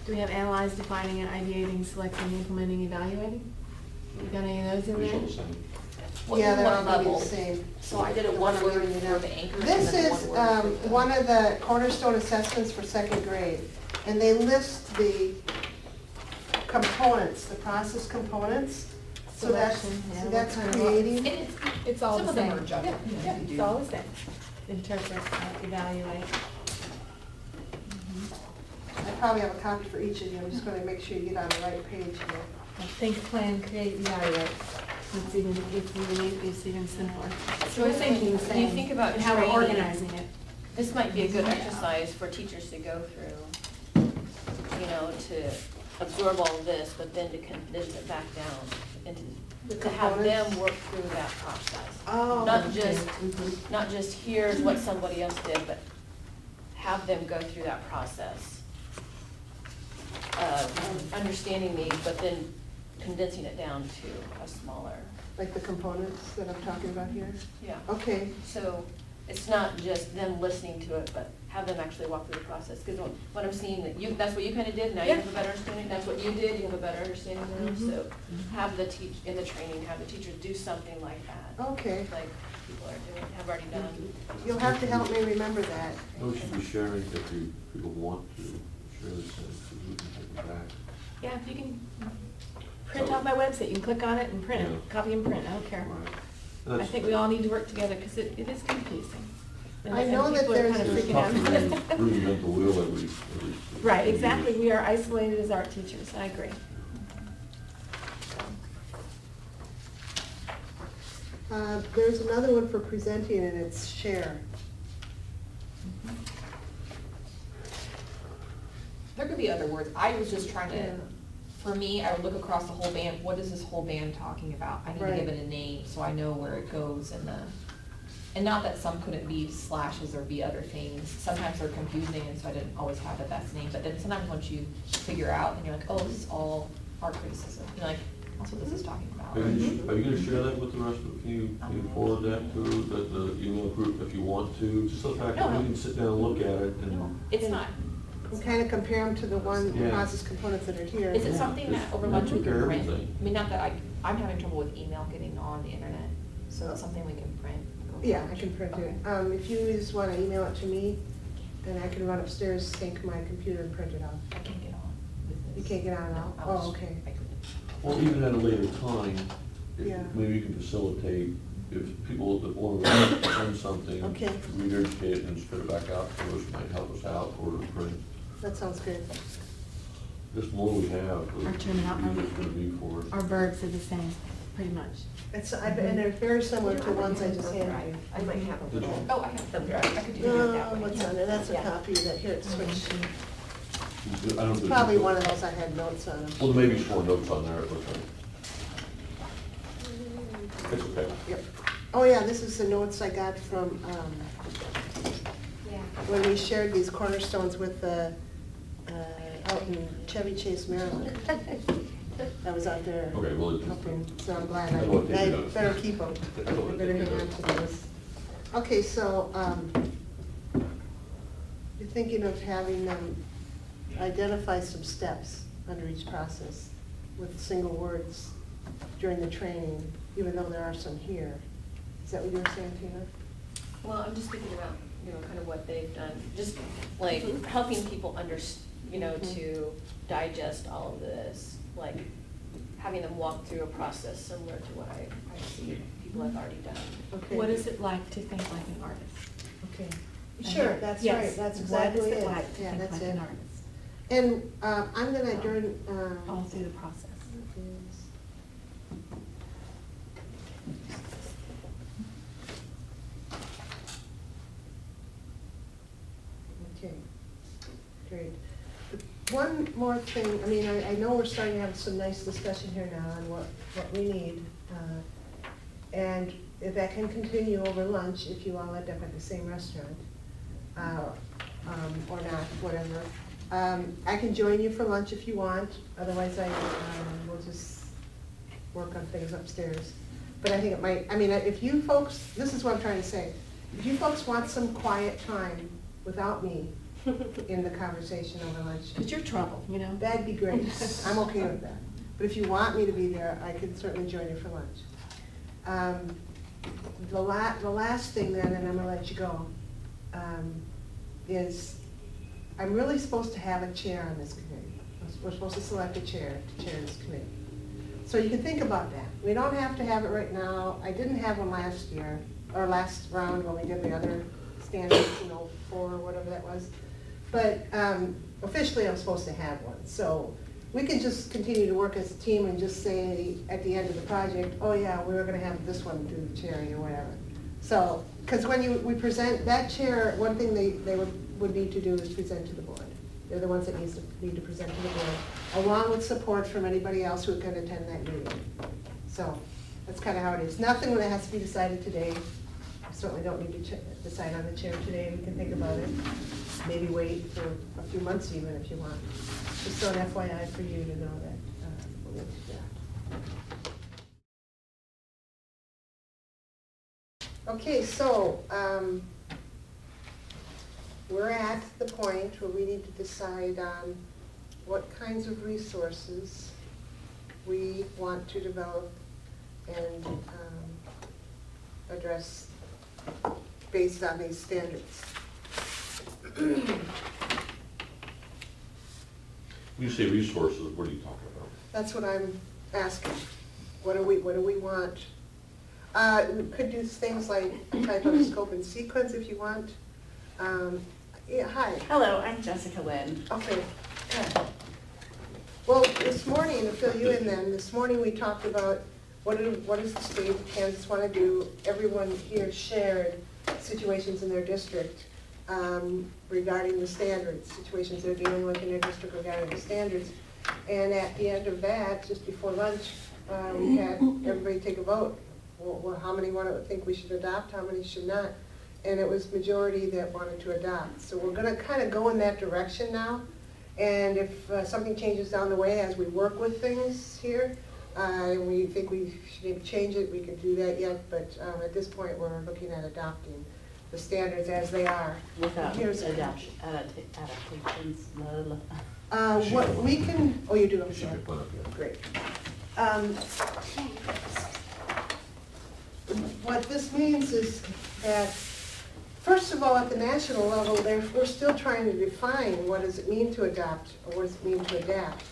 Do we have analyze, defining, and ideating, selecting, implementing, evaluating? You got any of those in Pretty there? sure the same. What, yeah, they're what all gonna be the level? same. So I did a The one I'm word writing for down. the anchor. This and then is one word for the- one of the cornerstone assessments for second grade. And they list the components, the process components. So that's, Selection, yeah, so that's what kind of- creating. It's all Some the of them same. are judgment. Yeah, it's all the same. Interpret, evaluate. I probably have a copy for each of you. I'm just gonna make sure you get on the right page here. Think, plan, create, evaluate. It's even simpler. So We're thinking the when you same, think about and how we're training, organizing it. This might be a good exercise for teachers to go through, you know, to absorb all of this, but then to condense it back down and to have them work through that process. Oh, Not okay. just, not just here's what somebody else did, but have them go through that process of understanding these, but then condensing it down to a smaller, Like the components that I'm talking about here? yeah. Okay, So it's not just them listening to it, but have them actually walk through the process. Because what I'm seeing, that you, that's what you kind of did, now you have a better understanding, that's what you did, you have a better understanding now. So have the in the training, have the teachers do something like that. okay. Like people are doing, have already done. You'll have to help me remember that. We should be sharing if people want to share this, so we can take it back. Yeah, if you can print off my website, you can click on it and print Yeah. it, copy and print, I don't care. Right. I That's- think we all need to work together because it is confusing. And- I know and that people are there's- kind of It's freaking tough to out. reinvent the wheel every. Right, exactly. We are isolated as art teachers. I agree. There's another one for presenting, and it's share. There could be other words. I was just trying Yeah. to, for me, I would look across the whole band. What is this whole band talking about? I need to Right. give it a name so I know where it goes in the, and not that some couldn't be slashes or be other things. Sometimes they're confusing and so I didn't always have the best name. But then sometimes once you figure out and you're like, oh, this is all art criticism. You're like, that's what this is talking about. Are you gonna share that with the rest of, can you forward that to the email group if you want to? Just the fact that we can sit down and look at it and. It's not. And kind of compare them to the one Yeah. process components that are here. Is it Yeah, something that just over lunch we compare can print? everything. I mean, not that I'm having trouble with email getting on the internet, so it's something we can print. Yeah, I can print it. Okay. If you just want to email it to me, then I can run upstairs, sync my computer and print it out. I can't get on with this. You can't get on now? No, I Oh, was- okay. I couldn't. Or even at a later time, Yeah. maybe you can facilitate, if people that want to send something, Okay. regurgitate it and spit it back out to us, might help us out, or to print. That sounds good. This more we have, the Our terminology. easier it's gonna be for us. Our verbs are the same, pretty much. And they're very similar to ones I just handed you. I might have Did them. you? Oh, I have them. I could do No, that way. what's on there? That's a Yeah. copy that, here, it's switched. I don't It's think- probably one of those I had notes on. Well, there may be 4 notes on there, it looks like. It's okay. Yep. Oh, yeah, this is the notes I got from, when we shared these cornerstones with the, out in Chevy Chase, Maryland. I was out there Okay, well, it- helping, so I'm glad I know what they I do. better keep them. I know I what better they hang do. on to those. Okay, so, you're thinking of having them identify some steps under each process with single words during the training, even though there are some here. Is that what you were saying, Tina? Well, I'm just thinking about, you know, kind of what they've done, just like helping people you know, to digest all of this, like having them walk through a process similar to what I see people have already done. Okay. What is it like to think like an artist? Okay. I Sure, hear- that's yes. right, that's exactly it. What is it like to Yeah, think that's like it. an artist? And I'm gonna, during, All through the process. Okay, great. One more thing, I mean, I know we're starting to have some nice discussion here now on what we need. And if that can continue over lunch, if you all end up at the same restaurant, or not, whatever. I can join you for lunch if you want, otherwise we'll just work on things upstairs. But I think it might, I mean, if you folks, this is what I'm trying to say, if you folks want some quiet time without me in the conversation over lunch, Because you're trouble, you know? that'd be great. I'm okay with that. But if you want me to be there, I can certainly join you for lunch. The last thing then, and I'm gonna let you go, is I'm really supposed to have a chair on this committee. We're supposed to select a chair to chair this committee. So you can think about that. We don't have to have it right now. I didn't have one last year, or last round when we did the other standards, 4 or whatever that was. But officially, I'm supposed to have one. So we can just continue to work as a team and just say at the end of the project, oh yeah, we were gonna have this one do the chairing or whatever. So, because when we present that chair, one thing they would need to do is present to the board. They're the ones that need to present to the board, along with support from anybody else who can attend that meeting. So that's kind of how it is. Nothing that has to be decided today. I certainly don't need to decide on the chair today. We can think about it. Maybe wait for a few months even if you want. Just so an FYI for you to know that we'll do that. Okay, so we're at the point where we need to decide on what kinds of resources we want to develop and address based on these standards. When you say resources, what are you talking about? That's what I'm asking. What do we want? We could do things like type of scope and sequence if you want. Yeah, hi. Hello, I'm Jessica Lynn. Okay. Good. Well, this morning, to fill you in then, this morning we talked about what does the state of Kansas want to do. Everyone here shared situations in their district regarding the standards, situations they're dealing with in their district regarding the standards. And at the end of that, just before lunch, we had everybody take a vote. Well, how many think we should adopt, how many should not? And it was majority that wanted to adopt. So we're going to kind of go in that direction now. And if something changes down the way as we work with things here, and we think we should maybe change it, we can do that yet. But at this point, we're looking at adopting the standards as they are. Without adaptations. What we can, oh, you do, I'm Should sorry. be put up here. Great. What this means is that, first of all, at the national level, we're still trying to define what does it mean to adopt, or what does it mean to adapt.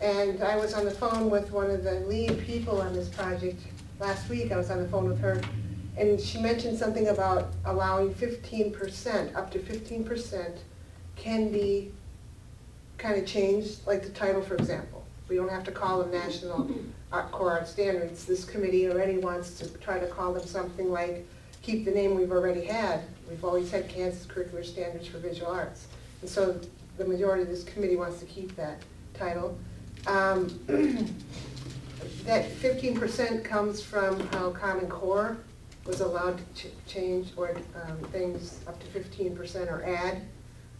And I was on the phone with one of the lead people on this project last week. I was on the phone with her, and she mentioned something about allowing 15%, up to 15% can be kind of changed, like the title, for example. We don't have to call them National Core Art Standards. This committee already wants to try to call them something like, keep the name we've already had. We've always had Kansas Curricular Standards for Visual Arts. And so the majority of this committee wants to keep that title. That 15% comes from how Common Core was allowed to change or things up to 15% or add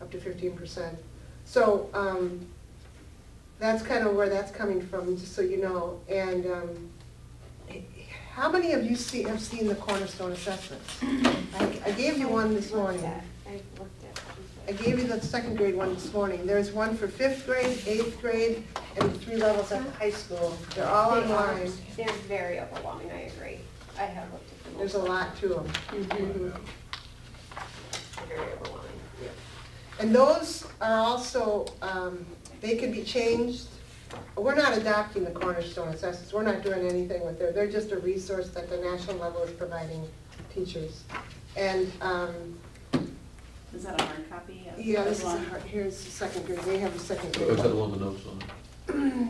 up to 15%. So that's kind of where that's coming from, just so you know. And how many of you have seen the Cornerstone assessments? I gave you one this morning. I gave you the second grade one this morning. There's one for 5th grade, 8th grade, and 3 levels at the high school. They're all online. They're very overwhelming, I agree. I have looked at them. There's a lot to them. Mm-hmm. Very overwhelming. Yeah. And those are also, they can be changed. We're not adopting the Cornerstone assessments. We're not doing anything with them. They're just a resource that the national level is providing teachers. And Is that a hard copy? yeah, this is here's the second grade. They have the second grade. Oh, is that the one with the notes on it?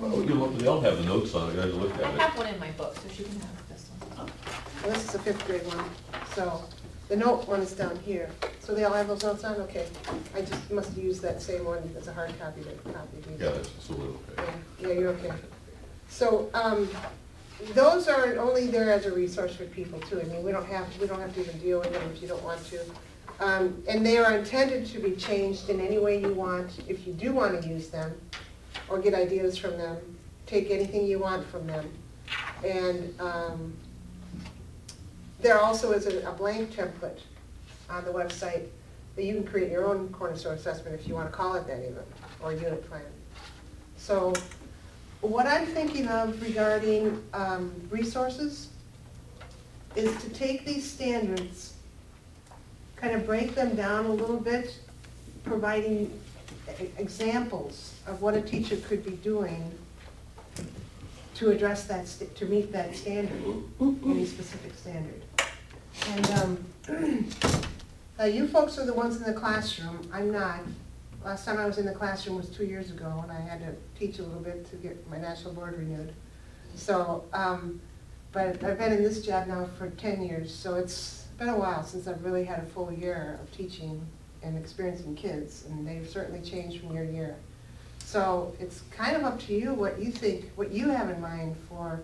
Oh, they all have the notes on it. I looked I at it. have one in my book, so she can have this one. Well, this is a 5th grade one. So the note one is down here. So they all have those notes on? Okay. I just must have used that same one as a hard copy to copy these. Yeah, that's a little okay. Yeah, you're okay. So those are only there as a resource for people too. I mean, we don't have to even deal with them if you don't want to. And they are intended to be changed in any way you want. If you do want to use them or get ideas from them, take anything you want from them. And there also is a blank template on the website that you can create your own Cornerstone assessment if you want to call it that even, or unit plan. So what I'm thinking of regarding resources is to take these standards, kind of break them down a little bit, providing examples of what a teacher could be doing to address that, to meet that standard, any specific standard. And you folks are the ones in the classroom. I'm not. Last time I was in the classroom was 2 years ago, and I had to teach a little bit to get my national board renewed. So, but I've been in this job now for 10 years, so it's been a while since I've really had a full year of teaching and experiencing kids, and they've certainly changed from year to year. So it's kind of up to you what you think, what you have in mind for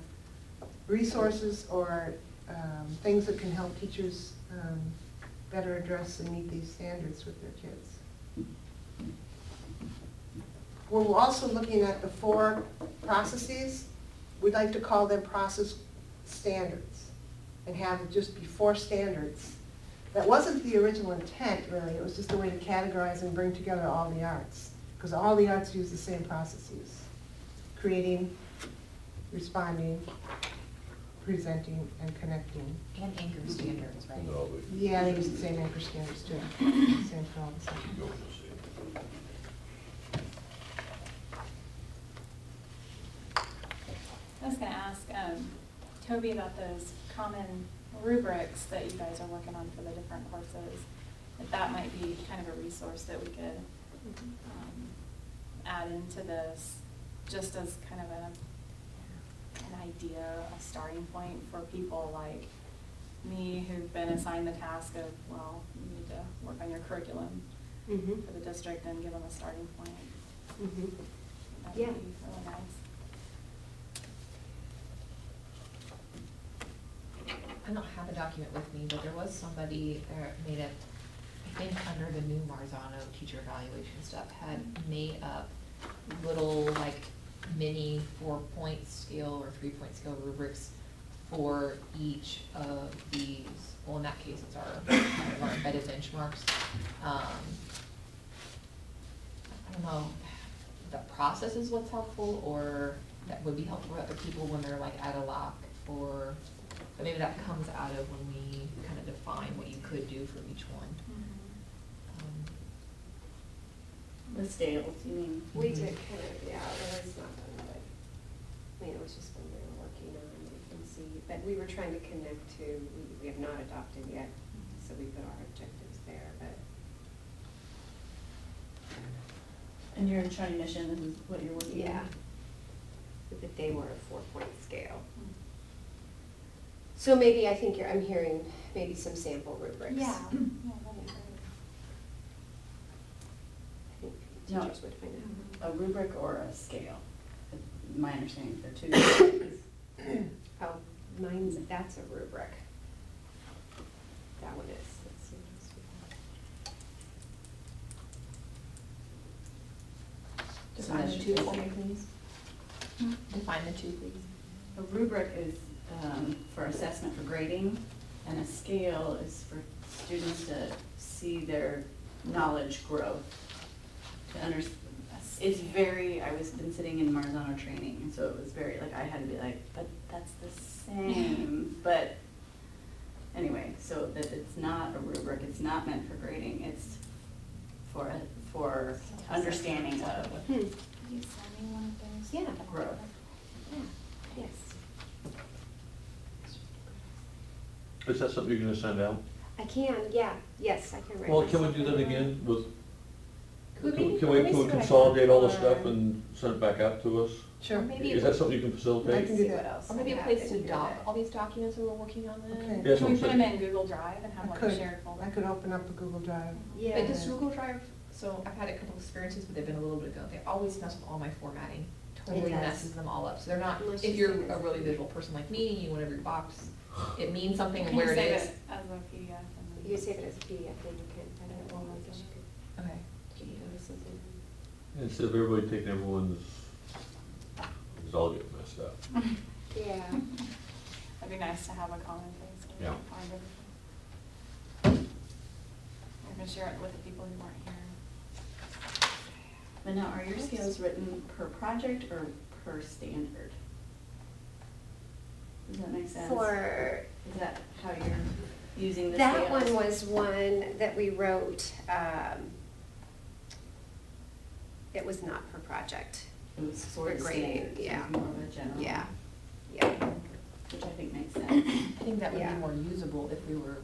resources or things that can help teachers better address and meet these standards with their kids. We're also looking at the 4 processes. We'd like to call them process standards and have it just be 4 standards. That wasn't the original intent, really. It was just a way to categorize and bring together all the arts, because all the arts use the same processes: creating, responding, presenting, and connecting. And anchor standards, right? No, Yeah, they use the same anchor standards too. Same for all the stuff. you don't see. I was gonna ask Toby about those common rubrics that you guys are working on for the different courses. If that might be kind of a resource that we could add into this, just as kind of an idea, a starting point for people like me who've been assigned the task of, well, you need to work on your curriculum for the district and give them a starting point. That would Yeah. be really nice. I don't have a document with me, but there was somebody that made it, I think under the new Marzano teacher evaluation stuff, had made up little like mini 4-point scale or 3-point scale rubrics for each of these. Well, in that case, it's our embedded benchmarks. I don't know, the process is what's helpful, or that would be helpful for other people when they're like at a lock, or, but maybe that comes out of when we kind of define what you could do for each one. The scales, you mean? We did kind of, yeah, it was not done, but, I mean, it was just when we were working on it, you can see, but we were trying to connect to, we have not adopted yet, so we put our objectives there, but. And you're in Shawnee Mission, this is what you're working on? Yeah. But they were a 4-point scale. So maybe, I think I'm hearing maybe some sample rubrics. Yeah, that'd be great. I think No. teachers would find out. A rubric or a scale? My understanding, they're 2 different things. Oh, that's a rubric. That one is, let's see. Define the two for me, please. Define the two, please. A rubric is for assessment for grading, and a scale is for students to see their knowledge growth. It's very, I was been sitting in Marzano training, and so it was very, like, I had to be like, but that's the same, but anyway, so that it's not a rubric, it's not meant for grading, it's for understanding of Can you send me one of those? Yeah. growth. Yes. Is that something you're gonna send out? I can, yeah, yes, I can write. Well, can we myself do that a- again with, Could can we- can let me we see what I consolidate all the have stuff for- and send it back out to us? Sure. Or maybe Is that something you can I facilitate? can do See that. what else Or I maybe a have place in to here dock that- all these documents that we're working on then? Okay. Yes, Can we I'm put them saying. in Google Drive and have I like a could. shared folder? I could open up a Google Drive. Yeah. But does Google Drive, so I've had a couple experiences, but they've been a little bit ago, they always mess with all my formatting. Totally Yes. messes them all up. So they're not, Unless if you you're save it a as a really PDF. visual person like me, you want every box, it means something Can where you it save is. it as a PDF and then? You save it as a PDF, then you can, I don't know, I guess you could Okay. do something. Instead of everybody taking everyone's, it's all get messed up. Yeah. That'd be nice to have a common place where we Yeah. can find everything. You're gonna share it with the people who weren't here. But now, are your scales written per project or per standard? Does that make sense? For, Is that how you're using the that scales? one was one that we wrote, It was not per project. It was sort of For grading, standard, so it yeah. was more of a general. Yeah. Which I think makes sense. I think that would Yeah. be more usable if we were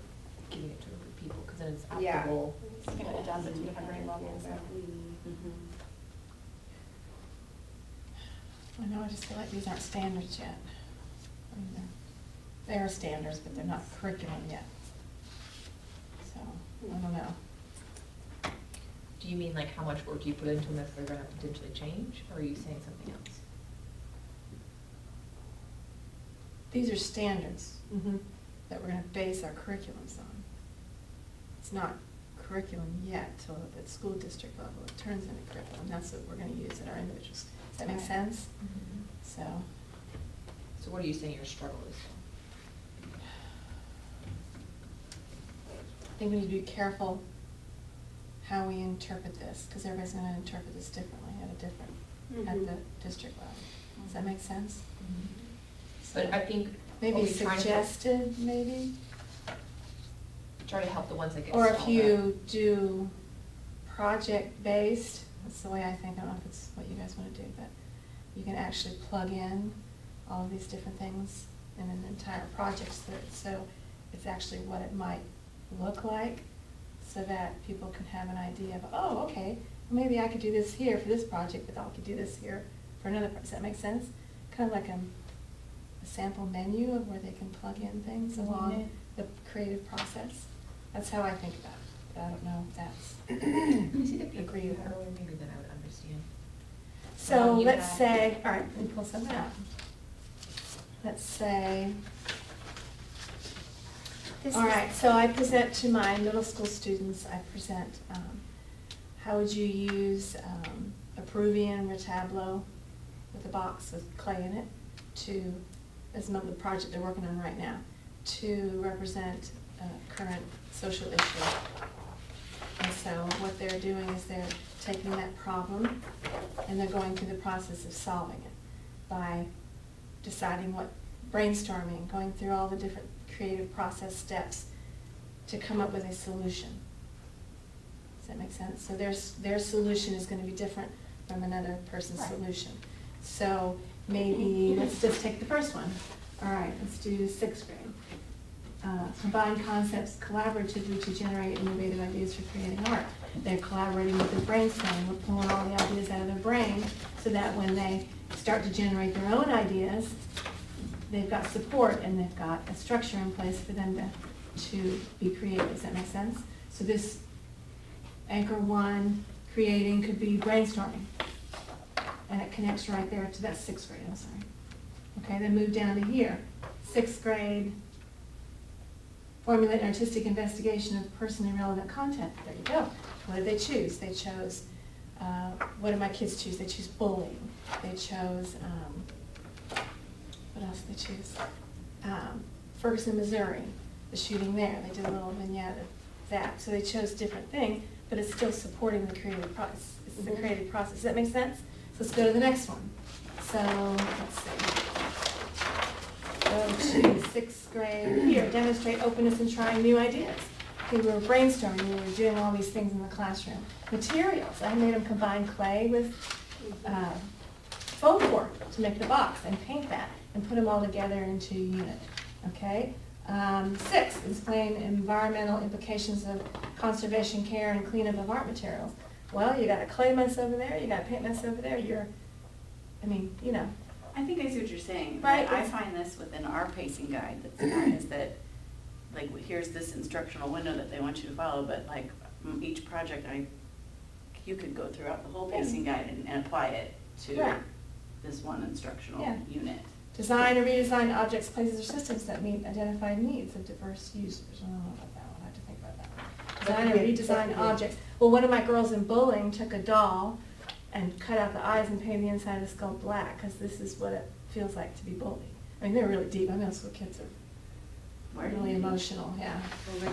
giving it to a group of people, because then it's Yeah. applicable. It's gonna adapt it to different grade levels. Mhm. I know, I just feel like these aren't standards yet. I mean, they are standards, but they're not curriculum yet. So, I don't know. Do you mean like how much work you put into them if they're gonna potentially change, or are you saying something else? These are standards that we're gonna base our curriculums on. It's not curriculum yet till at the school district level, it turns into curriculum, that's what we're gonna use at our individuals. Does that make sense? So, So what are you saying your struggle is? I think we need to be careful how we interpret this, because everybody's gonna interpret this differently at the district level. Does that make sense? But I think. Maybe are we trying to- suggested, maybe? Try to help the ones that get Or stalled if out. you do project-based, that's the way I think, I don't know if it's what you guys want to do, but you can actually plug in all of these different things in an entire project, so it's actually what it might look like, so that people can have an idea of, oh, okay, maybe I could do this here for this project, but I could do this here for another, does that make sense? Kind of like a sample menu of where they can plug in things along the creative process. That's how I think about it, but I don't know if that's. Can you see the people agree you with had her. earlier, maybe then I would understand. So You let's had- say, all right, let me pull something out. Let's say, all right, so I present to my middle school students, I present, how would you use a Peruvian retablo with a box with clay in it to, as another project they're working on right now, to represent a current social issue. And so what they're doing is they're taking that problem and they're going through the process of solving it by deciding what, brainstorming, going through all the different creative process steps to come up with a solution. Does that make sense? So their solution is going to be different from another person's solution. So maybe, let's just take the first one. All right, let's do 6th grade. Combine concepts collaboratively to generate innovative ideas for creating art. They're collaborating with their brainstorming. We're pulling all the ideas out of their brain so that when they start to generate their own ideas, they've got support and they've got a structure in place for them to be creative. Does that make sense? So this anchor 1, creating, could be brainstorming. And it connects right there to that 6th grade, I'm sorry. Okay, then move down to here. 6th grade, formulate an artistic investigation of personally relevant content. There you go. What did they choose? They chose, what did my kids choose? They chose bullying. They chose, what else did they choose? Ferguson, Missouri, the shooting there. They did a little vignette of that. So they chose different things, but it's still supporting the creative process. It's the creative process. Does that make sense? So let's go to the next one. So, let's see. Go to 6th grade. Here, demonstrate openness in trying new ideas. Okay, we were brainstorming, we were doing all these things in the classroom. Materials, I made them combine clay with foam core to make the box and paint that and put them all together into a unit, okay? 6, explain environmental implications of conservation care and cleanup of art materials. Well, you got a clay mess over there, you got a paint mess over there, I think I see what you're saying. Right. I find this within our pacing guide that's in there is that, like, here's this instructional window that they want you to follow, but like each project, you could go throughout the whole pacing guide and apply it to Right. this one instructional Yeah. unit. Design or redesign objects, places, or systems that meet identified needs of diverse users. I don't know about that one, I have to think about that one. Design or redesign objects. Well, one of my girls in bowling took a doll and cut out the eyes and painted the inside of the skull black, because this is what it feels like to be bullied. I mean, they're really deep. I middle school kids are really emotional, yeah.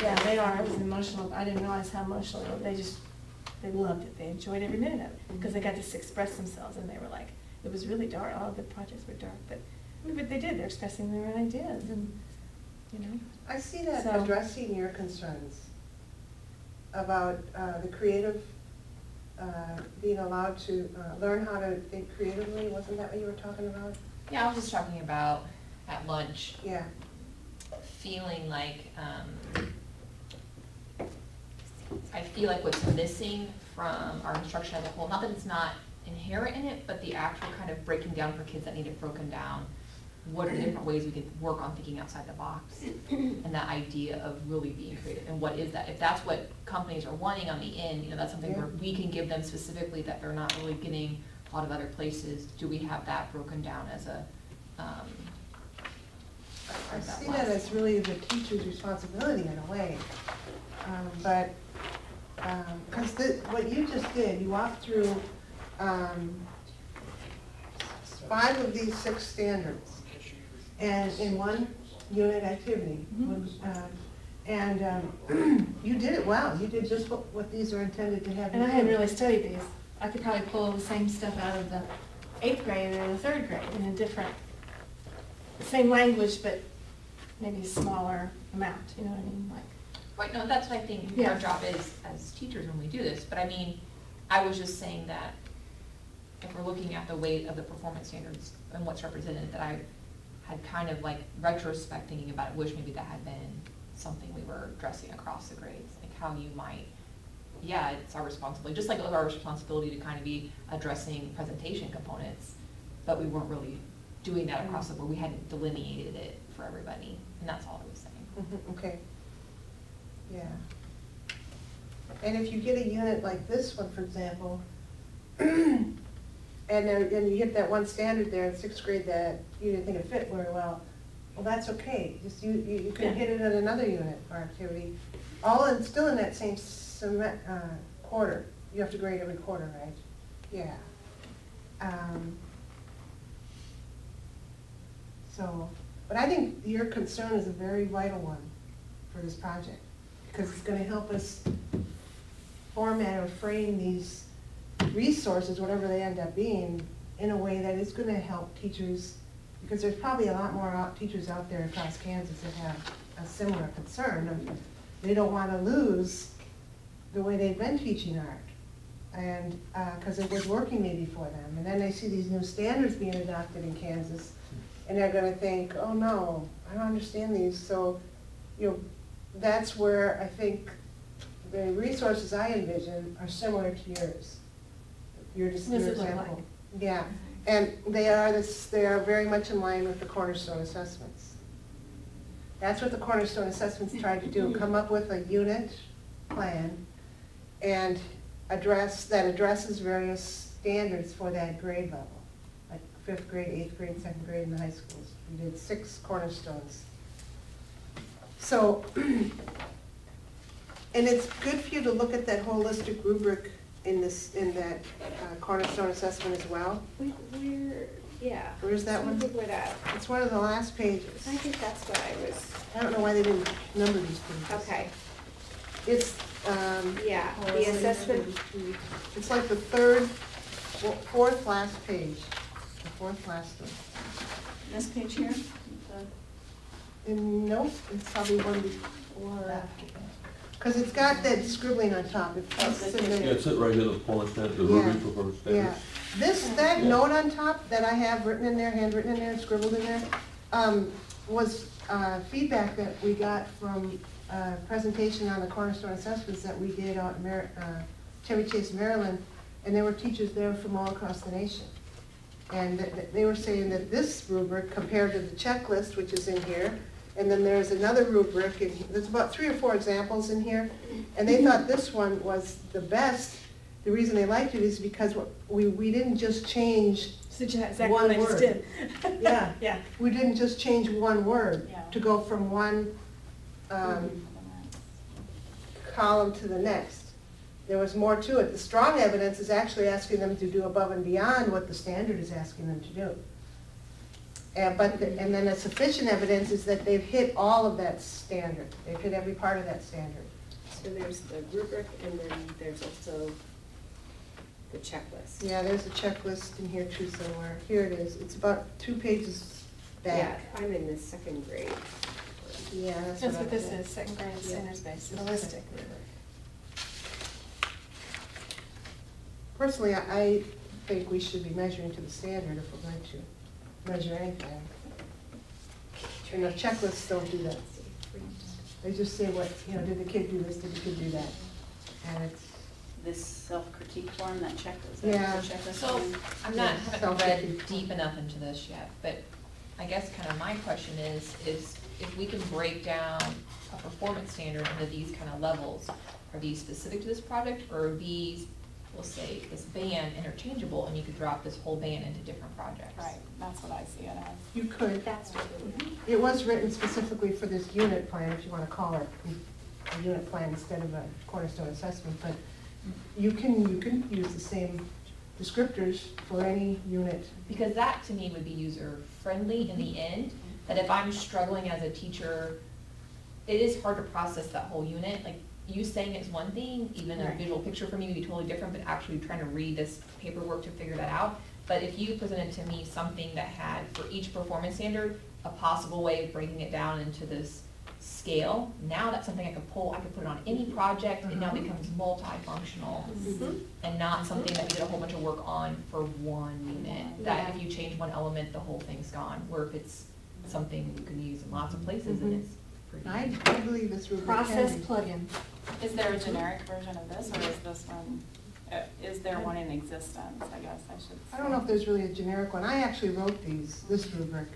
Yeah, they are. It was emotional. I didn't realize how emotional they loved it. They enjoyed every minute of it, because they got to express themselves, and they were like, it was really dark. All of the projects were dark, but they did. They're expressing their own ideas, and, I see that So- addressing your concerns about the creative being allowed to learn how to think creatively, wasn't that what you were talking about? Yeah, I was just talking about at lunch, Yeah. feeling like, I feel like what's missing from our instruction as a whole, not that it's not inherent in it, but the actual kind of breaking down for kids that need it broken down. What are the different ways we could work on thinking outside the box? And that idea of really being creative, and what is that? If that's what companies are wanting on the end, you know, that's something Yeah. where we can give them specifically that they're not really getting a lot of other places. Do we have that broken down as a, I see that as really the teacher's responsibility in a way. But, because what you just did, you walked through 5 of these 6 standards, and in one unit activity. You did it well. You did just what these are intended to have. And I hadn't really studied these. I could probably pull the same stuff out of the 8th grade or the 3rd grade in a different, same language, but maybe a smaller amount, you know what I mean? Like, right, no, that's what I think Yeah. our job is as teachers when we do this, but I mean, I was just saying that if we're looking at the weight of the performance standards and what's represented, that I had kind of like retrospect thinking about it, wish maybe that had been something we were addressing across the grades, like how you might, yeah, it's our responsibility, just like it was our responsibility to kind of be addressing presentation components, but we weren't really doing that across the board, we hadn't delineated it for everybody, and that's all I was saying. Okay. Yeah. And if you get a unit like this one, for example, and you get that one standard there in 6th grade that you didn't think it fit very well, that's okay. Just you can hit it in another unit or activity, still in that same quarter. You have to grade every quarter, right? Yeah. But I think your concern is a very vital one for this project, because it's going to help us format or frame these resources, whatever they end up being, in a way that is going to help teachers, because there's probably a lot more teachers out there across Kansas that have a similar concern. They don't want to lose the way they've been teaching art, and because it was working maybe for them. And then they see these new standards being adopted in Kansas, and they're going to think, oh no, I don't understand these. So, you know, that's where I think the resources I envision are similar to yours. Your example. Yeah, and they are very much in line with the Cornerstone assessments. That's what the Cornerstone assessments tried to do, come up with a unit plan and addresses various standards for that grade level, like 5th grade, 8th grade, 2nd grade in the high schools. We did 6 cornerstones. So, and it's good for you to look at that holistic rubric in that Cornerstone assessment as well. Yeah. Where's that one? I think where that, It's one of the last pages. I think that's what I was, I don't know why they didn't number these pages. okay, It's, yeah, the assessment, it's like the 4th last page, the 4th last one. This page here? And nope, it's probably one before after that. Because it's got that scribbling on top. It's in Yeah, there. it's it right here, the performance standard, the rubric for performance Yeah, standards. that note on top that I have written in there, handwritten in there, scribbled in there, was feedback that we got from a presentation on the Cornerstone assessments that we did out in Chevy Chase, Maryland, and there were teachers there from all across the nation. And they were saying that this rubric, compared to the checklist, which is in here, and then there's another rubric, and there's about 3 or 4 examples in here, and they thought this one was the best. The reason they liked it is because we didn't just change exactly one what I just word. did. Yeah. Yeah. We didn't just change one word Yeah. to go from one column to the next. There was more to it. The strong evidence is actually asking them to do above and beyond what the standard is asking them to do. And then the sufficient evidence is that they've hit all of that standard. They've hit every part of that standard. so there's the rubric, and then there's also the checklist. Yeah, there's a checklist in here too somewhere. Here it is. It's about 2 pages Yeah, back. I'm in the 2nd grade. Yeah, That's what what I this did. is, 2nd grade Yeah. standards based, holistic rubric. personally, I think we should be measuring to the standard if we're going to measure anything. You know, checklists don't do that. They just say what, you know, did the kid do this, did the kid do that? And it's, This self-critique form, that checklist. Yeah. So, I'm not, haven't Self-critique. read deep enough into this yet, but I guess kind of my question is if we can break down a performance standard into these kind of levels, are these specific to this project, or are these, we'll say, this band interchangeable, and you could drop this whole band into different projects? Right, that's what I see it as. you could. That's what It was written specifically for this unit plan, if you want to call it a unit plan instead of a cornerstone assessment, but you can use the same descriptors for any unit. Because that, to me, would be user-friendly in the end, that if I'm struggling as a teacher, it is hard to process that whole unit. Like, you saying it's one thing, even a Right. visual picture for me would be totally different, but actually trying to read this paperwork to figure that out. But if you presented to me something that had, for each performance standard, a possible way of breaking it down into this scale, now that's something I could pull, I could put it on any project, it now becomes multifunctional, and not something that we did a whole bunch of work on for one unit. That if you change one element, the whole thing's gone, where if it's something you can use in lots of places, and it's pretty. I believe this rubric can Process be. plugin. Is there a generic version of this, or is this one, is there one in existence, I guess I should say? I don't know if there's really a generic one. I actually wrote this rubric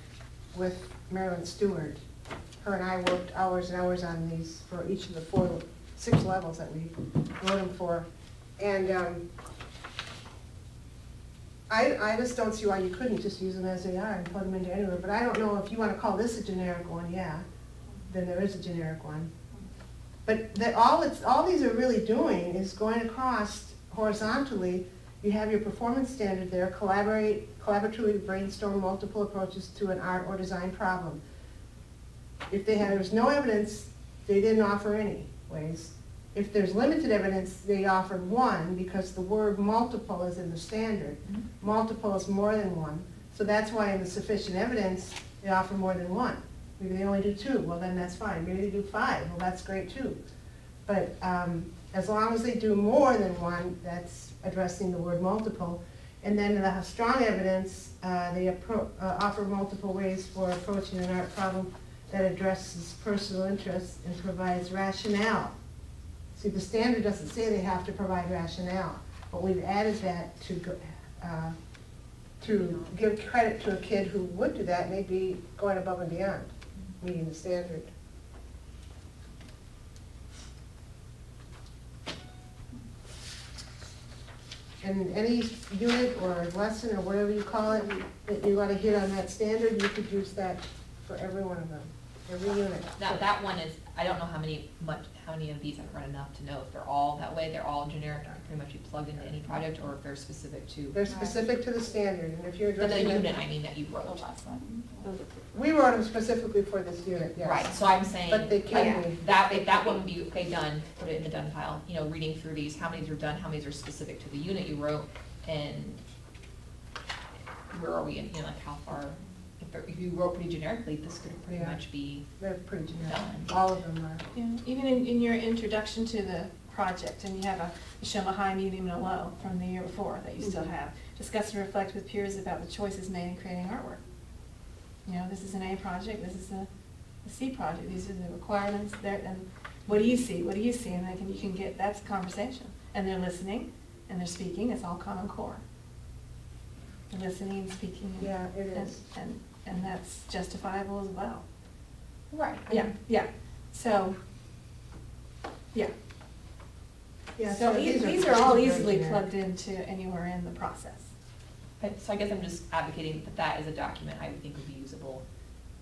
with Marilyn Stewart. Her and I worked hours and hours on these for each of the 6 levels that we wrote them for. And I just don't see why you couldn't just use them as they are and plug them into anywhere. But I don't know if you want to call this a generic one, yeah, then there is a generic one. But all these are really doing is going across horizontally. You have your performance standard there, collaboratively brainstorm multiple approaches to an art or design problem. If there's no evidence, they didn't offer any ways. If there's limited evidence, they offered one because the word multiple is in the standard. Multiple is more than one. So that's why in the sufficient evidence, they offer more than one. Maybe they only do 2, well then that's fine. Maybe they do 5, well that's great too. But as long as they do more than one, that's addressing the word multiple. And then in the strong evidence, they offer multiple ways for approaching an art problem that addresses personal interests and provides rationale. See, the standard doesn't say they have to provide rationale, but we've added that to give credit to a kid who would do that, maybe going above and beyond, meeting the standard. And any unit or lesson or whatever you call it, that you want to hit on that standard, you could use that for every one of them, every unit. Now, that one is, I don't know how many of these I've read enough to know if they're all that way, they're all generic, and can pretty much be plugged into any project, or if they're specific to. They're specific to the standard, and if you're The addressing unit, them, I mean, that you The wrote. last one. we wrote them specifically for this unit, yes. Right, so I'm saying, But they can like, be. that one would be, okay, done, put it in the done pile, you know, reading through these, how many are done, how many are specific to the unit you wrote, and where are we in, you know, like how far, if you wrote pretty generically, this could pretty Yeah. much be They're pretty generic, done. all of them are. Yeah, even in your introduction to the project, and you have you show a high, medium, and a low from the year before that you still have. Discuss and reflect with peers about the choices made in creating artwork. You know, this is an A project, this is a C project, these are the requirements there, and what do you see, what do you see, and you can get, that's conversation. And they're listening, and they're speaking, it's all Common Core. They're listening and speaking. Yeah, it is. And that's justifiable as well. Right. Yeah, so, yeah. Yeah, So these are all easily generic. plugged into anywhere in the process. So I guess I'm just advocating that that is a document I would think would be usable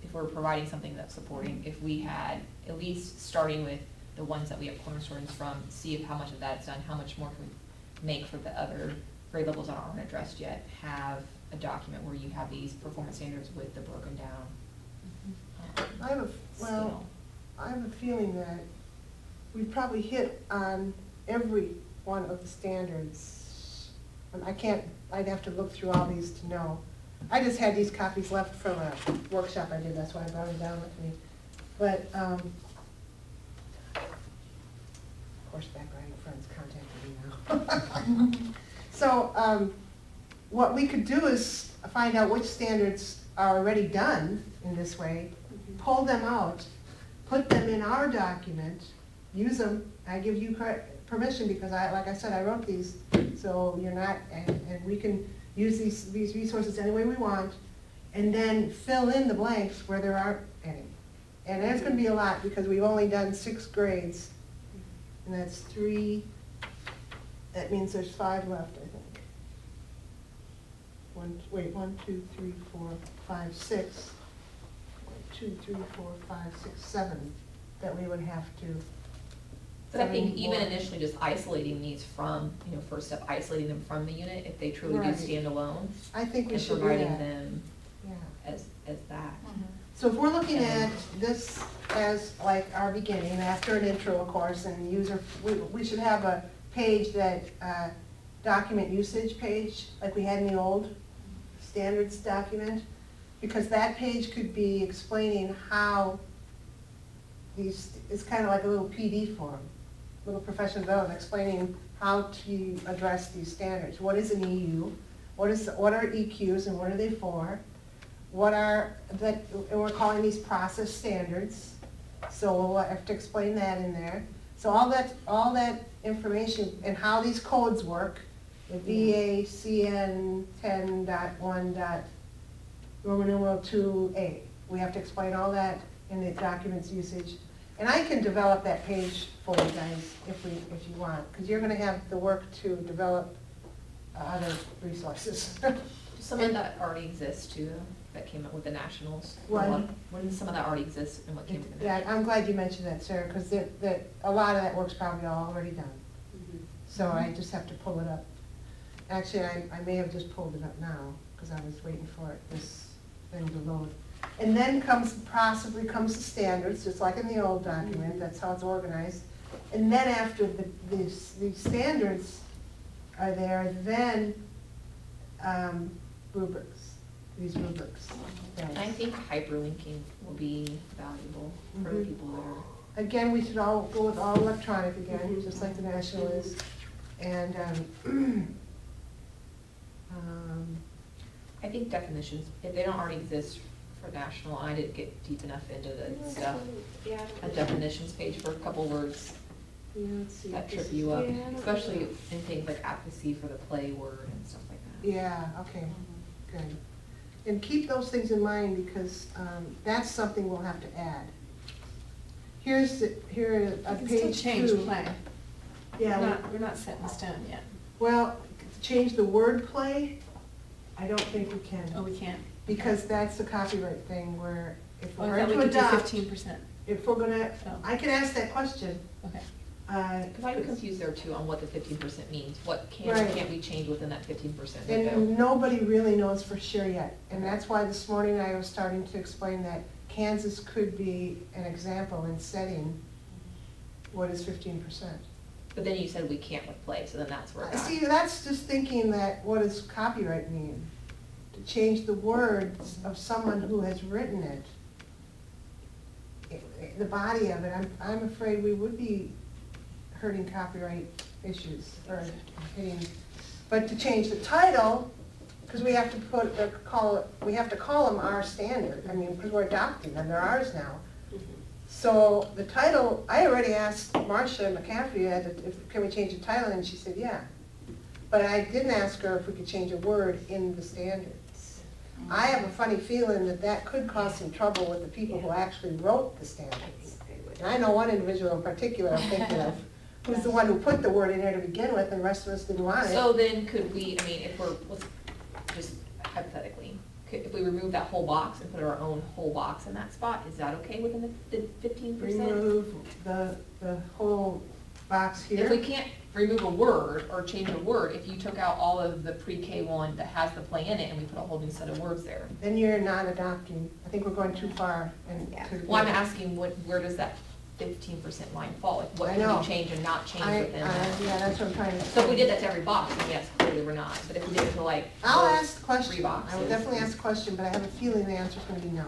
if we're providing something that's supporting, if we had, at least starting with the ones that we have cornerstones from, see if how much of that's done, how much more can we make for the other grade levels that aren't addressed yet, have a document where you have these performance standards with the broken down. I have a feeling that we probably hit on every one of the standards. And I'd have to look through all these to know. I just had these copies left from a workshop I did, that's why I brought them down with me. But, of course, background friends contacted me now. So, what we could do is find out which standards are already done in this way, pull them out, put them in our document, use them. I give you permission because like I said, I wrote these, so you're not, and we can use these resources any way we want, and then fill in the blanks where there aren't any. And that's gonna be a lot because we've only done 6 grades, and that's 3, that means there's 5 left, I think. 1, 2, 3, 4, 5, 6. 1, 2, 3, 4, 5, 6, 7 that we would have to. But I think 7 even more. initially just isolating these from, first step, isolating them from the unit, if they truly do Right. stand alone, I think we and should do providing that. them Yeah. as that. So if we're looking at this as like our beginning, after an intro, of course, and user, we should have a page that, document usage page, like we had in the old standards document, because that page could be explaining how these, it's kind of like a little PD form, little professional development, explaining how to address these standards. What is an EU? What are EQs and what are they for? What are, and we're calling these process standards, so we'll have to explain that in there. So all that information and how these codes work, the VACN 10.1. Roman numeral 2A. We have to explain all that in the documents usage. And I can develop that page for you guys if you want, because you're going to have the work to develop other resources. Some of that already exists too, that came up with the nationals. What? What did some of that already exist and what came with the Yeah, nationals? I'm glad you mentioned that, Sarah, because a lot of that work's probably already done. So I just have to pull it up. Actually, I may have just pulled it up now, because I was waiting for this thing to load. And then possibly comes the standards, just like in the old document, that's how it's organized. And then after the standards are there, then rubrics, these rubrics. And I think hyperlinking will be valuable for the people that are. Again, we should all go with all electronic again, just like the national is. And I think definitions, if they don't already exist for national, I didn't get deep enough into the stuff. Yeah. A definitions page for a couple words let's see. that trip you up, especially in things like advocacy for the play word and stuff like that. Yeah, okay, good. And keep those things in mind because that's something we'll have to add. Here is a You can page still change 2. play. Yeah, We're not set in stone yet. well, to change the word play, I don't think we can. Oh, we can't? Because that's the copyright thing where if Oh, we're I thought going we to could do adopt, 15%. if we're gonna, Oh. I can ask that question. Okay. Because I'm confused there too on what the 15% means. What can Right. or can't we change within that 15% And window? nobody really knows for sure yet. And that's why this morning I was starting to explain that Kansas could be an example in setting what is 15%. But then you said we can't with play, so then that's where it got. See, that's just thinking that what does copyright mean? To change the words of someone who has written it. The body of it, I'm afraid we would be hurting copyright issues or hitting. But to change the title, because we have to we have to call them our standard. I mean, because we're adopting them, they're ours now. So the title, I already asked Marcia McCaffrey, can we change the title, and she said, yeah. But I didn't ask her if we could change a word in the standards. I have a funny feeling that could cause some trouble with the people who actually wrote the standards. And I know one individual in particular I'm thinking of, who's the one who put the word in there to begin with, and the rest of us didn't want it. So then could we, if let's just hypothetically, if we remove that whole box and put our own whole box in that spot, is that okay within the 15%? Remove the whole box here. If we can't remove a word or change a word, if you took out all of the pre-K one that has the play in it and we put a whole new set of words there. Then you're not adopting. I think we're going too far. Well, I'm asking where does that 15% line fall? Like what I can know. we change and not change within that? Yeah, that's what I'm trying to. So if we did that to every box, then yes, clearly we're not. But if we did it to like I'll those ask the question. 3 boxes. I will definitely ask the question, but I have a feeling the answer's gonna be no.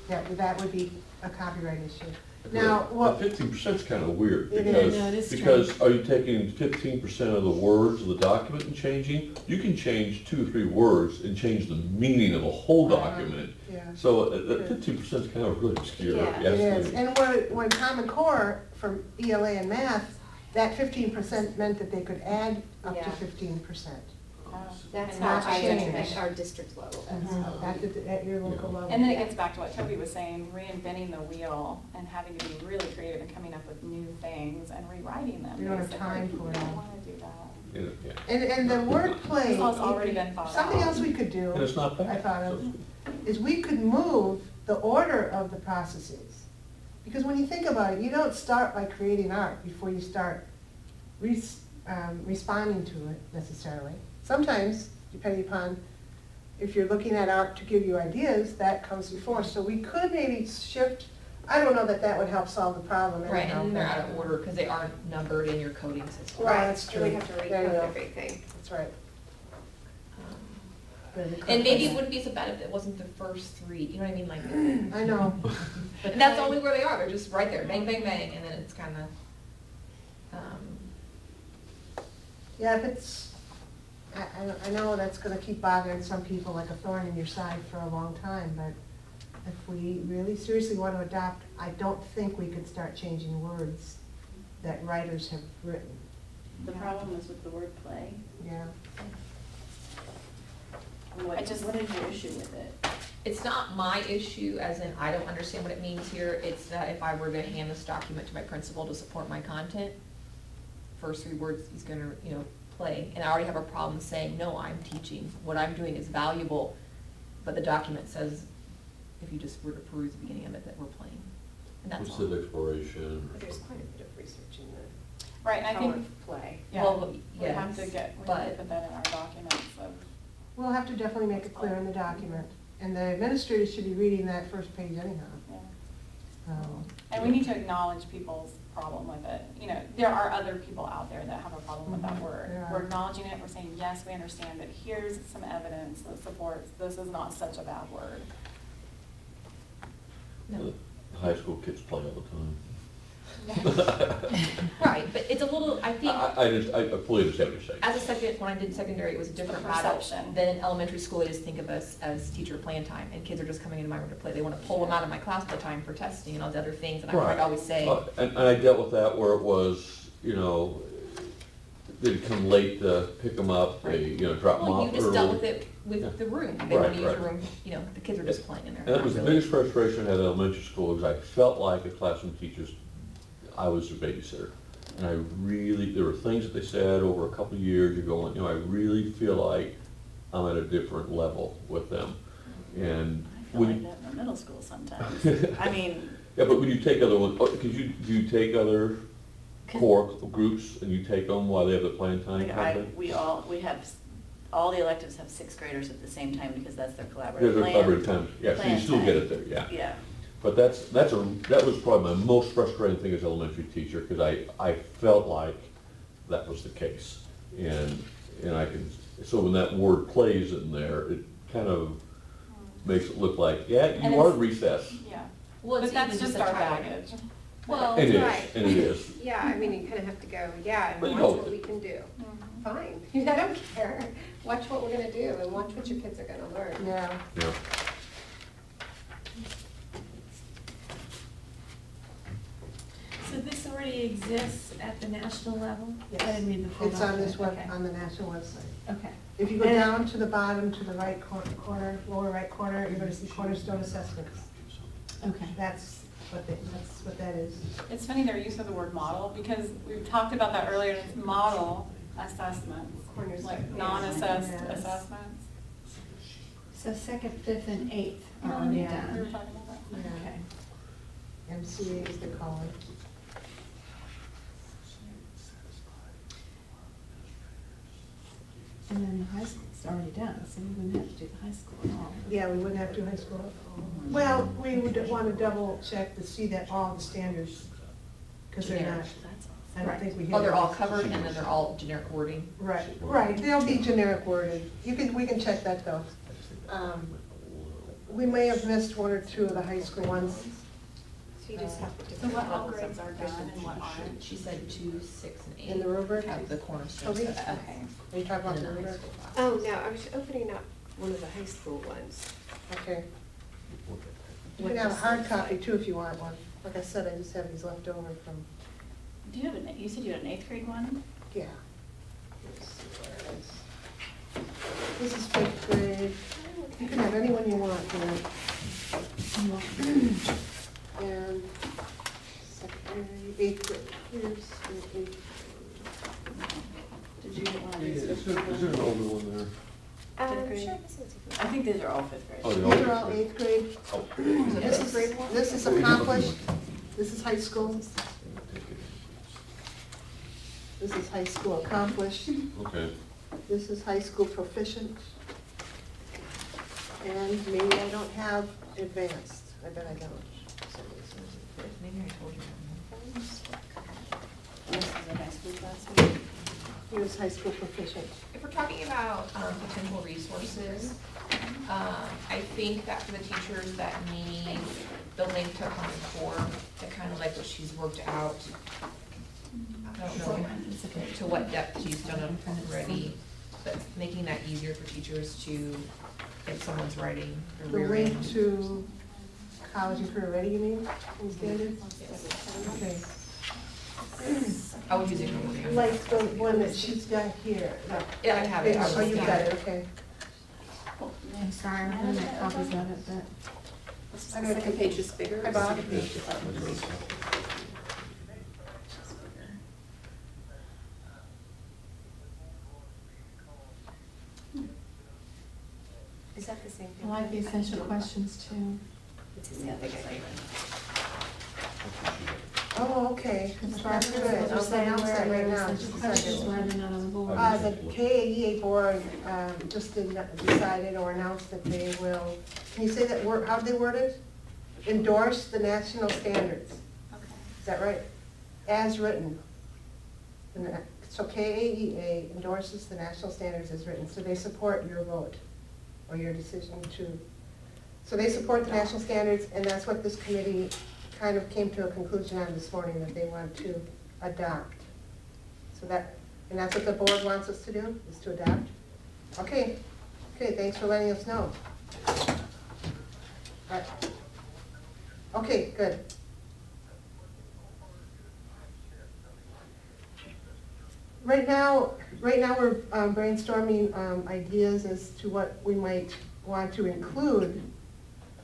That would be a copyright issue. Now, what, 15% is kind of weird, It because, is. No, it is because are you taking 15% of the words of the document and changing? You can change 2 or 3 words and change the meaning of a whole document. yeah. So that 15% is kind of really obscure. Yeah, yes, It is, please. and when Common Core from ELA and math, that 15% meant that they could add up to Yeah. 15%. That's And how not I change. at our district level, that's how. At your local level. And then it gets back to what Toby was saying, reinventing the wheel and having to be really creative and coming up with new things and rewriting them. We don't have basically. time for We it. don't wanna do that. Yeah. And the word play. This all's already been thought Something out. else we could do. And it's not bad. I thought so of, it's good. is we could move the order of the processes. Because when you think about it, you don't start by creating art before you start responding to it necessarily. Sometimes, depending upon if you're looking at art to give you ideas, that comes before. So we could maybe shift, I don't know that that would help solve the problem. Right, anyhow. and they're out of order because they aren't numbered in your coding system. Right, Right, that's so we true. have to There you recode go. everything. That's right. And maybe it wouldn't be so bad if it wasn't the first 3, you know what I mean, like. I know. And that's only where they are, they're just right there, bang, bang, bang, and then it's kind of, Yeah, if it's, I know that's gonna keep bothering some people like a thorn in your side for a long time, but if we really seriously want to adopt, I don't think we could start changing words that writers have written. The problem is with the word play. Yeah. What is your issue with it? it's not my issue, as in I don't understand what it means here. It's that if I were to hand this document to my principal to support my content, first 3 words he's gonna, play. And I already have a problem saying, no, I'm teaching. What I'm doing is valuable, but the document says, if you just were to peruse the beginning of it, that we're playing. And that's all. Passive exploration. But there's quite a bit of research in the Right, and I power think, of play. yeah, Well, we have to yes, get, we have but- to put that in our documents of. We'll have to definitely make it clear in the document, and the administrators should be reading that first page anyhow. Yeah. Um, And we need to acknowledge people's problem with it. There are other people out there that have a problem with that Mhm, word. there are. We're acknowledging it, we're saying, yes, we understand, but here's some evidence that supports this is not such a bad word. No. The high school kids play all the time. Right, but it's a little, I think, I fully understand what you're saying. as a second, when I did secondary, it was a different battle. Perception. Than in elementary school, I just think of us as teacher plan time, and kids are just coming into my room to play. They want to pull them out of my class all the time for testing and all the other things, and I tried to always say, And I dealt with that where it was, they'd come late to pick them up, they, drop them well, off you just dealt early. with it Yeah. with the room. They want Right, to use your right. room, the kids are just playing in there. And that was the not really- biggest frustration I had in elementary school, is I felt like a classroom teacher's, I was their babysitter. And I really, there were things that they said over a couple of years, you're going, I really feel like I'm at a different level with them. And I feel like that in the middle school sometimes. I mean, yeah, but when you take other ones, do you take other core groups and you take them while they have the plan time like kind of thing? we have, all the electives have 6th graders at the same time because that's their collaborative There's a plan. collaborative time, yeah, so you plan still time. get it there, yeah. Yeah. But that was probably my most frustrating thing as elementary teacher, because I felt like that was the case. And so when that word plays in there, it kind of makes it look like, yeah, And you are it's- recess. Yeah, Well, but it's that's even just a our trial. baggage. Well, It is, right. and it is. Yeah, I mean, you kind of have to go, yeah, and But you watch know- what we can do. Mhm. Fine, I don't care. Watch what we're gonna do and watch what your kids are gonna learn. Yeah. Yeah. So this already exists at the national level? Yes. I didn't read the full It's on this web, document. on the national website. Okay. If you go And- down to the bottom, to the right corner, lower right corner, you're gonna see Cornerstone Assessments. Okay. That's what that is. It's funny their use of the word model, because we talked about that earlier, it's model assessments, like non-assessed Yes. assessments. So 2nd, 5th, and 8th are already We were done. talking about that. Okay. MCA is the call. And then the high school's already done, so we wouldn't have to do the high school at all. Yeah, we wouldn't have to do high school. Well, we would want to double check to see that all the standards, because they're not, I don't think we hit. Oh, they're all it. covered and then they're all generic wording? Right, they'll be generic worded. We can check that though. We may have missed 1 or 2 of the high school ones. So you just have to. So what all grades are done and what aren't? She said 2, 6, and 8. In the rubric? Have the cornerstones Okay. set up. Okay. Are you talking about in the the high rubric? school class. Oh, no, I was opening up one of the high school ones. Okay. You What can have a this hard looks copy like. too if you want one. Like I said, I just have these left over from, Do you have you said you had an 8th grade one? yeah. Let's see where it is. This is 5th grade. You can have anyone you want here. And secondary, 8th grade. Here's the 8th Did you get one of Is these? there an older one there? grade? Sure, this is a- I think these are all 5th grade. Oh, grade. the These older are all one. 8th grade. Oh. This is accomplished. This is high school. This is high school accomplished. Okay. This is high school proficient. And maybe I don't have advanced. I bet I don't. Maybe I told you. This is a high school class. Here's high school proficient. If we're talking about potential resources, I think that for the teachers that need the link to Common Core, that kind of like what she's worked out, I don't know to what depth she's done it already, but making that easier for teachers to, if someone's writing The their rear link end. to college and career ready, you mean, in standard? Okay. I was using her wording. Like the one that she's got here. No. Yeah, I have it. I Oh, you was- got it, okay. I'm sorry, I'm gonna make copies of it, but. I gotta take page is bigger. Hi, Bob. Is that the same I thing? like the essential questions too. It's the same thing. Oh, okay. As far That's as good. I'll saying announce that right where now. essential questions were added on the board. The KSDE board just decided or announced that they will, can you say that word, how'd they word it? Endorse the national standards. Okay. Is that right? As written. So KSDE endorses the national standards as written, so they support your vote or your decision to. So they support the national standards, and that's what this committee kind of came to a conclusion on this morning, that they want to adopt. So that, and that's what the board wants us to do, is to adopt? Okay, okay, thanks for letting us know. Right. Okay, good. Right now we're brainstorming ideas as to what we might want to include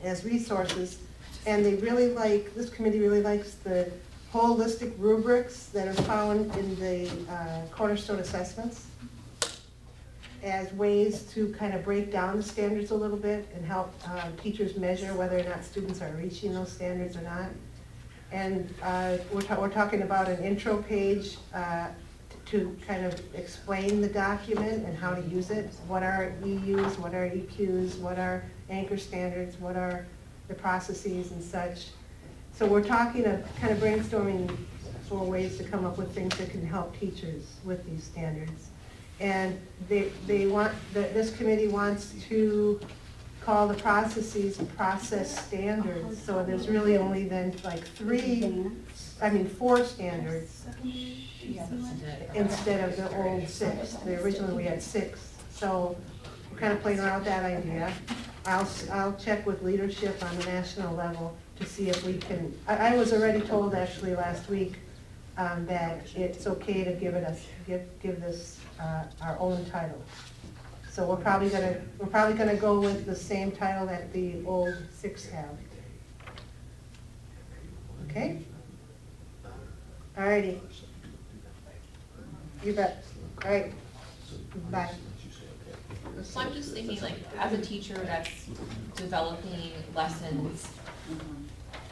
as resources. And they really like, this committee really likes the holistic rubrics that are found in the Cornerstone assessments as ways to kind of break down the standards a little bit and help teachers measure whether or not students are reaching those standards or not. And we're talking about an intro page to kind of explain the document and how to use it. What are EUs, what are EQs, what are anchor standards, what are the processes and such. So we're talking of kind of brainstorming for ways to come up with things that can help teachers with these standards. And they want, this committee wants to call the processes process standards. So there's really only then like 4 standards instead of the old 6. Originally we had 6. So we're kind of playing around with that idea. I'll check with leadership on the national level to see if we can, I was already told actually last week that it's okay to give this our own title. So we're probably gonna go with the same title that the old 6 have. Okay? Alrighty. You bet. All right. Bye. So I'm just thinking, like, as a teacher that's developing lessons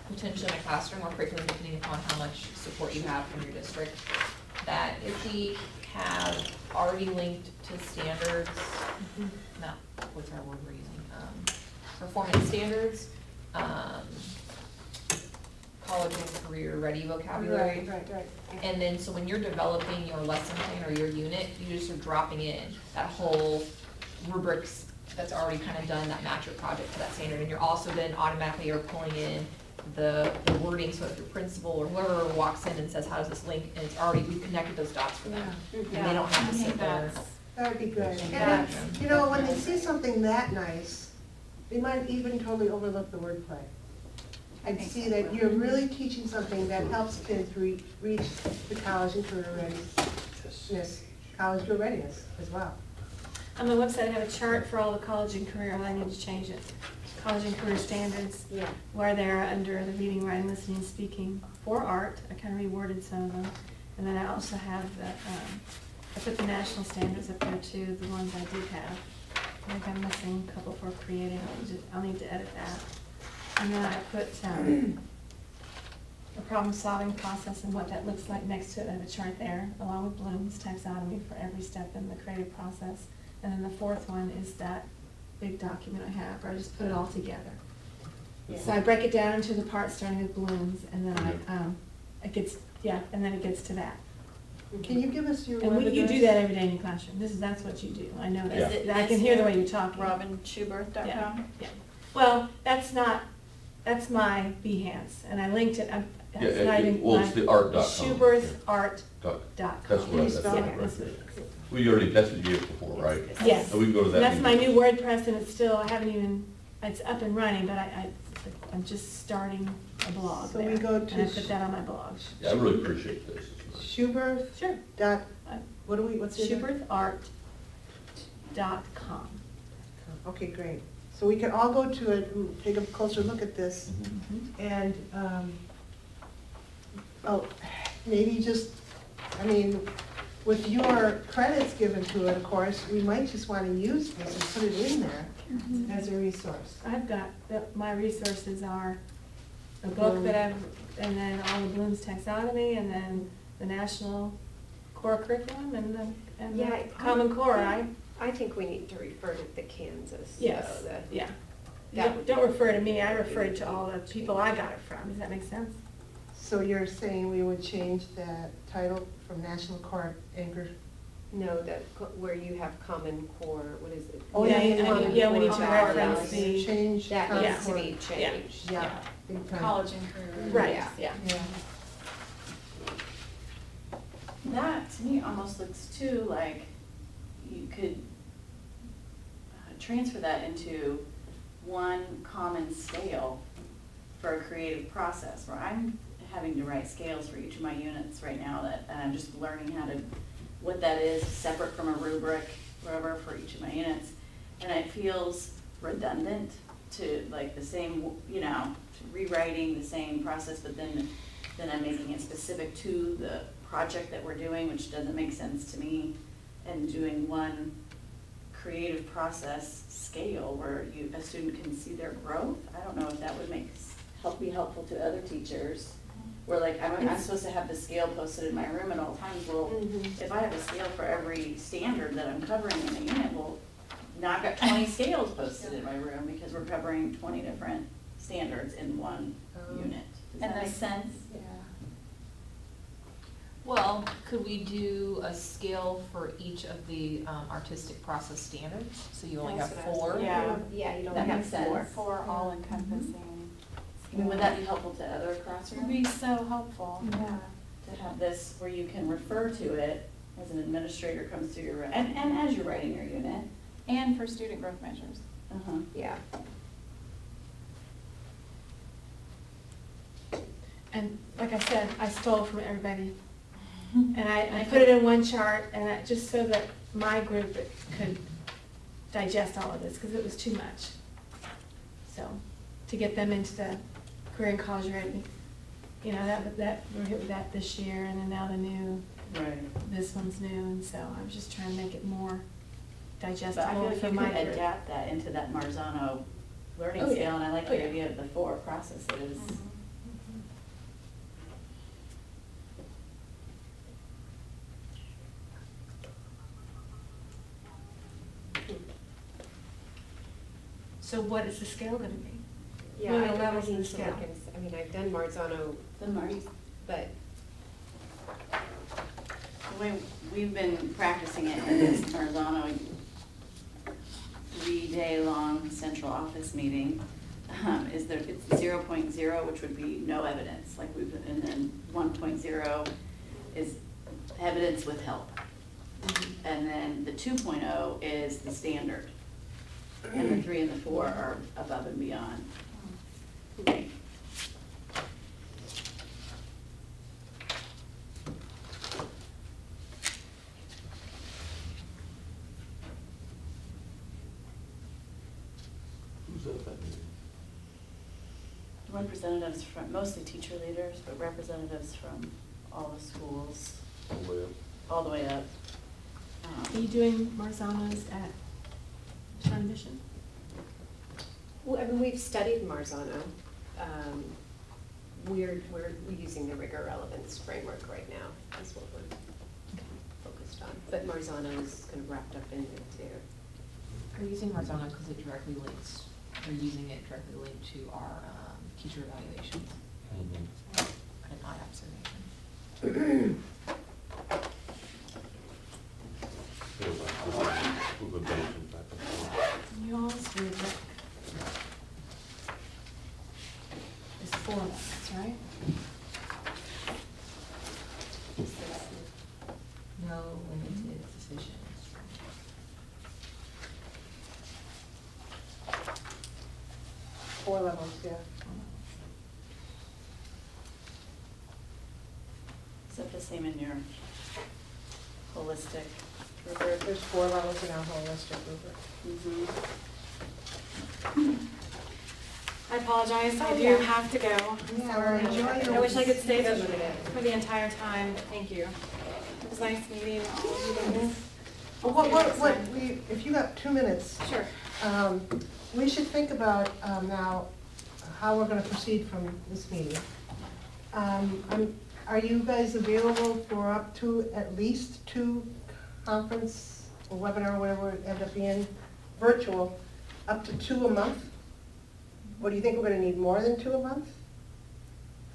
potentially in a classroom or curriculum, depending upon how much support you have from your district, that if we have already linked to standards, not, what's our word we're using, performance standards, college and career ready vocabulary. Right. And then, so when you're developing your lesson plan or your unit, you just are dropping in that whole rubrics that's already kind of done that match your project to that standard. And you're also then automatically are pulling in the wording, so if your principal or whoever walks in and says, how does this link, and it's already, we've connected those dots for them. And they don't have to sit there. That would be good. And Yeah. then, you know, when they see something that nice, they might even totally overlook the wordplay. I'd see that you're really teaching something that helps kids reach the college and career readiness, college career readiness as well. On the website, I have a chart for all the college and career, I need to change it. College and career standards, Yeah. where they're under the reading, writing, listening, and speaking for art. I kind of reworded some of them. And then I also have the, I put the national standards up there too, the ones I did have. I think I'm missing a couple for creating, I'll need to edit that. And then I put a problem-solving process and what that looks like next to it. I have a chart there, along with Bloom's taxonomy for every step in the creative process. And then the fourth one is that big document I have, where I just put it all together. So I break it down into the parts starting with Bloom's, and then it gets to that. Can you give us your And web you do address? that every day in your classroom. That's what you do. I know Yeah. that. I can hear the way you're talking. RobinSchuberth.com? Yeah. Well, that's my Behance, and I linked it. It's not even Well, it's the art.com. SchuberthArt.com. That's what I Can you spell said. it? That's what it is. Well, you already tested it before, right? Yes. So we can go to that. And that's my meeting. new WordPress, and it's still, I haven't even, it's up and running, but I'm just starting a blog So there. we go And to I put that on my blog. Yeah, I really appreciate this. It's nice. Schubert Sure. dot, what's the? SchuberthArt.com. Okay, great. So we can all go to it and take a closer look at this. Mhm. And, maybe just, with your credits given to it, of course, we might just want to use this and put it in there as a resource. I've got, my resources are the book that I've, and then all the Bloom's taxonomy, and then the national core curriculum, and Yeah, the Common Core, I think we need to refer to the Kansas. yes, though, yeah. that- Don't refer to me, I refer to all the people I got it from, does that make sense? So you're saying we would change that title from National Core Anchor? No, where you have Common Core, what is it? Oh, Yeah, yeah, I mean, yeah, we need to Common Core reference values. the, Change. That Common needs to Core. be changed. Yeah. big time. College and career. right, Yeah. yeah. Yeah. That, to me, almost looks too like you could transfer that into one common scale for a creative process, where I'm having to write scales for each of my units right now, and I'm just learning what that is, separate from a rubric, whatever, for each of my units. And it feels redundant to like the same, rewriting the same process, but then I'm making it specific to the project that we're doing, which doesn't make sense to me, and doing one creative process scale where a student can see their growth. I don't know if that would be helpful to other teachers, where like I'm supposed to have the scale posted in my room at all times. Well, if I have a scale for every standard that I'm covering in a unit, well, now I've got 20 scales posted in my room because we're covering 20 different standards in one unit. Does that make sense? Yeah. Well, could we do a scale for each of the artistic process standards? So you only have That's what I was 4? thinking. Yeah. Yeah, you don't That have makes 4. sense. For all encompassing. I mean, would that be helpful to other Would classrooms? be so helpful, yeah. To have this where you can refer to it as an administrator comes through your, and as you're writing your unit. And for student growth measures. Uh-huh. Yeah. And like I said, I stole from everybody. And I put it in one chart, and just so that my group could digest all of this, because it was too much. So, to get them into the career and college ready, we're hit with that this year, and then now this one's new, and so I was just trying to make it more But I feel digestible like for you my could group. adapt that into that Marzano learning Oh, yeah. scale, and I like Oh, the yeah. idea of the 4 processes. So what is the scale gonna be? Yeah, What are I the don't levels in need the to scale? look I've done Marzano, The Mars, but the way we've been practicing it in this Marzano 3-day-long central office meeting, is there, it's 0.0, which would be no evidence, like we've, and then 1.0 is evidence with help. And then the 2.0 is the standard. And the 3 and the 4 are above and beyond. Who's at that meeting? Representatives from, mostly teacher leaders, but representatives from all the schools, All the way up? all the way up. Are you doing Marzano's at Shawn Mission? Well, I mean, we've studied Marzano. We're using the rigor relevance framework right now, is what we're focused on. But Marzano is kind of wrapped up in it too. Are you using Marzano because it directly links, or using it directly linked to our teacher evaluations? An odd observation. We've been bouncing back and forth. Y'all's rubric is 4 levels, right? No limited decisions. Four levels, yeah. Is that the same in your holistic rubric? There's 4 levels in our holistic rubric. I apologize, I Oh, do yeah. have to go. Yeah, Sorry. enjoy your- I wish I could stay for the entire time, but thank you. It was nice meeting all of you guys. Well, if you got 2 minutes, Sure. we should think about now how we're gonna proceed from this meeting. Are you guys available for up to at least 2 conference or webinar, whatever it end up being, virtual, up to 2 a month? Or do you think we're gonna need more than 2 a month?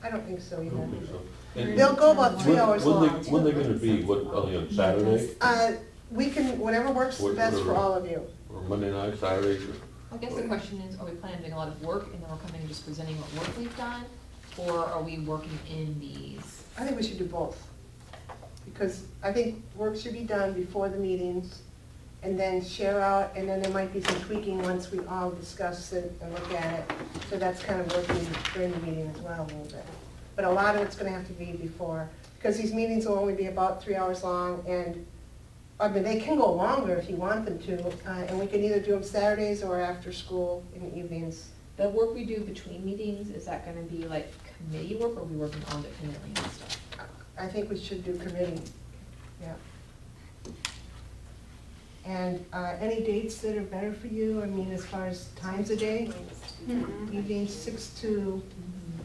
I don't think so I either. don't think so. And They'll go about 3 hours long. When they gonna be, on Saturday, We can, whatever works best for all of you. or Monday night, Saturday? I guess the question is, are we planning on doing a lot of work and then we're coming and just presenting what work we've done? Or are we working in these? I think we should do both. Because I think work should be done before the meetings and then share out, and then there might be some tweaking once we all discuss it and look at it. So that's kind of working during the meeting as well a little bit. But a lot of it's gonna have to be before, because these meetings will only be about 3 hours long, and I mean, they can go longer if you want them to, and we can either do them Saturdays or after school in the evenings. The work we do between meetings, is that gonna be like committee work or are we working independently and stuff? I think we should do committee, yeah. And any dates that are better for you, I mean, as far as times a day? Evenings 6 to,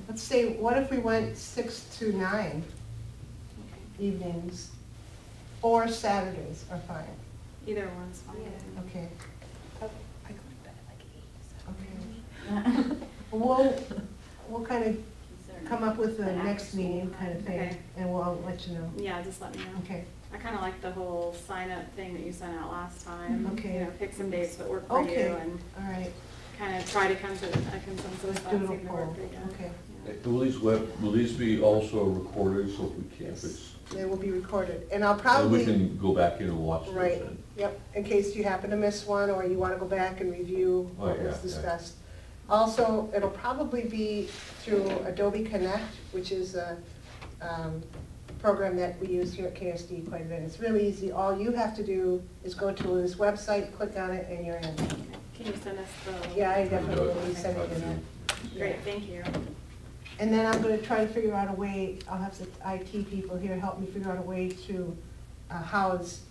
let's say, what if we went 6 to 9 evenings? Or Saturdays are fine, Either one's fine. okay. I go to bed at like 8, so. Okay. We'll kind of come up with the next meeting kind of thing, Okay. and we'll let you know. Yeah, just let me know. Okay, I kind of like the whole sign-up thing that you sent out last time. Okay. You know, pick some dates that work for you okay, and all right, kind of try to come to a consensus let's that do it seemed to work poll, for you. okay. Yeah. Will these be also recorded, so if we can't, if it's, They will be recorded, and I'll and we probably, can go back in and watch those right, then? yep, in case you happen to miss one, or you want to go back and review Oh, what was yeah, yeah. discussed. Also, it'll probably be through Adobe Connect, which is a program that we use here at KSDE quite a bit. It's really easy. All you have to do is go to this website, click on it, and you're in. Can you send us the? Yeah, I do definitely it. will send it in there. Great, thank you. And then I'm gonna try to figure out a way, I'll have the IT people here help me figure out a way to house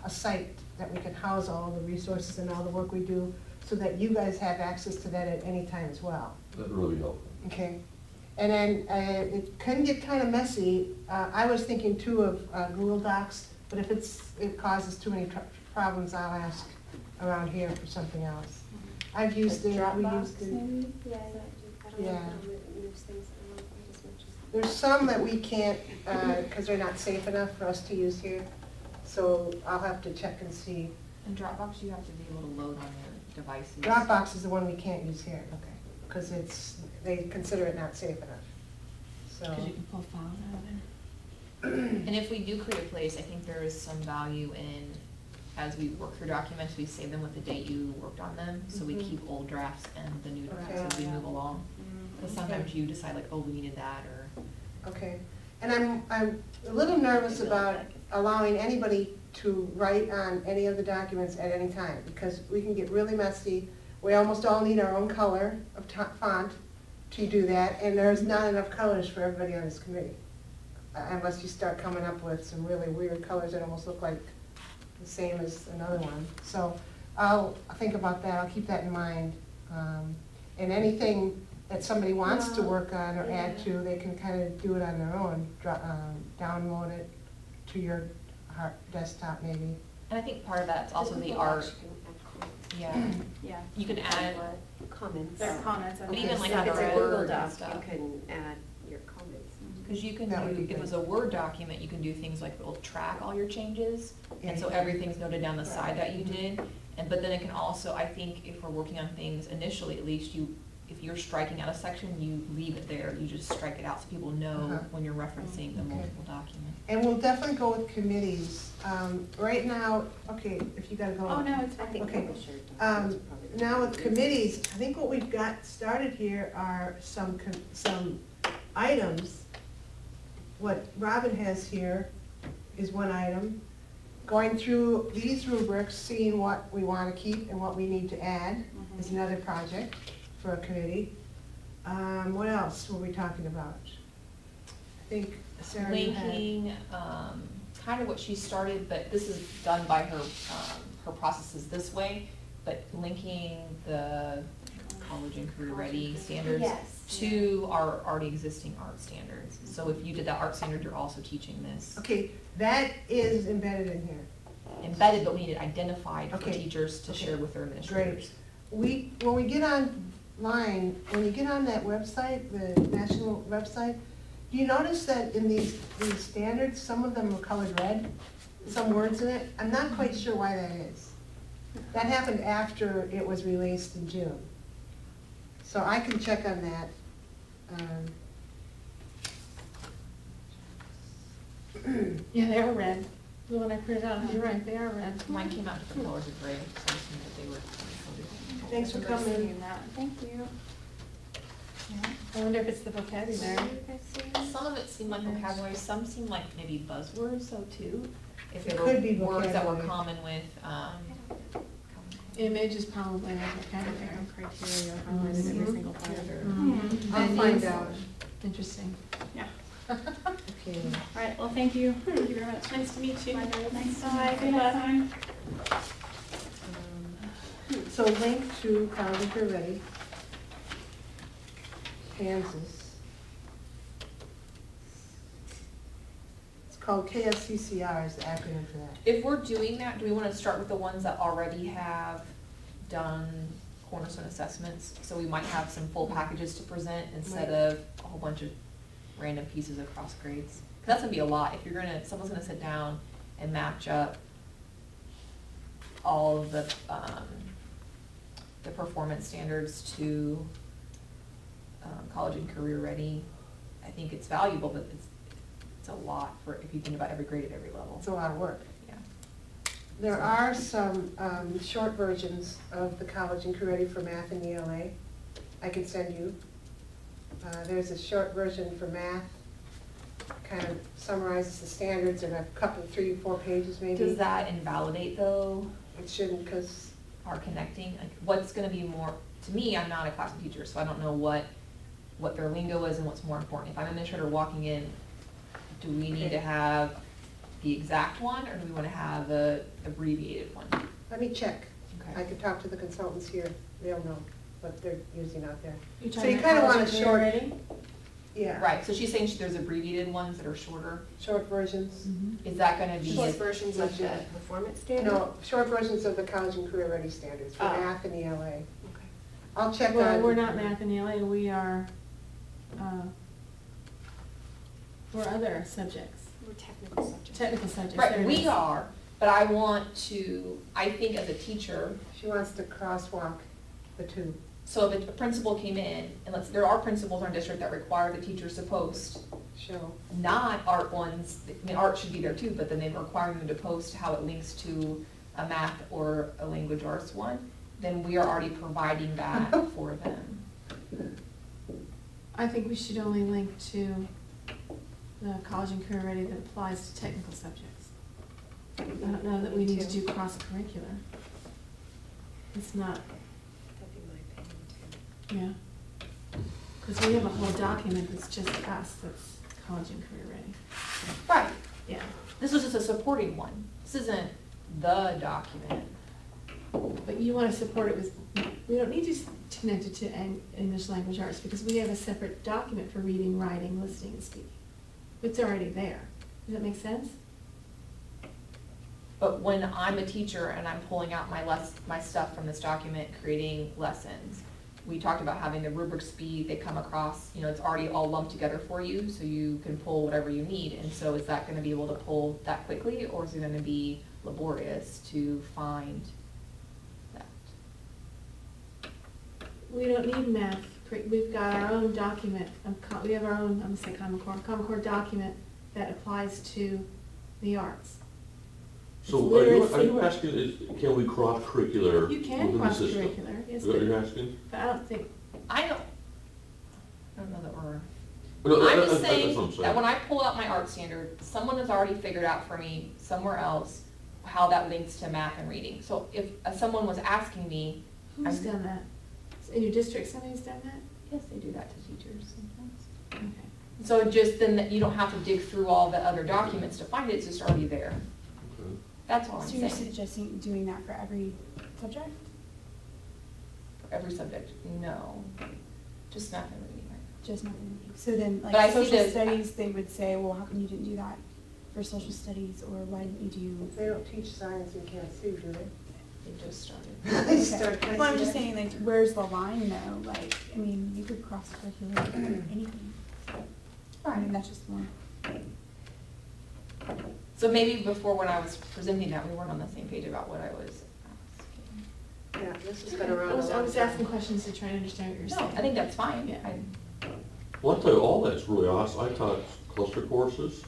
a site that we can house all the resources and all the work we do, so that you guys have access to that at any time as well, That'd really help. okay? And then it can get kind of messy. I was thinking too of Google Docs, but if it causes too many problems, I'll ask around here for something else. I've used it, we used it. Yeah, Yeah. There's some that we can't, because they're not safe enough for us to use here, so I'll have to check and see. And Dropbox, you have to be able to load on your devices. Dropbox is the one we can't use here, because they consider it not safe enough, so. Because you can pull files out of there. And if we do create a place, I think there is some value in, as we work through documents, we save them with the date you worked on them, so we Mhm. keep old drafts and the new drafts Okay. as we move along. Because sometimes you decide like, oh, we needed that, or. Okay, and I'm a little nervous about allowing anybody to write on any of the documents at any time, because we can get really messy. We almost all need our own color of font to do that, and there's not enough colors for everybody on this committee. Unless you start coming up with some really weird colors that almost look like the same as another one. So I'll think about that, I'll keep that in mind. And anything that somebody wants to work on or add to, they can kind of do it on their own, download it to your desktop maybe. And I think part of that's also the art, yeah. Yeah. You can add, Comments. Their comments. But even like If on it's a our Google Word and Doc, stuff. you can add your comments. because you can That would do, be if it was a Word document, you can do things like it'll track all your changes. And so Yeah. everything's noted down the side that you did. But then it can also, I think if we're working on things initially, at least if you're striking out a section, you leave it there. You just strike it out so people know Uh-huh. when you're referencing the Okay. multiple documents. And we'll definitely go with committees. Right now, okay, if you gotta go. Oh, no, it's I think Okay. people should. Now with committees, I think what we've got started here are some items. What Robin has here is one item. Going through these rubrics, seeing what we want to keep and what we need to add is another project for a committee. What else were we talking about? I think Sarah, you had. Linking, kind of what she started, but this is done by her, her processes this way, but linking the college and career ready standards Yes. to our already existing art standards. So if you did that art standard, you're also teaching this. Okay, that is embedded in here. Embedded, but we need it identified for Okay. teachers to Okay. share with their administrators. When we get online, when you get on that website, the national website, do you notice that in these standards, some of them are colored red, some words in it? I'm not quite sure why that is. That happened after it was released in June. So I can check on that. Yeah, they are red. The one I printed out, you're right, they are red. Mine came out different colors of gray, so I assumed that they were coded. Thanks for coming. Seeing that. Thank you. I wonder if it's the vocabulary. Some of it seemed like vocabulary, some seemed like maybe buzzwords, though, too. If It there could be were words that were vocabulary. common with, Image is probably like vocabulary. Criteria highlighted every single part of it. Mhm. I'll find out. Interesting. Yeah. Okay. All right, well, thank you. Thank you very much. Nice to meet you. Nice. Bye. Good luck. So link to College and Career Ready, Kansas. It's called KSCCR is the acronym for that. if we're doing that, do we want to start with the ones that already have done cornerstone assessments? So we might have some full packages to present instead Right. of a whole bunch of random pieces across grades. 'Cause that's gonna be a lot. If you're gonna, someone's gonna sit down and match up all of the performance standards to college and career ready, I think it's valuable, but it's a lot for, if you think about every grade at every level. It's a lot of work. Yeah. There are some short versions of the College and Career Ready for Math and ELA I can send you. There's a short version for math, kind of summarizes the standards in a couple, 3 or 4 pages maybe. Does that invalidate though It shouldn't, because, our connecting? Like, what's gonna be more, to me, I'm not a classroom teacher, so I don't know what their lingo is and what's more important. If I'm an administrator walking in, do we need to Okay. have the exact one, or do we wanna have a abbreviated one? let me check. I Okay. could talk to the consultants here, they'll know what they're using out there. You're So talking you about kind of want a college and short, career ready? yeah. Right, so she's saying there's abbreviated ones that are shorter. Short versions. Is that gonna be? Short versions of the performance standard? No, short versions of the College and Career Ready standards for Oh. math and ELA. Okay. I'll check Well, on. we're not math and ELA, we are, we're other subjects, More technical subjects. technical subjects. There Right, it we is. are, but I want to, I think as a teacher, She wants to crosswalk the two. So if a principal came in, and there are principals in our district that require the teachers to post Show. not art ones, I mean, art should be there too, but then they require them to post how it links to a math or a language arts one, then we are already providing that for them. I think we should only link to the college and career ready that applies to technical subjects. I don't know that we need to do cross-curricular. It's not, That'd be my opinion too. yeah. Because we have a whole document that's just us, that's college and career ready. Right, Yeah. this was just a supporting one. This isn't the document. But you want to support it with, we don't need to connect it to English language arts because we have a separate document for reading, writing, listening, and speaking. It's already there. Does that make sense? But when I'm a teacher and I'm pulling out my stuff from this document, creating lessons, we talked about having the rubrics they come across, it's already all lumped together for you, so you can pull whatever you need. And so is that gonna be able to pull that quickly, or is it gonna be laborious to find that? We don't need math. We've got our own document. We have our own, I'm gonna say Common Core document that applies to the arts. So are you asking, can we cross-curricular You can within the system? cross-curricular, yes, Is that what you're asking? but I don't think, I don't know that we're. No, I'm just that's what saying I'm that when I pull out my art standard, someone has already figured out for me somewhere else how that links to math and reading. So if someone was asking me, who's done that? In your district, somebody's done that? yes, they do that to teachers sometimes. Okay. So just then that you don't have to dig through all the other documents to find it, it's just already there. Okay. That's all I'm So you're saying. suggesting doing that for every subject? For every subject, no, just math and reading, right? Just nothing. So then, But I like see social this- studies, they would say, well, how come you didn't do that for social studies, or why didn't you do? They don't teach science in KSDE, do they? They just started. They start- Well, I'm just saying, like, where's the line though? Like, I mean, you could cross-curricular anything. I mean, that's just more. So maybe before when I was presenting that, we weren't on the same page about what I was asking. Yeah, this has been around a I was long asking time. questions to try to understand what you're No, saying. I think that's fine. Yeah. Well, I'll tell you, all that's really awesome. I taught cluster courses,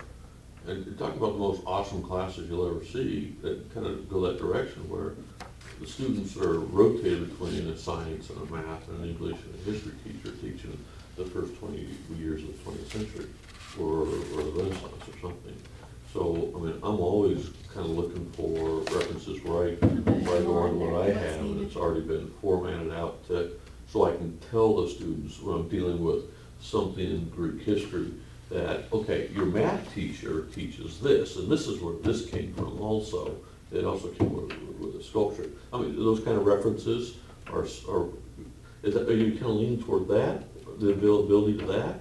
and talk about the most awesome classes you'll ever see that kind of go that direction, where the students are rotated between a science and a math and an English and a history teacher teaching the first 20 years of the 20th century, or the Renaissance or something. So, I mean, I'm always kind of looking for references where I go on what I have, and it's already been formatted out so I can tell the students when I'm dealing with something in Greek history that, okay, your math teacher teaches this, and this is where this came from also. It also came with a sculpture. I mean, those kind of references are you kind of leaning toward that, the availability to that?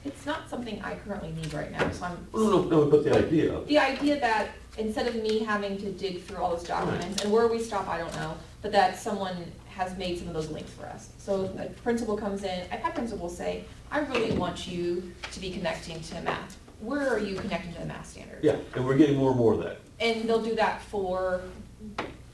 It's not something I currently need right now, so I'm. No, but the idea. The idea that instead of me having to dig through all those documents, and where we stop, I don't know, but that someone has made some of those links for us. So if a principal comes in, I've had principals say, I really want you to be connecting to math. Where are you connecting to the math standards? Yeah, and we're getting more and more of that. And they'll do that for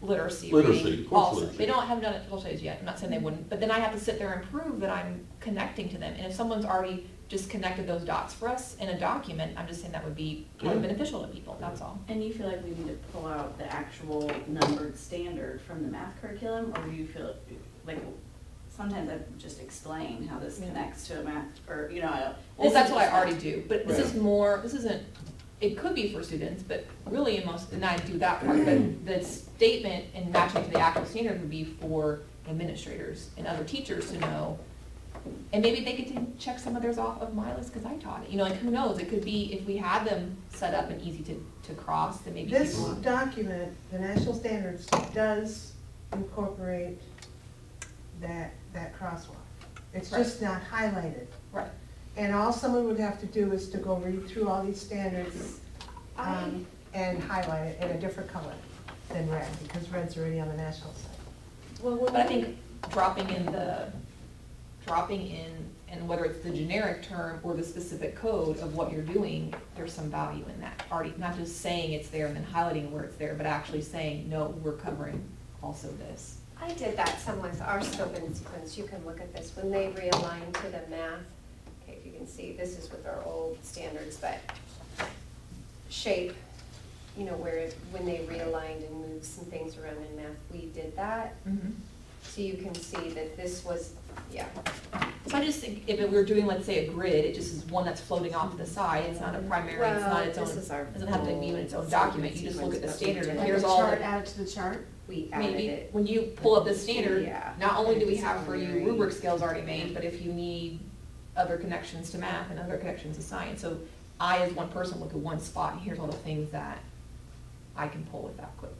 literacy. Literacy, reading of course also. literacy. They haven't done it for social studies yet, I'm not saying they wouldn't, but then I have to sit there and prove that I'm connecting to them. And if someone's already just connected those dots for us in a document, I'm just saying that would be probably Yeah. beneficial to people, that's all. And you feel like we need to pull out the actual numbered standard from the math curriculum, or do you feel like, sometimes I just explain how this Yeah. connects to a math, or, Well, that's what I already do, but this is Right. more, this isn't, it could be for students, but really in most, and I do that part, but the statement and matching to the actual standard would be for administrators and other teachers to know. And maybe they get to check some of theirs off of my list because I taught it, like who knows, it could be, if we had them set up and easy to cross, then maybe This people. document, the national standards, does incorporate that crosswalk. It's Right. just not highlighted. Right. And all someone would have to do is to go read through all these standards and highlight it in a different color than red, because red's already on the national side. But I think dropping in, and whether it's the generic term or the specific code of what you're doing, there's some value in that already, not just saying it's there and then highlighting where it's there, but actually saying, no, we're covering also this. I did that some with our scope and sequence. You can look at this. When they realign to the math, okay, if you can see, this is with our old standards, but shape, you know, when they realigned and moved some things around in math, we did that. So you can see that this was, yeah. So I just think if we were doing, let's say, a grid, it just is one that's floating off to the side, it's not a primary, it's not its own, This is our doesn't have to be in its own full document, you just look at the sequence, standard and Like here's a all chart the. added to the chart? We added Maybe, it. when you pull up the standard, Yeah. not only do we have for you Disciplinary. rubric scales already made, but if you need other connections to math and other connections to science, so I as one person look at one spot and here's all the things that I can pull with that quick.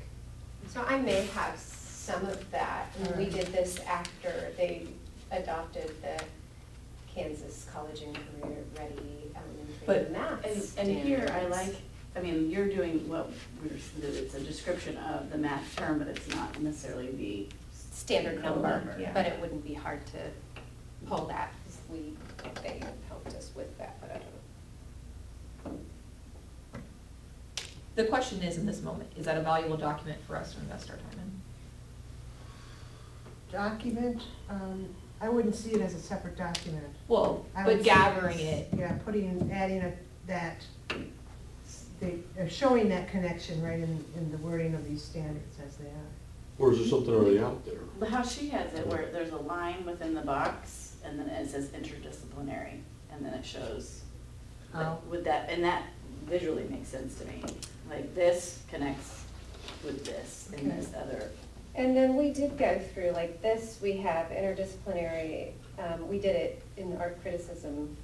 So I may have some of that, and we did this after they adopted the Kansas College and Career Ready But- math And here, I standards. like, I mean, you're doing what it's a description of the math term, but it's not necessarily the Standard code number, yeah. but it wouldn't be hard to pull that, because they helped us with that, but I don't know. The question is, in this moment, is that a valuable document for us to invest our time in? Document, I wouldn't see it as a separate document. Well, I would but see gathering as- it, Yeah, showing that connection right in the wording of these standards as they are. Or is there something already out there? But how she has it, where there's a line within the box, and then it says interdisciplinary, and then it shows, like, Oh. with that, and that visually makes sense to me. Like, this connects with this, and this other. And then we did go through, like this, we have interdisciplinary, we did it in our criticism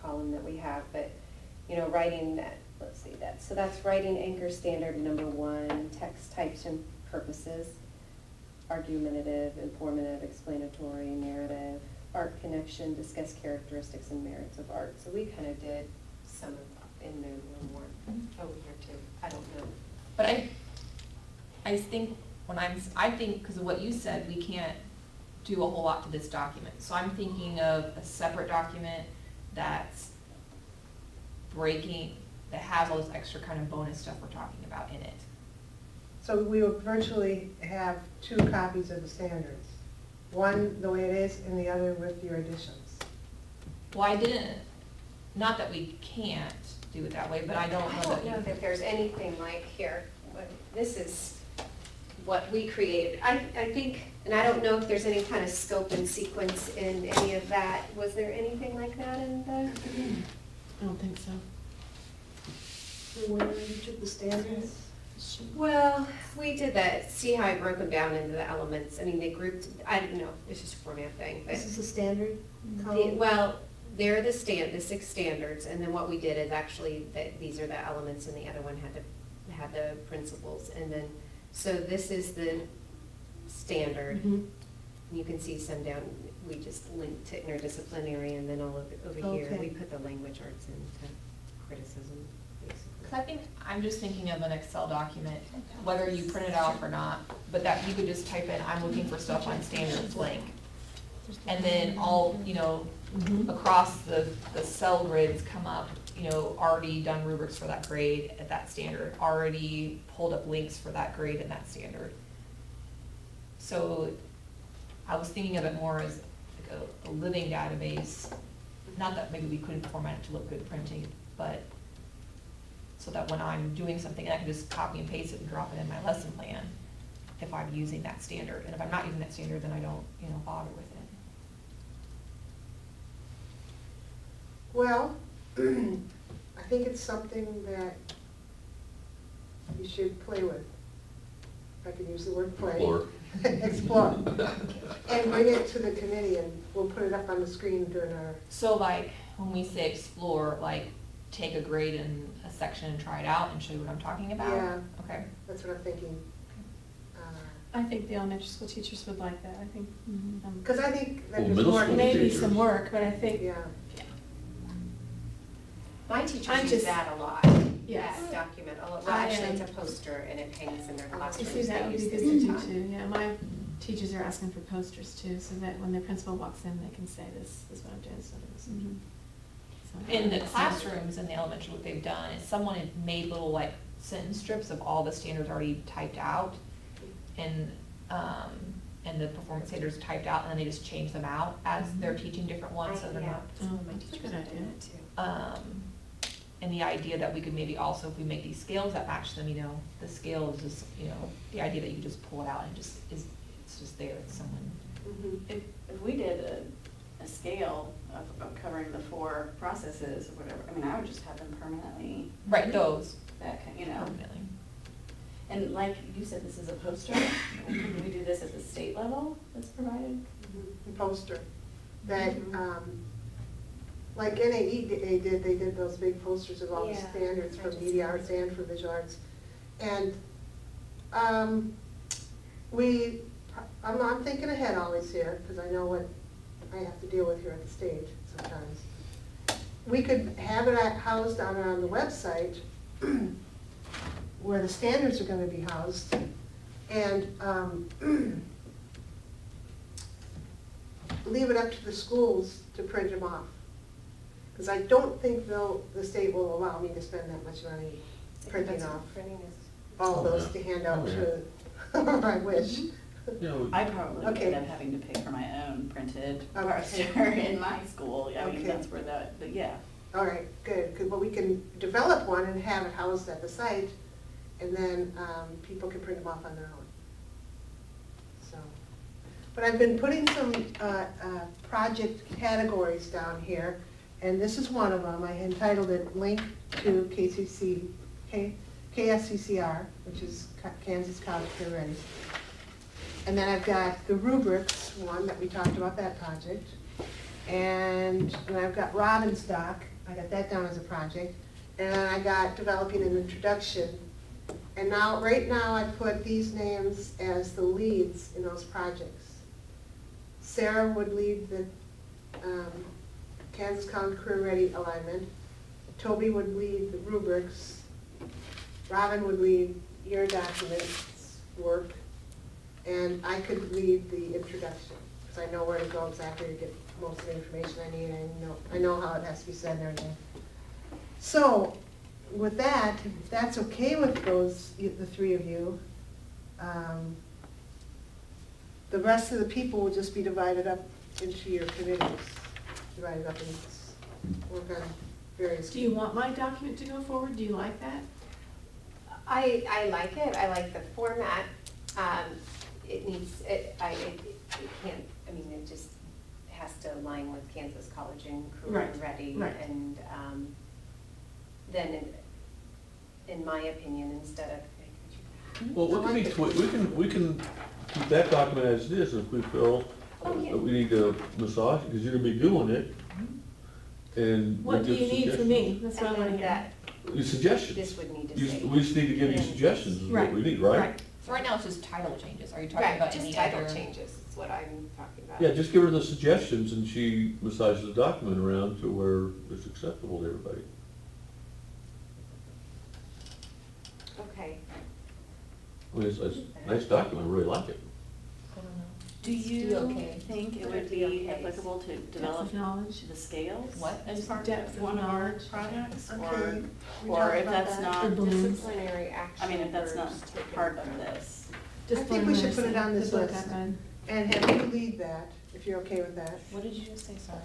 column that we have, but, you know, writing that, let's see, so that's writing anchor standard number 1, text types and purposes, argumentative, informative, explanatory, narrative, art connection, discuss characteristics and merits of art. So we kind of did some of in there, a little more over here too. I don't know. but I think I think because of what you said, we can't do a whole lot to this document. So I'm thinking of a separate document that's that has all this extra kind of bonus stuff we're talking about in it. So we will virtually have 2 copies of the standards. One the way it is and the other with your additions. Well, I didn't, not that we can't do it that way, but I don't I know don't that know you. that there's anything like here, but this is what we created. I think, and I don't know if there's any kind of scope and sequence in any of that. Was there anything like that in the? I don't think so. Where you took the standards? Well, we did that, see how I broke them down into the elements. I mean, they grouped, I don't know, it's just a format thing, but. This is a standard The- column? Well, they're the 6 standards, and then what we did is actually that these are the elements, and the other one had the principles, and then, so this is the standard. Mhm. You can see some down, we just linked to interdisciplinary, and then all over here, Okay. we put the language arts into criticism, basically. Because I think, I'm just thinking of an Excel document, whether you print it out or not, but that you could just type in, I'm looking for stuff on standards blank. And then all, you know, across the cell grids come up, you know, already done rubrics for that grade at that standard, already pulled up links for that grade and that standard. So I was thinking of it more as like a living database, not that maybe we couldn't format it to look good printing, but so that when I'm doing something, I can just copy and paste it and drop it in my lesson plan if I'm using that standard. And if I'm not using that standard, then I don't, you know, bother with it. Well, I think it's something that you should play with. If I can use the word play. Explore. Explore. And bring it to the committee, and we'll put it up on the screen during our, So like, when we say explore, like, take a grade in a section and try it out and show you what I'm talking about? Yeah. Okay. that's what I'm thinking. I think the elementary school teachers would like that, I think. Because I think that Well, there's middle more. school Maybe teachers. some work, but I think, Yeah. My teachers I'm use just- that a lot, yes. that document, well, I actually, it's am- a poster, and it hangs in their I classrooms. see that would They be use good this to a do ton. too, yeah, my teachers are asking for posters too, so that when their principal walks in, they can say, this is what I'm doing, so this. So- In the classrooms in the elementary, what they've done is someone had made little like sentence strips of all the standards already typed out. And and the performance standards typed out, and then they just change them out as they're teaching different ones, so they're not. My teachers are doing it too. And the idea that we could maybe also, if we make these scales that match them, you know, the scale is just, you know, the idea that you just pull it out and just is, it's just there, it's someone. If we did a scale of covering the 4 processes or whatever, I mean, I would just have them permanently. Right, those. That kind, you know. Permanently. And like you said, this is a poster. Can we do this at the state level that's provided? The poster that, like NAEA did, they did those big posters of all the Yeah, standards I for just media saw arts that. and for visual arts. And I'm thinking ahead always here, because I know what I have to deal with here at the stage sometimes. We could have it housed on the website where the standards are going to be housed, and leave it up to the schools to print them off. Because I don't think the state will allow me to spend that much money printing off Printing is. all those to hand out to, I wish. You know, I probably would Okay. end up having to pay for my own printed Okay. poster in my school. I mean, Okay. that's where that, but yeah. All right, good, because, well, we can develop one and have it housed at the site, and then people can print them off on their own. So, but I've been putting some project categories down here, and this is one of them. I entitled it Link to KSCCR, which is Kansas College Career Ready. And then I've got the rubrics one that we talked about, that project. And I've got Robin's doc, I got that down as a project. And then I got developing an introduction. And now, right now, I put these names as the leads in those projects. Sarah would lead the Kansas College Career Ready alignment. Toby would lead the rubrics. Robin would lead your documents work. And I could lead the introduction, because I know where to go exactly to get most of the information I need, and I know how it has to be said and everything. So, with that, if that's okay with those, the 3 of you, the rest of the people will just be divided up into your committees, divided up and work on various. Do you want my document to go forward? Do you like that? I like it, I like the format. It needs, it can't, I mean, it just has to align with Kansas College and Career Right, Ready. right. And then, in my opinion, instead of. well, we can be, we can keep that document as it is, if we feel Oh, yeah. that we need to massage, because you're gonna be doing it. And. What do we'll give you need from me? That's what I And want to then hear. that, Your suggestions. this would need to say. We just need to give you Yeah. suggestions is what Right, we need, right? So right now it's just title changes, are you talking Right, about just any title other? changes, is what I'm talking about. Yeah, just give her the suggestions and she massages the document around to where it's acceptable to everybody. Okay. I mean, it's a nice document, I really like it. I don't know. Do you okay. think it Would would it be be okay? applicable to Depth develop of knowledge. the scales? What? As part Depth of of one of our knowledge. projects? Okay, we Or talked if about that's that. not, The balloons. Disciplinary action. I mean, if that's not verbs taken part of from- this. Just I think we should learn put it on the this book list. I read. And have you lead that, if you're okay with that. What did you just say, sorry?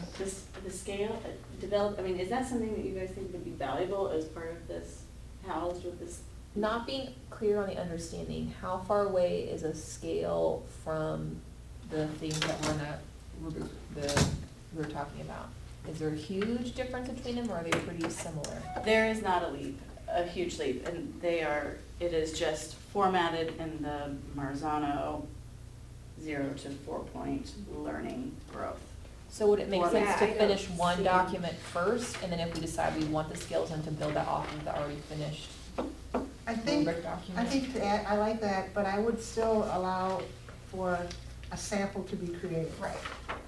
The scale, develop, I mean, is that something that you guys think would be valuable as part of this, housed with this? Not being clear on the understanding, how far away is a scale from the things that were in that rubric, we were talking about? Is there a huge difference between them, or are they pretty similar? There is not a leap, a huge leap, and it is just formatted in the Marzano 0 to 4 point learning growth. So would it make Format. sense to Yeah, I finish don't one see- document first, and then if we decide we want the skills, then to build that off of the already finished I think, rubric document? I think to add, I like that, but I would still allow for a sample to be created. Right,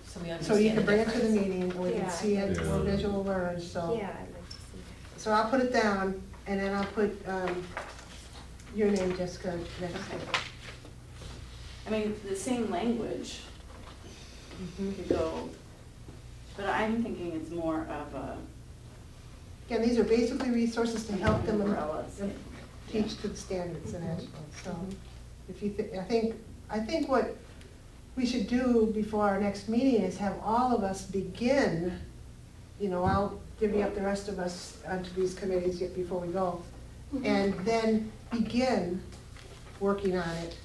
so we understand So you can the bring it to the difference. meeting, and we Yeah, can see it, Yeah. we're visual learners, so. Yeah, I'd like to see that. So I'll put it down, and then I'll put your name, Jessica, next to it. I mean, the same language Mhm. could go, but I'm thinking it's more of a Again, these are basically resources to help them umbrella. teach to the standards and actual, so if you, I think I think what we should do before our next meeting is have all of us begin, I'll divvy up the rest of us onto these committees yet before we go, and then begin working on it,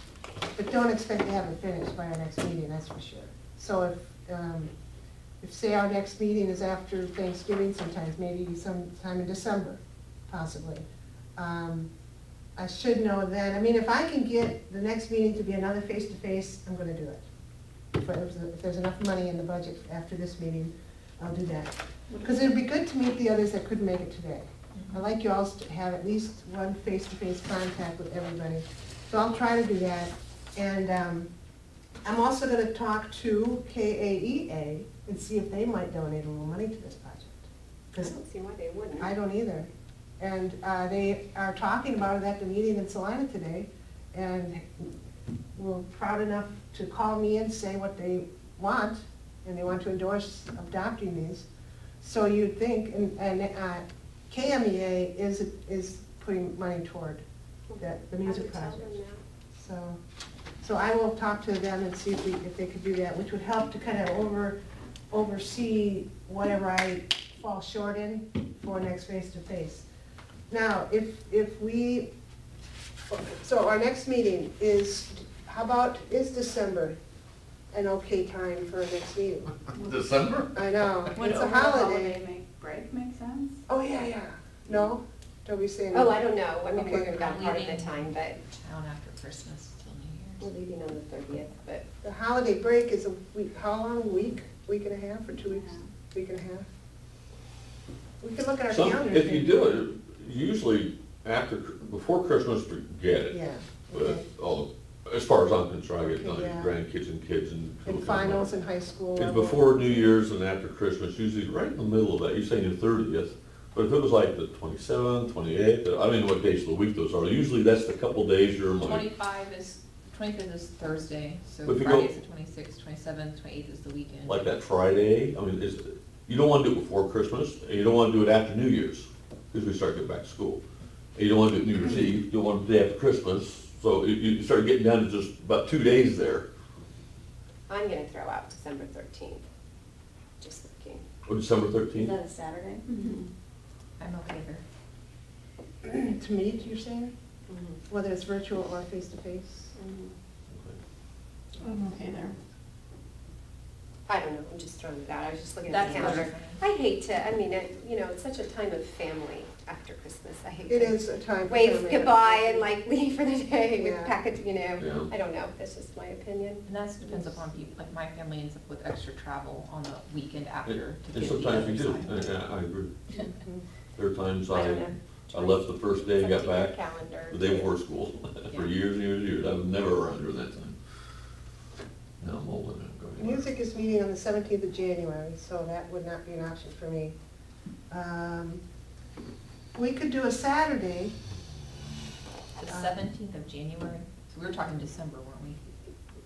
but don't expect to have it finished by our next meeting, that's for sure. So if say our next meeting is after Thanksgiving sometimes, maybe sometime in December, possibly, I should know then. I mean, if I can get the next meeting to be another face-to-face, I'm gonna do it. If there's enough money in the budget after this meeting, I'll do that. Because it'd be good to meet the others that couldn't make it today. I'd like you all to have at least one face-to-face contact with everybody. So I'll try to do that. And I'm also gonna talk to KAEA and see if they might donate a little money to this project. I 'Cause don't see why they wouldn't. I don't either. And they are talking about it at the meeting in Salina today, and were proud enough to call me and say what they want, and they want to endorse adopting these. So you'd think, and KMEA is putting money toward the music I would tell project. them that. So I will talk to them and see if they could do that, which would help to kind of oversee whatever I fall short in for next face-to-face. Now, so our next meeting is, is December an okay time for our next meeting? December? I know, Would it's a over the holiday. break make sense? Oh, yeah. No? Don't be saying. Oh, I don't know, I mean, Okay. we're gonna be part of the time, but Town after Christmas till New we're Year's. leaving on the 30th, but The holiday break is a week, how long, a week and a half, or 2 weeks? Week and a half? We can look at our calendar. If you do it, usually before Christmas, forget it. Yeah. But as far as I'm concerned, I get Okay, yeah. grandkids and kids and. And finals in high school. It's before New Year's and after Christmas, usually right in the middle of that, you're saying the 30th, but if it was like the 27th, 28th, I don't even know what days of the week those are, usually that's the couple days you're like. 25th is Thursday, so But if you Friday go- is the 26th, 27th, 28th is the weekend. Like that Friday, I mean, you don't wanna do it before Christmas, and you don't wanna do it after New Year's, because we start getting back to school. And you don't wanna do it New Year's Eve, you don't want to do it after Christmas, so you start getting down to just about 2 days there. I'm gonna throw out December 13th, just looking. Or December Is 13th? that a Saturday? I'm okay there. To meet, you're saying, whether it's virtual or face-to-face? I'm okay there. I don't know, I'm just throwing it out, I was just looking at That's the calendar. better. I hate to, I mean, it's such a time of family after Christmas, I hate It to is a time. for wave family. goodbye and like leave for the day with Yeah. packets, Yeah. I don't know, that's just my opinion. And that depends upon people, like my family ends up with extra travel on the weekend after to And get the sometimes we other do, side. I agree. Mhm. There are times I don't know. I left the first day and got It's up to your back calendar, the day too. before school, for Yeah. years and years and years, I was never around during that time. Now I'm old enough. Music is meeting on the 17th of January, so that would not be an option for me. We could do a Saturday. The 17th of January, so we were talking December, weren't we?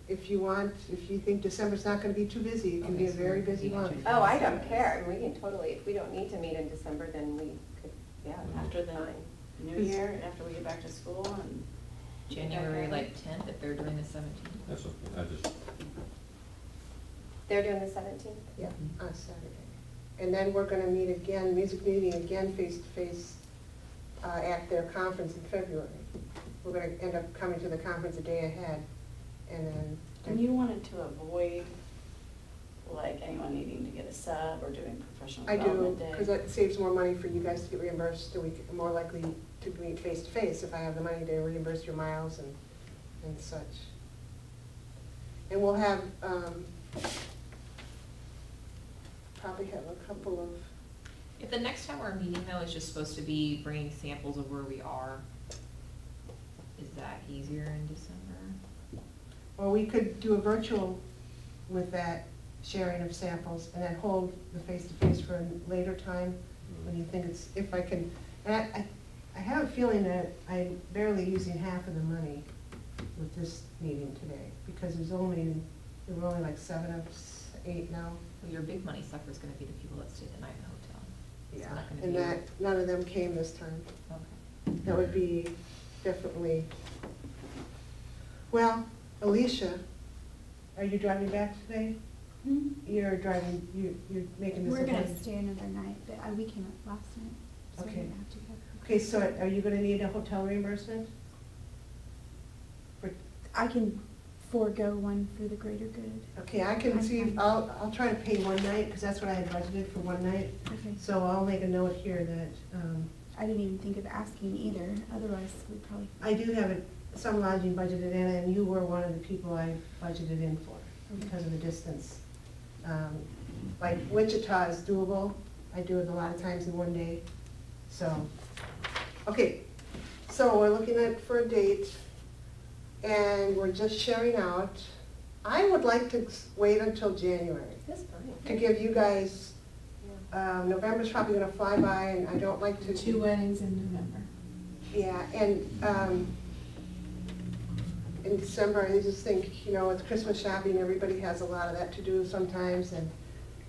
If you want, if you think December's not gonna be too busy, it can be a Okay, so very we're busy meeting month. Tuesday. Oh, I don't care, I mean, we can totally, if we don't need to meet in December, then we could, yeah, After the fine. New Year, after we get back to school and. January like 10th, if they're doing the 17th. That's okay, I just, They're doing the 17th? Yeah, on Saturday. And then we're gonna meet again, music meeting again, face-to-face, at their conference in February. We're gonna end up coming to the conference a day ahead, and then. And you wanted to avoid, like, anyone needing to get a sub or doing professional I do, development day? because that saves more money for you guys to get reimbursed, and we're more likely to meet face-to-face if I have the money to reimburse your miles and such. And we'll have, probably have a couple of, If the next time we're meeting though is just supposed to be bringing samples of where we are, is that easier in December? well, we could do a virtual with that sharing of samples, and then hold the face-to-face for a later time, when you think it's, if I can, and I have a feeling that I'm barely using half of the money with this meeting today, because there were only like 7 of 8 now. Well, your big money sucker is gonna be the people that stay the night in the hotel. It's Yeah, not gonna and be- that, none of them came this time. Okay. That would be definitely, well, Alicia, are you driving back today? Hmm? You're driving, you're making this We're gonna appointment? stay another night, but we came up last night, so we Okay. didn't have to go. Okay, so are you gonna need a hotel reimbursement? For, I can forego one for the greater good. okay, I can see, I'll try to pay one night, because that's what I had budgeted for one night. Okay. So I'll make a note here that, I didn't even think of asking either, otherwise we'd probably. I do have some lodging budgeted in, and you were one of the people I budgeted in for, because of the distance. Like Wichita is doable, I do it a lot of times in one day, so. Okay, so we're looking at for a date, and we're just sharing out. I would like to wait until January That's fine. to give you guys, November's probably gonna fly by, and I don't like to. 2 weddings in November. Yeah, and in December, I just think, you know, with Christmas shopping, everybody has a lot of that to do sometimes, and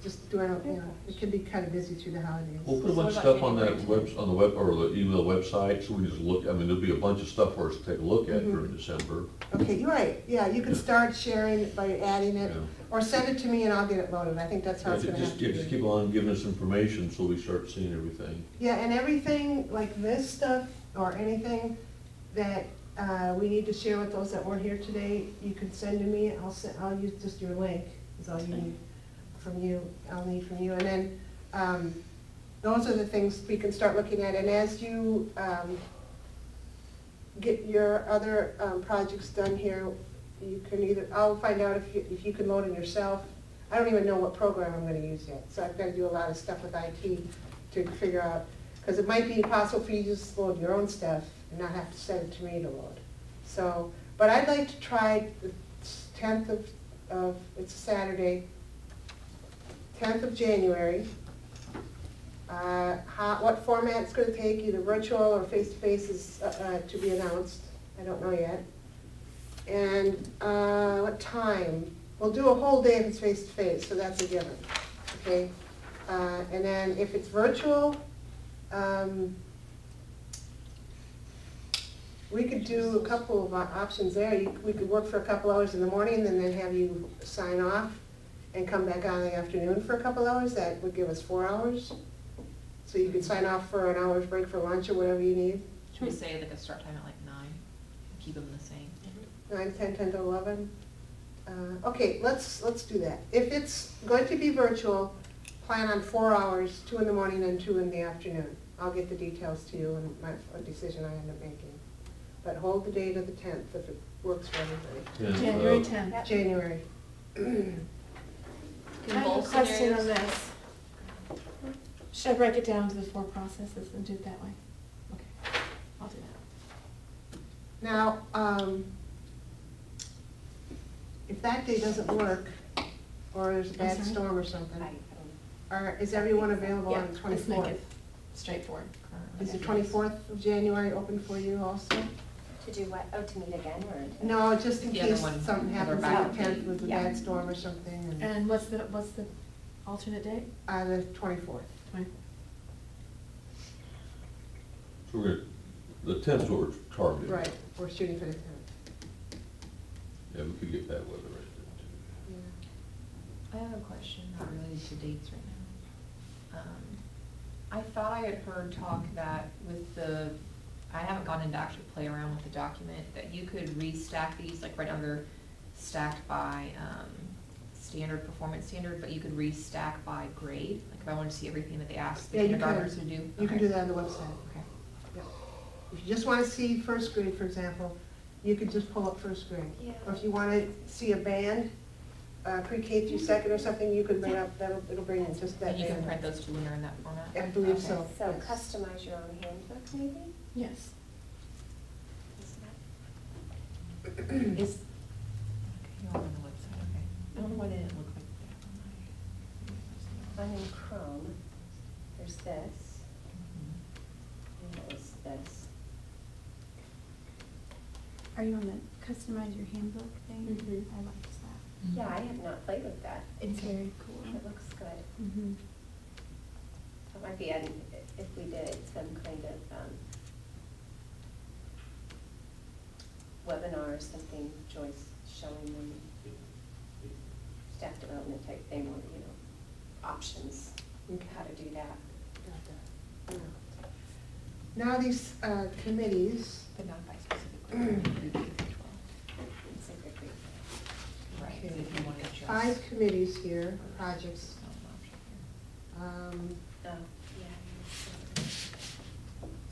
just doing, you know, it can be kind of busy through the holidays. We'll put a So bunch of what about stuff on that January on the web, or the email website, so we can just look, I mean, there'll be a bunch of stuff for us to take a look at Mhm. during December. Okay, you're right, yeah, you can start sharing it by adding it, Yeah. or send it to me and I'll get it loaded, I think that's how Yeah, it's gonna have to just be. keep on giving us information so we start seeing everything. Yeah, and everything, like this stuff, or anything that we need to share with those that weren't here today, you can send to me, I'll use just your link, is all you need from you, I'll need from you, and then, those are the things we can start looking at, and as you, get your other, projects done here, you can either, I'll find out if you can load it yourself. I don't even know what program I'm gonna use yet, so I've gotta do a lot of stuff with IT to figure out, because it might be possible for you to just load your own stuff and not have to send it to me to load. So, but I'd like to try the 10th of, it's a Saturday, 10th of January. What format it's gonna take, either virtual or face-to-face is to be announced, I don't know yet. And what time? We'll do a whole day if it's face-to-face, so that's a given, okay? And then if it's virtual, we could do a couple of options there. We could work for a couple hours in the morning and then have you sign off and come back on in the afternoon for a couple hours. That would give us 4 hours. So you could sign off for an hour's break for lunch or whatever you need. Should we say like a start time at like 9, keep them the same? 9, 10, 10 to 11. Okay, let's do that. If it's going to be virtual, plan on 4 hours, 2 in the morning and 2 in the afternoon. I'll get the details to you and what decision I end up making. But hold the date of the 10th if it works for everybody. And, January 10th. January. I have a question on this. Should I break it down to the 4 processes and do it that way? Okay, I'll do that. Now, if that day doesn't work, or there's a bad sorry? storm or something, I or is everyone available on the Let's make 24th? it straightforward. Is the 24th of January open for you also? To do what? Oh, to meet again, or? No, just in The other case one, something other happens on the backup 10th with a Yeah. bad storm or something, and, And what's the alternate date? the 24th. 20. So the 10th is what we're targeting. Right, we're shooting for the 10th. Yeah, we could get that weather right then too. I have a question not related to dates right now. I thought I had heard talk that with the, I haven't gone in to actually play around with the document, that you could restack these, like right under stacked by standard, performance standard, but you could restack by grade, like if I wanted to see everything that they asked the Yeah, you can. kindergartners to do? You can Okay. do that on the website. Okay. Yeah. If you just want to see first grade, for example, you could just pull up first grade. Yeah. Or if you want to see a band, pre-K through second or something, you could bring up, it'll bring in just that And you can band. print those too when they're in that format? I believe so. So yes. customize your own handbook, maybe? Yes. Is, okay, you're on the website, okay. I don't know why they didn't look like that on my. I'm in Chrome. There's this, and there's this. Are you on the customize your handbook thing? Mhm. I liked that. Yeah, I have not played with that. It's very cool. It looks good. Mm-hmm. It might be, if we did some kind of webinar or something, Joyce showing them staff development type thing, or, you know, options, how to do that. Yeah. Now these committees, But not by specific. Specifically. Right, Okay. if you want to just. 5 committees here, projects. It's not an option here. Oh, yeah.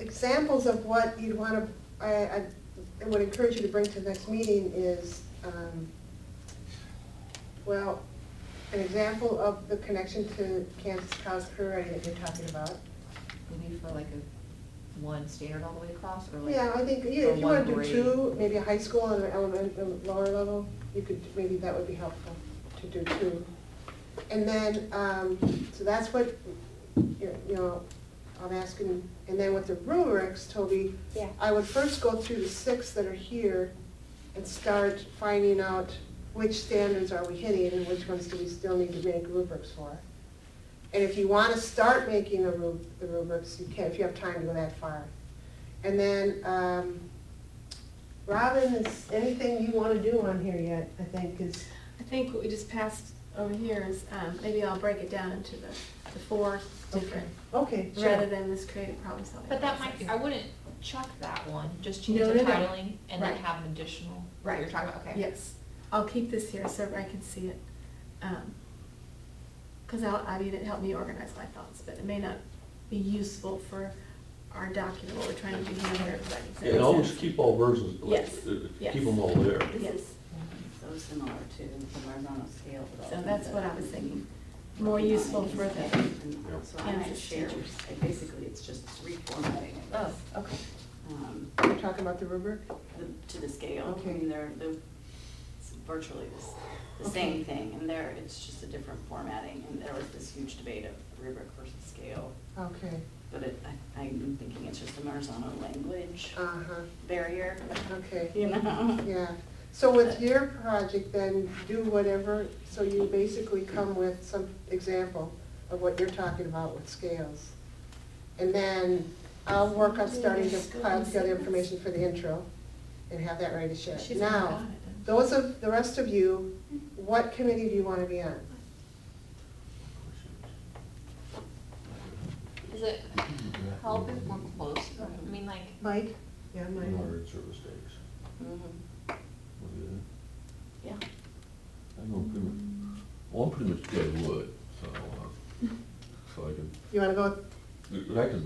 Examples of what you'd want to, I would encourage you to bring to the next meeting is, well, an example of the connection to Kansas Cows Prairie that you're talking about. Maybe for like a one standard all the way across, or like. Yeah, I think, for if you one want to do grade? 2, maybe a high school and an elementary, lower level, you could, maybe that would be helpful to do 2. And then, so that's what, you know, I'm asking, and then with the rubrics, Toby, Yeah. I would first go through the 6 that are here and start finding out which standards are we hitting and which ones do we still need to make rubrics for. And if you want to start making the rubrics, you can, if you have time to go that far. And then, Robin, is anything you want to do on here yet, I think, is, I think what we just passed over here is, maybe I'll break it down into the 4 different, okay, sure. rather than this creative problem solving. But that might, process. I wouldn't chuck that one, just change No, the no, no. titling and then Right. have an additional, what Right. you're talking about, okay? Yes, I'll keep this here so everybody can see it. Because I need it to help me organize my thoughts, but it may not be useful for our document, what we're trying to do here. Does that make Yeah, and always sense? keep all versions, Yes, yes. keep them all there. This Yes. is so similar to the Marzano scale. but So also that's the- what I was thinking. More useful for the, And so I might Kansas share, teachers. basically, it's just reformatting it. Oh, okay. You're talking about the rubric? To the scale. Okay. I mean, it's virtually the same thing, and there, it's just a different formatting, and there was this huge debate of rubric versus scale. Okay, But I'm thinking it's just a Marzano language uh-huh, barrier, okay. you know? Yeah, so with your project then, do whatever, so you basically come with some example of what you're talking about with scales. And then I'll work on starting to pile together information for the intro and have that ready to share. She's Now, got it. those of, the rest of you, what committee do you want to be on? Does it help if we're close? I mean, like, Mike? Yeah, Mike. Minority service days. Mhm. What do you think? Yeah. I know pretty much, well, I'm pretty much dead wood, so I can, You want to go,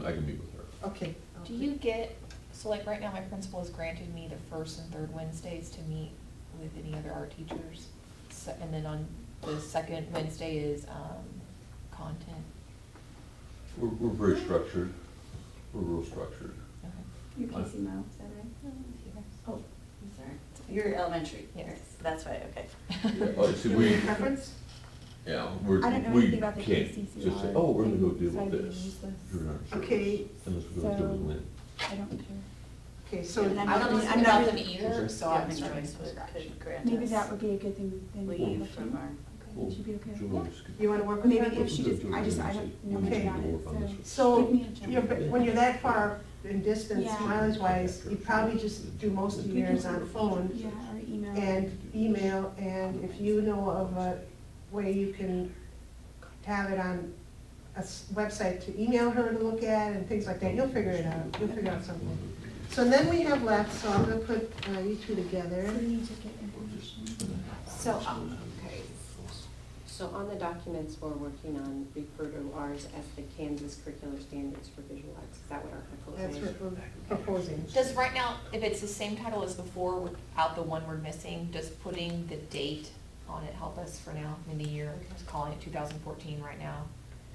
I can meet with her. okay. do you get, so like right now, my principal has granted me the 1st and 3rd Wednesdays to meet with any other art teachers. So, and then on the 2nd Wednesday is, content. We're very structured, we're real structured. Okay. Your PC Mo, is that right? Oh, I'm sorry. You're elementary. Yes. That's why, okay. Yeah, oh, see, Do you have we, a preference? yeah, I don't know we anything about the can't KCCR just say, oh, we're gonna go thing, deal so with I'd be this. useless. during our service, Okay. Unless we're gonna do it So- with Lynn. I don't care. Okay, so. And I'm I don't know not- anything I'm about not- them either, so Yeah, I'm I mean, starting Joyce from scratch. could grant Maybe us that would be a good thing then. to leave look from to. our, Would you be okay with Julie that? just could- You want to work with Maybe her? if she just, I don't know much Okay. about it, So, give me a jump. when you're that far in distance, Yeah. mileage-wise, you probably just do most of yours on phone Yeah, or email. and email, and if you know of a way you can have it on a website to email her to look at and things like that, you'll figure it out, you'll figure out something. So then we have left, so I'm gonna put you two together. So we need to get information. So, okay. So on the documents, we're working on, refer to ours as the Kansas Curricular Standards for Visual Arts. Is that what our proposal That's is? what we're proposing. Does right now, if it's the same title as before without the one word missing, does putting the date on it help us for now in the year? Just calling it 2014 right now.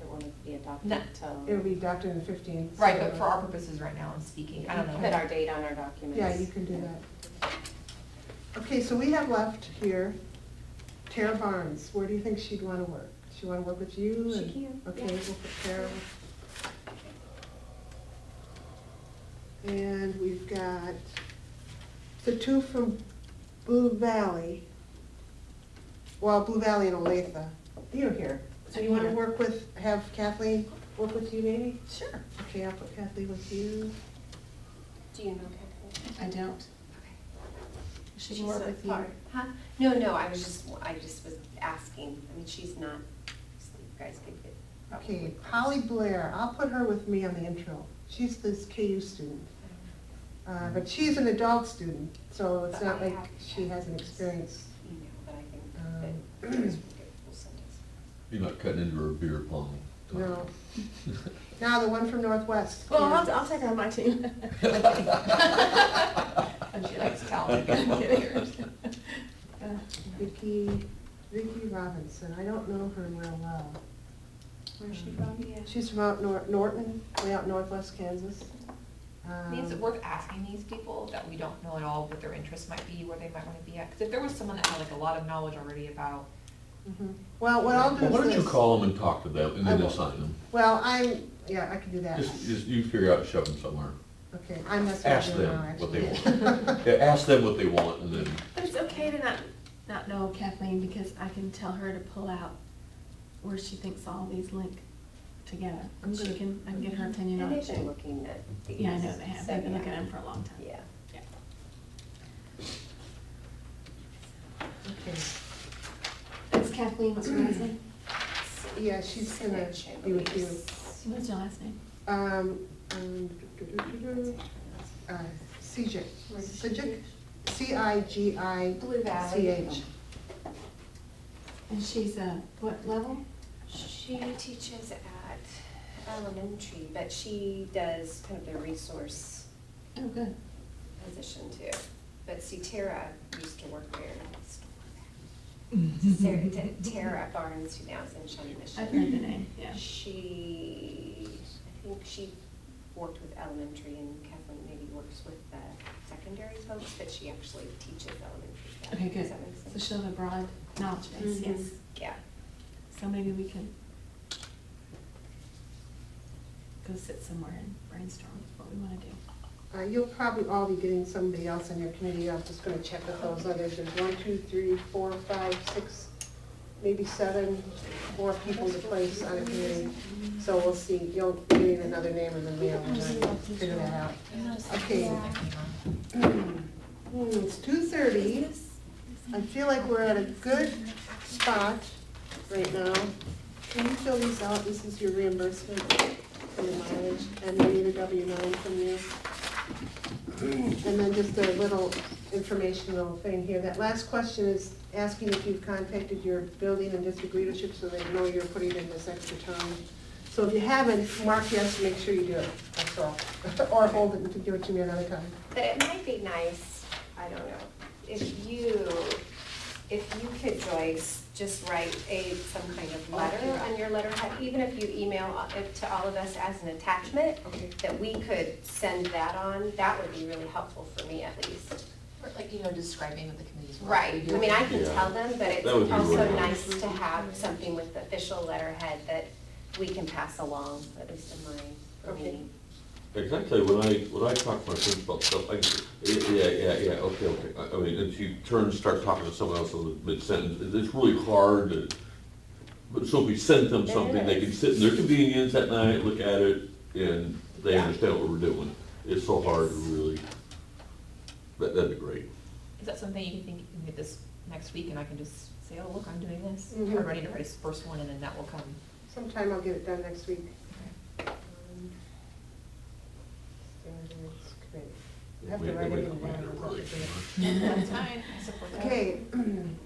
It won't be adopted No. until. It'll be adopted in 15. Right, so- but for our purposes right now, I'm speaking, I don't know. Put our date on our documents. Yeah, you can do that. Okay, so we have left here Tara Barnes. Where do you think she'd want to work? She want to work with you? She and- can, Okay, yeah. we'll put Tara. And we've got the 2 from Blue Valley. Well, Blue Valley and Olathe. You're here. So you want to work with, have Kathleen work with you maybe? Sure. Okay, I'll put Kathleen with you. Do you know Kathleen? I don't. She can work with you. Huh? No, I just was asking. I mean, she's not, so you guys could get. Okay, Holly Blair, I'll put her with me on the intro. She's this KU student. But she's an adult student, so it's not like she has an experience. Email, but I think that we'll send us. You're not cutting into her beer pong. No. Now, the one from Northwest. Well, I'll take her on my team. And she likes talent. Vicki Robinson, I don't know her real well. Where's she from? Yeah. She's from out Norton, way out northwest Kansas. I mean, is it worth asking these people that we don't know at all what their interests might be, where they might want to be at? Because if there was someone that had like a lot of knowledge already about, Well, what I'll do is Well, why don't you this. call them and talk to them and I then will. assign them? Well, yeah, I can do that. Just you figure out, shove them somewhere. Okay, I'm not Ask doing now, them what actually. they want. Yeah, ask them what they want and then, But it's okay to not know Kathleen, because I can tell her to pull out where she thinks all these link together. I can get her opinion on And it. they've been looking at these. Yeah, I know they have. so, They've been yeah. looking at them for a long time. Yeah. Okay. It's Kathleen, what's her last name? Yeah, she's gonna be with you. What's your last name? CJ, CIGICH. Blue Valley. And she's what level? She teaches at elementary, but she does kind of the resource Oh, good. position too. But see, Tara used to work there. Tara Barnes, who now is in Shawnee, Michigan. I've heard the name, yeah. I think she worked with elementary, and Kathleen maybe works with the secondary folks, but she actually teaches elementary stuff. Okay, good. Does that make sense? So she'll have a broad knowledge base, Mhm. yes. Yeah. So maybe we can go sit somewhere and brainstorm what we want to do. You'll probably all be getting somebody else on your committee. I'm just gonna check with those others. There's 1, 2, 3, 4, 5, 6, maybe 7 more people to place on a committee. So we'll see. You'll get another name in the mail and then figure that out. Okay. It's 2:30. I feel like we're at a good spot right now. Can you fill these out? This is your reimbursement for your mileage, and we need a W-9 from you. And then just a little informational thing here. That last question is asking if you've contacted your building and district leadership so they know you're putting in this extra time. So if you haven't, mark yes, make sure you do it, that's all. Or hold it and give it to me another time. But it might be nice, I don't know, if you could, Joyce, just write some kind of letter on your letterhead, even if you email it to all of us as an attachment, Okay. that we could send that on, that would be really helpful for me at least. Or like, describing what the committee's work. Right, I mean, I can Yeah. tell them, but it's That would be also really nice to have something with the official letterhead that we can pass along, at least in my meeting. Because I tell you, when I talk to my friends about stuff, okay. I mean, and she turns, starts talking to someone else in the mid-sentence, it's really hard to, but so if we send them something, they can sit in their convenience at night, look at it, and they Yeah. understand what we're doing. It's so hard to really, that'd be great. is that something you think you can get this next week and I can just say, oh, look, I'm doing this? Mhm. I'm ready to write a first one and then that will come. Sometime I'll get it done next week. Standards committee. You have to write it in there. That's fine, I support that. Okay,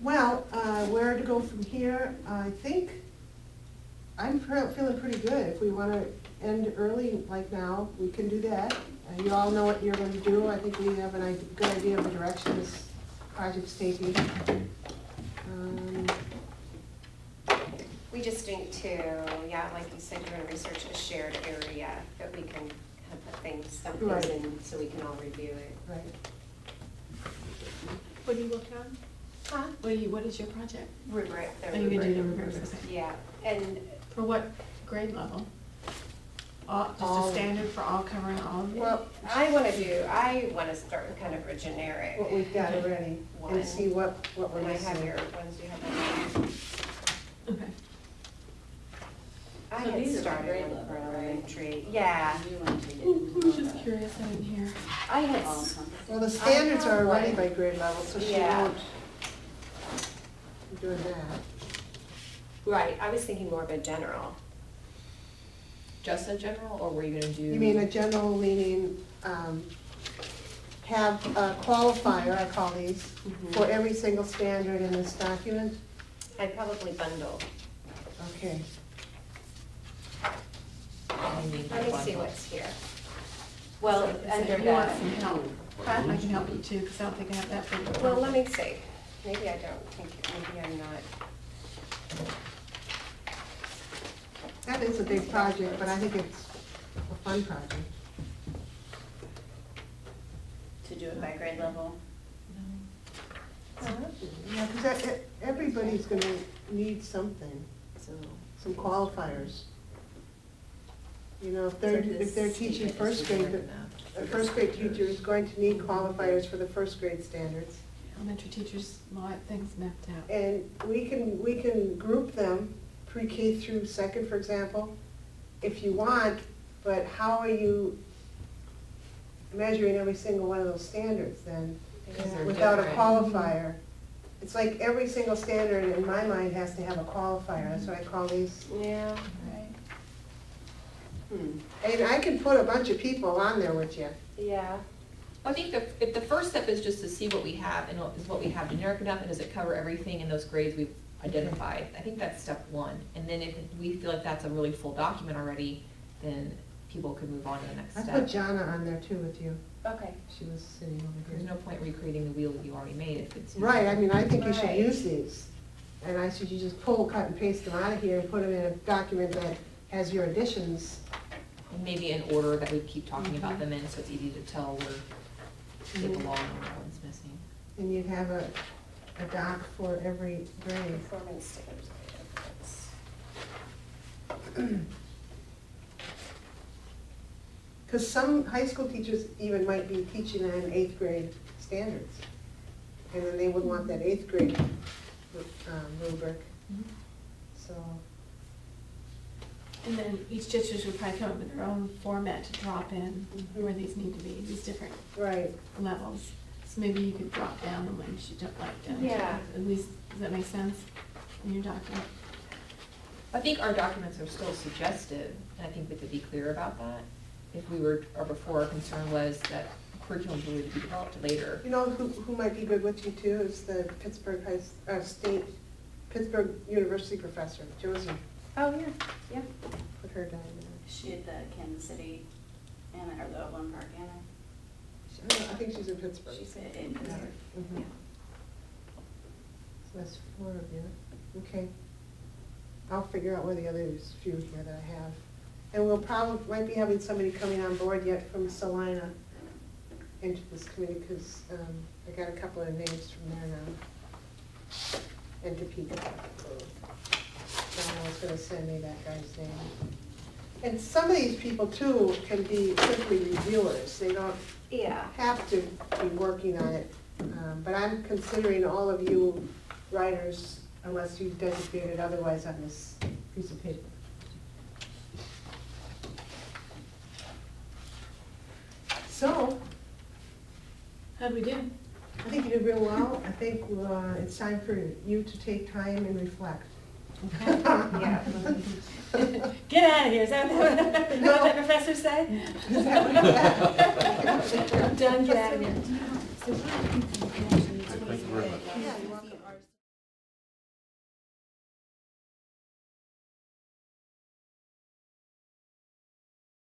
well, where to go from here? I think I'm feeling pretty good. If we want to end early like now, we can do that. You all know what you're going to do. I think we have a good idea of the direction this project's taking. We just need to, yeah, like you said, you're gonna research a shared area that we can kind of put things Right. in so we can all review it. Right. What are you working on? Huh? What is your project? Rubric. Oh, you're gonna do the rubric, okay. Yeah, and For what grade level? Just All. a standard for all, covering all of it? well, I wanna start with kind of a generic. What we've got already One. and see what we're When I have missing. your ones, do you have that? Okay. I So had these are started grade one level, for right? elementary, yeah. You went to get Ooh, into I was all just that. curious, I didn't hear. I had, All s- encompassing. Well, the standards have are already one. by grade level, so she Yeah. won't be doing that. right, I was thinking more of a general. Just a general, or were you gonna do? You mean a general meaning, have a qualifier, I call these, for every single standard in this document? I'd probably bundle. Okay. Anything Let me like see that? what's here. Well, So under if you want that, some help, I can help you too, because I don't think I have that big. well, let me see. Maybe I don't think, maybe I'm not. That is a big project, but I think it's a fun project. To do it by grade level. Yeah, because everybody's gonna need something, So some qualifiers. You know, if they're teaching first grade, a first grade teacher is going to need qualifiers for the first grade standards. Elementary teachers, a lot of things mapped out. And we can group them, pre-K through second, for example, if you want, but how are you measuring every single one of those standards then? Because they're Without a different. qualifier. It's like every single standard in my mind has to have a qualifier, that's what I call these. Yeah. right. And I can put a bunch of people on there with you. Yeah. I think if the first step is just to see what we have, and is what we have generic enough, and does it cover everything in those grades we've identified? I think that's step one. And then if we feel like that's a really full document already, then people could move on to the next I step. put Jana on there too with you. Okay. She was sitting over There's here. no point recreating the wheel that you already made if it's. Right, I mean, I think you should Right. use these. And I said, you just pull, cut, and paste them out of here and put them in a document that has your additions. And maybe in order that we keep talking about them in, so it's easy to tell where they belong and what one's missing. And you'd have a doc for every grade. Performance standards. Because some high school teachers even might be teaching on 8th grade standards. And then they would want that 8th grade rubric, so. And then each district would probably come up with their own format to drop in where these need to be, these different Right, levels. So maybe you could drop down the ones you don't like down to. Yeah. At least, does that make sense in your document? I think our documents are still suggestive, and I think we could be clear about that. If we were, or before, our concern was that curriculum would be developed later. you know who might be good with you too is the Pittsburgh Pittsburgh University professor, Josie. Oh, yeah, yeah. Put her down She at the Kansas City, Anna, or the Overland Park Anna. there. I think she's in Pittsburgh. She's in Pittsburgh. Mhm. So that's 4 of you. Okay. I'll figure out where the others few here that I have. And we'll might be having somebody coming on board yet from Salina into this committee, because I got a couple of names from there now. And Topeka. Donna was gonna send me that guy's name. And some of these people too can be simply reviewers. They don't Yeah. have to be working on it, but I'm considering all of you writers, unless you designated otherwise on this piece of paper. So, How'd we do? I think you did real well. I think it's time for you to take time and reflect. Yeah. Get out of here, is that what that professor said? Is that what- I'm done, get out of here.